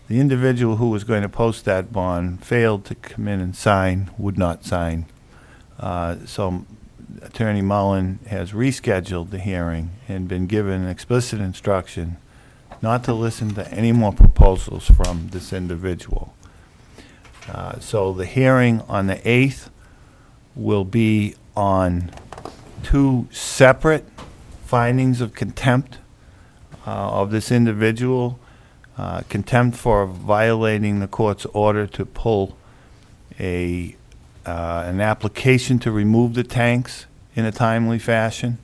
the individual who was going to post that bond failed to come in and sign, would not sign. So Attorney Mullen has rescheduled the hearing and been given explicit instruction not to listen to any more proposals from this individual. So the hearing on the 8th will be on 2 separate findings of contempt of this individual. Contempt for violating the court's order to pull an application to remove the tanks in a timely fashion,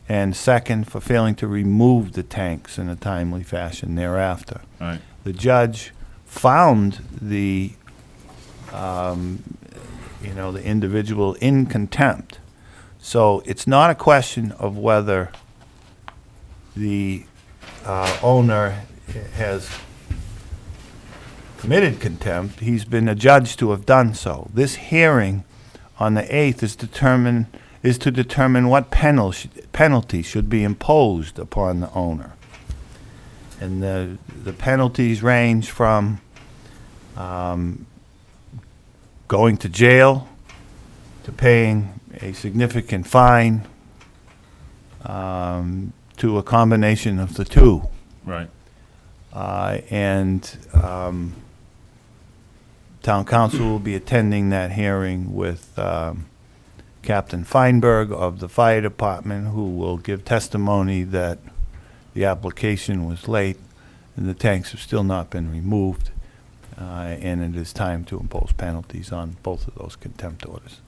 and second, for failing to remove the tanks in a timely fashion thereafter. Right. The judge found the the individual in contempt. So it's not a question of whether the owner has committed contempt. He's been adjudged to have done so. This hearing on the 8th is to determine what penalty should be imposed upon the owner. And the penalties range from going to jail to paying a significant fine to a combination of the two. Right. Town council will be attending that hearing with Captain Feinberg of the fire department, who will give testimony that the application was late and the tanks have still not been removed, and it is time to impose penalties on both of those contempt orders.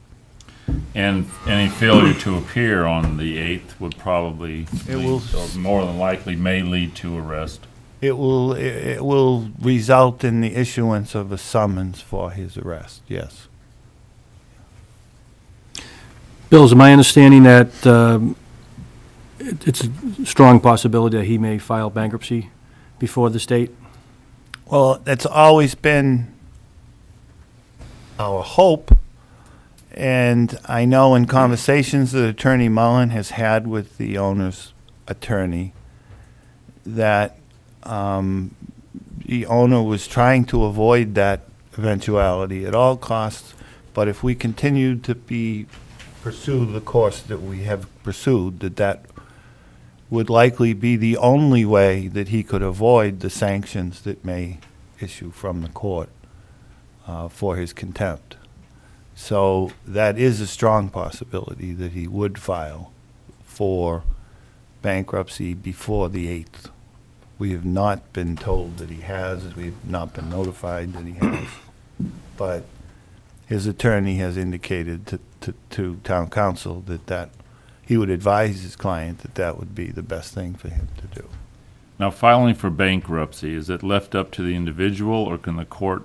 And any failure to appear on the 8th would probably, or more than likely, may lead to arrest. It will result in the issuance of a summons for his arrest, yes. Bill, is it my understanding that it's a strong possibility that he may file bankruptcy before the state? Well, that's always been our hope, and I know in conversations that Attorney Mullen has had with the owner's attorney that the owner was trying to avoid that eventuality at all costs, but if we continue to pursue the course that we have pursued, that would likely be the only way that he could avoid the sanctions that may issue from the court for his contempt. So that is a strong possibility that he would file for bankruptcy before the 8th. We have not been told that he has. We've not been notified that he has. But his attorney has indicated to town council that he would advise his client that would be the best thing for him to do. Now, filing for bankruptcy, is it left up to the individual, or can the court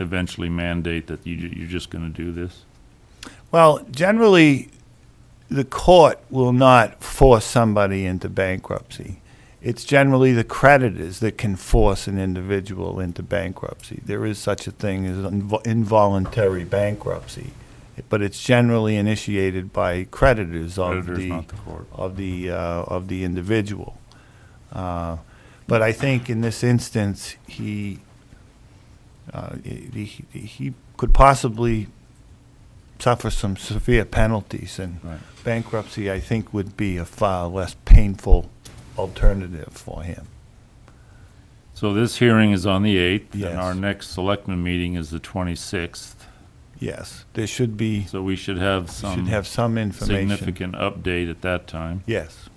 eventually mandate that you're just going to do this? Well, generally, the court will not force somebody into bankruptcy. It's generally the creditors that can force an individual into bankruptcy. There is such a thing as involuntary bankruptcy, but it's generally initiated by creditors of Not the court. of the individual. But I think in this instance, he could possibly suffer some severe penalties, and Right. bankruptcy, I think, would be a far less painful alternative for him. So this hearing is on the 8th, Yes. and our next selectmen meeting is the 26th. Yes, there should be, So we should have should have some information. significant update at that time. Yes.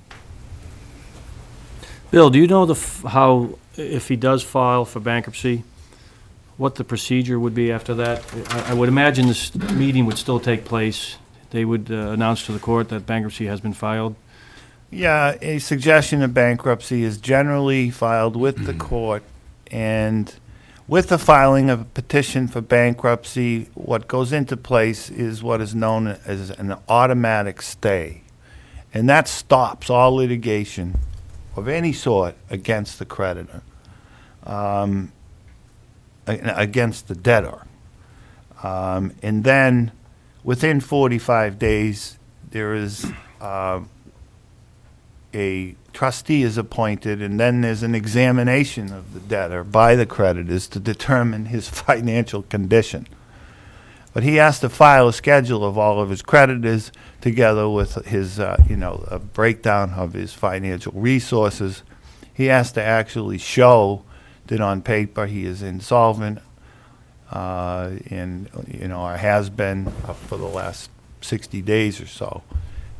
Bill, do you know how, if he does file for bankruptcy, what the procedure would be after that? I would imagine this meeting would still take place. They would announce to the court that bankruptcy has been filed. Yeah, a suggestion of bankruptcy is generally filed with the court, and with the filing of a petition for bankruptcy, what goes into place is what is known as an automatic stay. And that stops all litigation of any sort against the creditor, against the debtor. And then, within 45 days, there is a trustee is appointed, and then there's an examination of the debtor by the creditors to determine his financial condition. But he has to file a schedule of all of his creditors together with his, a breakdown of his financial resources. He has to actually show that on paper he is insolvent, or has been for the last 60 days or so.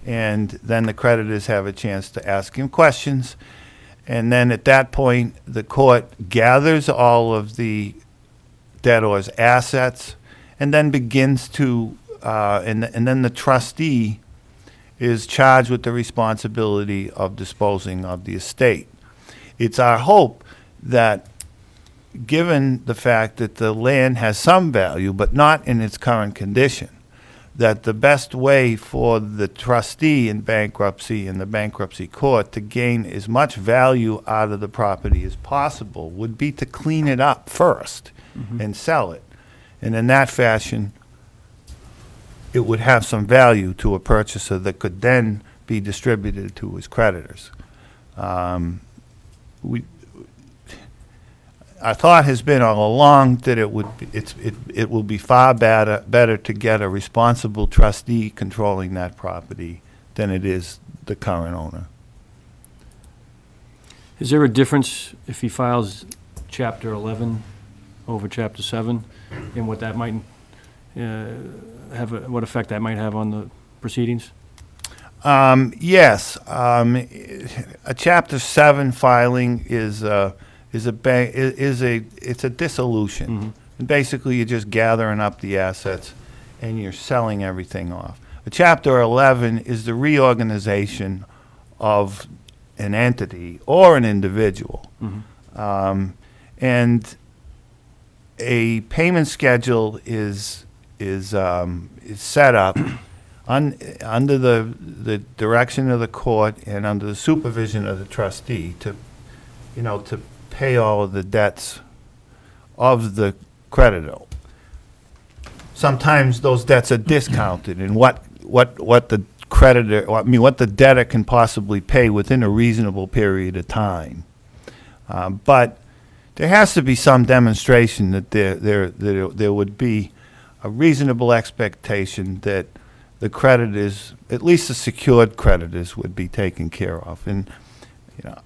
And then the creditors have a chance to ask him questions. And then at that point, the court gathers all of the debtor's assets and then begins to, and then the trustee is charged with the responsibility of disposing of the estate. It's our hope that, given the fact that the land has some value, but not in its current condition, that the best way for the trustee in bankruptcy and the bankruptcy court to gain as much value out of the property as possible would be to clean it up first and sell it. And in that fashion, it would have some value to a purchaser that could then be distributed to his creditors. Our thought has been all along that it will be far better to get a responsible trustee controlling that property than it is the current owner. Is there a difference if he files Chapter 11 over Chapter 7, and what that might what effect that might have on the proceedings? Yes, a Chapter 7 filing is a dissolution. And basically, you're just gathering up the assets and you're selling everything off. A Chapter 11 is the reorganization of an entity or an individual. And a payment schedule is set up under the direction of the court and under the supervision of the trustee to pay all of the debts of the creditor. Sometimes those debts are discounted, and what the creditor, what the debtor can possibly pay within a reasonable period of time. But there has to be some demonstration that there would be a reasonable expectation that the creditors, at least the secured creditors, would be taken care of. And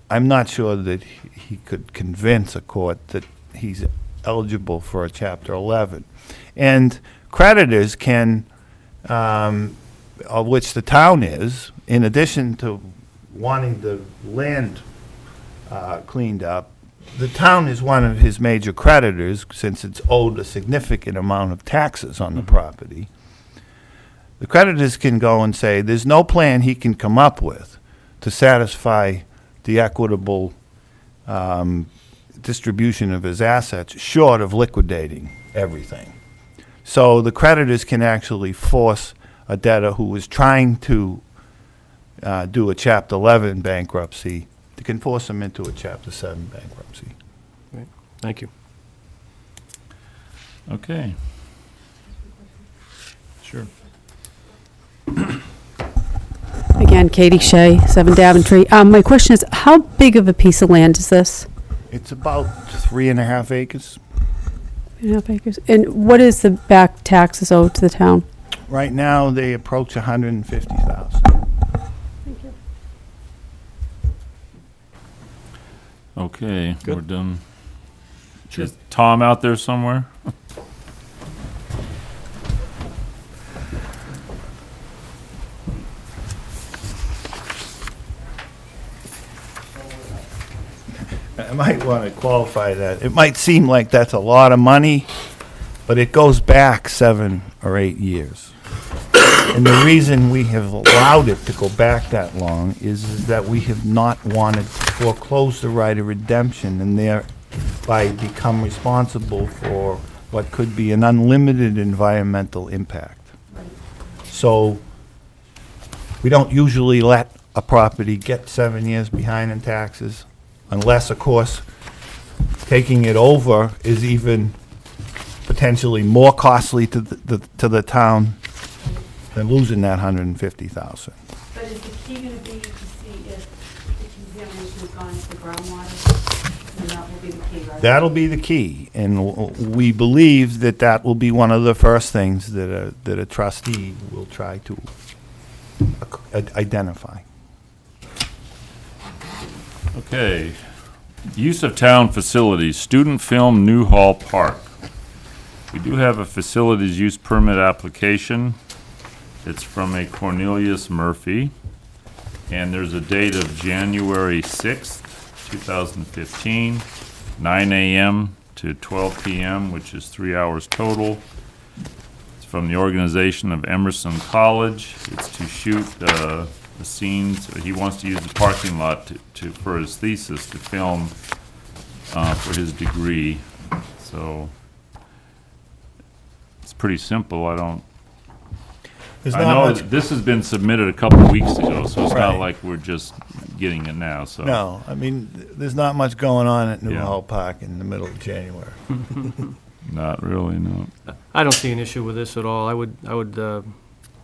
I'm not sure that he could convince a court that he's eligible for a Chapter 11. And creditors can, of which the town is, in addition to wanting the land cleaned up, the town is one of his major creditors since it's owed a significant amount of taxes on the property. The creditors can go and say there's no plan he can come up with to satisfy the equitable distribution of his assets short of liquidating everything. So the creditors can actually force a debtor who is trying to do a Chapter 11 bankruptcy, they can force them into a Chapter 7 bankruptcy. Right. Thank you. Okay. Sure. Again, Katie Shea, 7 Daventry. My question is, how big of a piece of land is this? It's about 3.5 acres. 3.5 acres. And what is the back taxes owed to the town? Right now, they approach 150,000. Thank you. Okay, Good. we're done. Is Tom out there somewhere? I might want to qualify that. It might seem like that's a lot of money, but it goes back 7 or 8 years. And the reason we have allowed it to go back that long is that we have not wanted to foreclose the right of redemption and thereby become responsible for what could be an unlimited environmental impact. So we don't usually let a property get 7 years behind in taxes, unless, of course, taking it over is even potentially more costly to the town than losing that 150,000. But is the key going to be to see if the contamination has gone into the groundwater? And that will be the key, right? That'll be the key, and we believe that that will be one of the first things that a trustee will try to identify. Okay. Use of town facilities, student film Newhall Park. We do have a facilities use permit application. It's from a Cornelius Murphy, and there's a date of January 6th, 2015, 9 a.m. to 12 p.m., which is 3 hours total. It's from the organization of Emerson College. It's to shoot the scenes. He wants to use the parking lot for his thesis to film for his degree. So it's pretty simple. I know that this has been submitted a couple of weeks ago, so it's not like we're just getting it now. So No, I mean, there's not much going on at Newhall Park in the middle of January. Not really, no. I don't see an issue with this at all. I would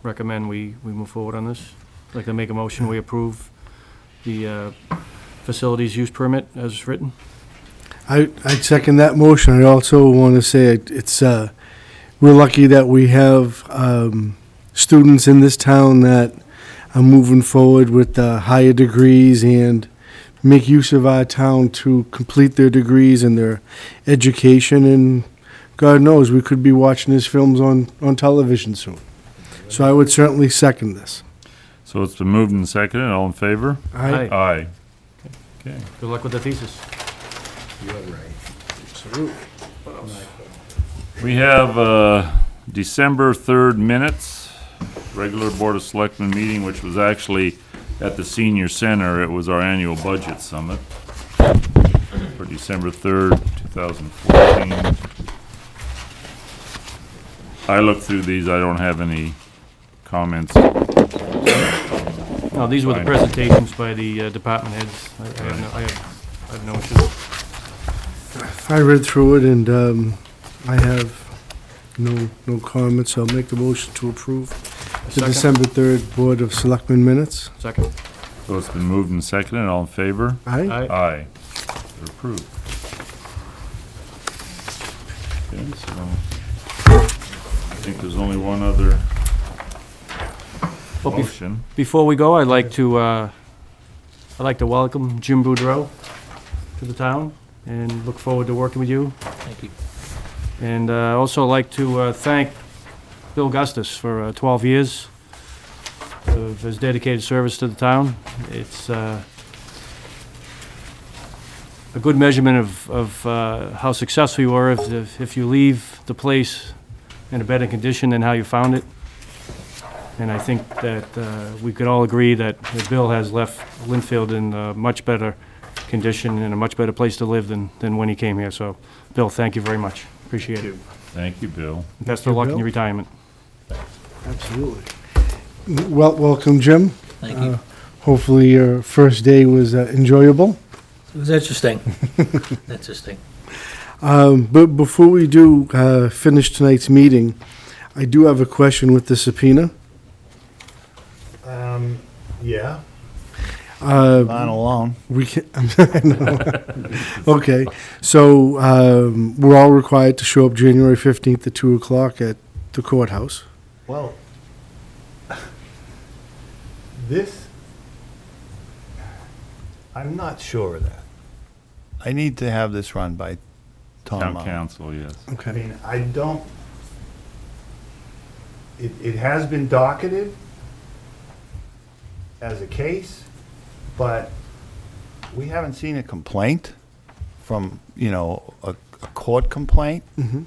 recommend we move forward on this. I'd like to make a motion, we approve the facilities use permit as written. I'd second that motion. I also want to say it's we're lucky that we have students in this town that are moving forward with higher degrees and make use of our town to complete their degrees and their education. And God knows, we could be watching his films on television soon. So I would certainly second this. So it's been moved and seconded. All in favor? Aye. Aye. Okay. Good luck with the thesis. You're right. Absolutely. We have December 3rd minutes, regular Board of Selectmen meeting, which was actually at the Senior Center. It was our annual budget summit for December 3rd, 2014. I looked through these. I don't have any comments. No, these were the presentations by the department heads. I have no issues. I read through it and I have no comments, so I'll make the motion to approve the Second. December 3rd Board of Selectmen minutes. Second. So it's been moved and seconded. All in favor? Aye. Aye. Aye. They're approved. Okay, so I think there's only one other Well, motion. Before we go, I'd like to welcome Jim Boudreau to the town and look forward to working with you. Thank you. And also like to thank Bill Gustus for 12 years of his dedicated service to the town. It's a good measurement of how successful you were if you leave the place in a better condition than how you found it. And I think that we could all agree that Bill has left Lynnfield in a much better condition and a much better place to live than when he came here. So, Bill, thank you very much. Appreciate it. Thank you, Bill. Best of luck in Bill. your retirement. Absolutely. Welcome, Jim. Thank you. Hopefully your first day was enjoyable. It was interesting. Interesting. But before we do finish tonight's meeting, I do have a question with the subpoena. Yeah. Uh, Not alone. We can, I know. Okay, so we're all required to show up January 15th at 2 o'clock at the courthouse. Well, this, I'm not sure of that. I need to have this run by Tom Town Mullin. council, yes. I Okay. mean, I don't, it has been docketed as a case, but we haven't seen a complaint from, you know, a court complaint. Mm-hmm.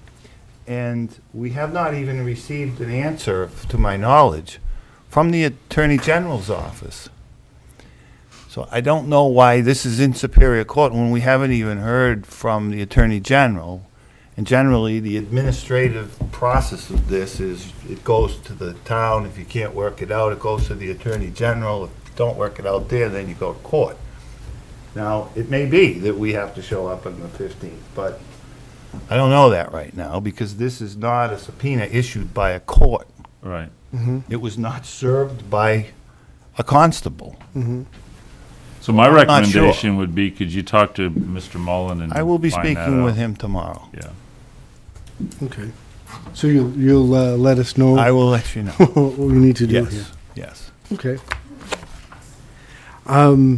And we have not even received an answer, to my knowledge, from the Attorney General's office. So I don't know why this is in Superior Court when we haven't even heard from the Attorney General. And generally, the administrative process of this is it goes to the town. If you can't work it out, it goes to the Attorney General. If you don't work it out there, then you go to court. Now, it may be that we have to show up on the 15th, but I don't know that right now because this is not a subpoena issued by a court. Right. Mm-hmm. It was not served by a constable. Mm-hmm. So my I'm not recommendation would be, could you talk to Mr. Mullen and I will be find that speaking with out? him tomorrow. Yeah. Okay. So you'll let us know I will let you know. what we need to do here. Yes, yes. Okay.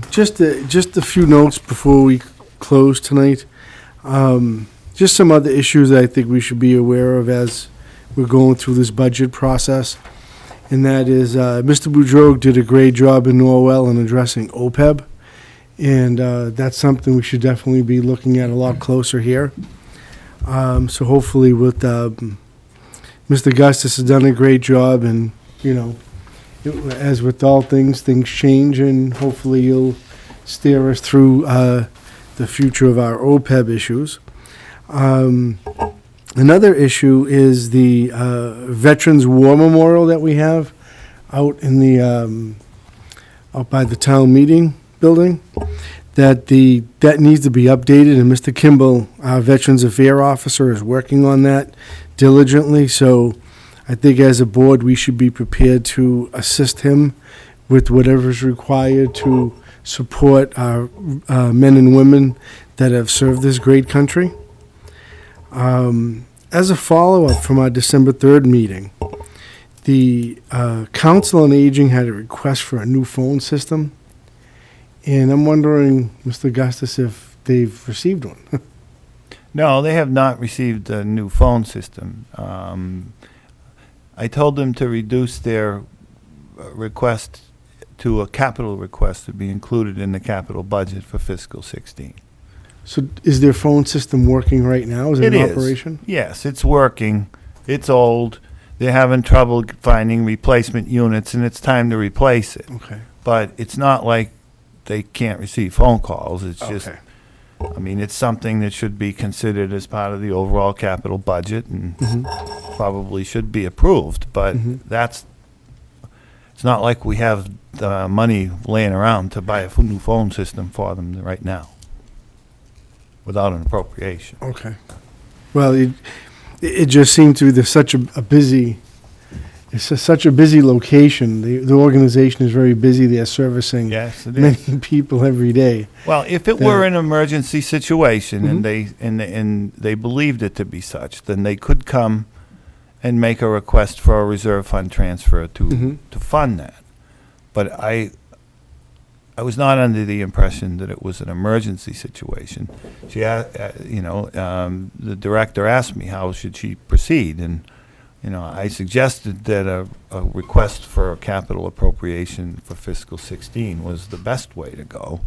Just a few notes before we close tonight. Just some other issues that I think we should be aware of as we're going through this budget process. And that is, Mr. Boudreau did a great job in Norwell in addressing OPEB. And that's something we should definitely be looking at a lot closer here. So hopefully with, Mr. Gustus has done a great job and, you know, as with all things, things change and hopefully you'll steer us through the future of our OPEB issues. Another issue is the Veterans War Memorial that we have out in the out by the town meeting building. That needs to be updated, and Mr. Kimball, our Veterans Affairs Officer, is working on that diligently. So I think as a board, we should be prepared to assist him with whatever is required to support our men and women that have served this great country. As a follow-up from our December 3rd meeting, the Council on Aging had a request for a new phone system. And I'm wondering, Mr. Augustus, if they've received one. No, they have not received a new phone system. I told them to reduce their request to a capital request to be included in the capital budget for fiscal 16. So is their phone system working right now? Is it in operation? Yes, it's working. It's old. They're having trouble finding replacement units, and it's time to replace it. Okay. But it's not like they can't receive phone calls. It's just, I mean, it's something that should be considered as part of the overall capital budget and probably should be approved. But it's not like we have the money laying around to buy a new phone system for them right now without an appropriation. Okay. Well, it just seemed to be there's such a busy. It's such a busy location. The organization is very busy. They're servicing many people every day. Well, if it were an emergency situation and they believed it to be such, then they could come and make a request for a reserve fund transfer to fund that. But I was not under the impression that it was an emergency situation. She, the director asked me how should she proceed, and I suggested that a request for a capital appropriation for fiscal 16 was the best way to go.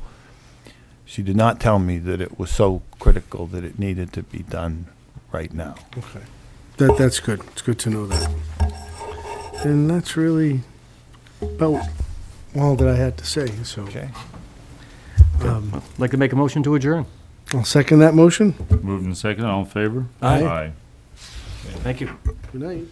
She did not tell me that it was so critical that it needed to be done right now. Okay. That's good. It's good to know that. And that's really about all that I had to say. So, okay. I'd like to make a motion to adjourn. I'll second that motion. Moved and second, all in favor? Aye. Aye. Thank you. Good night.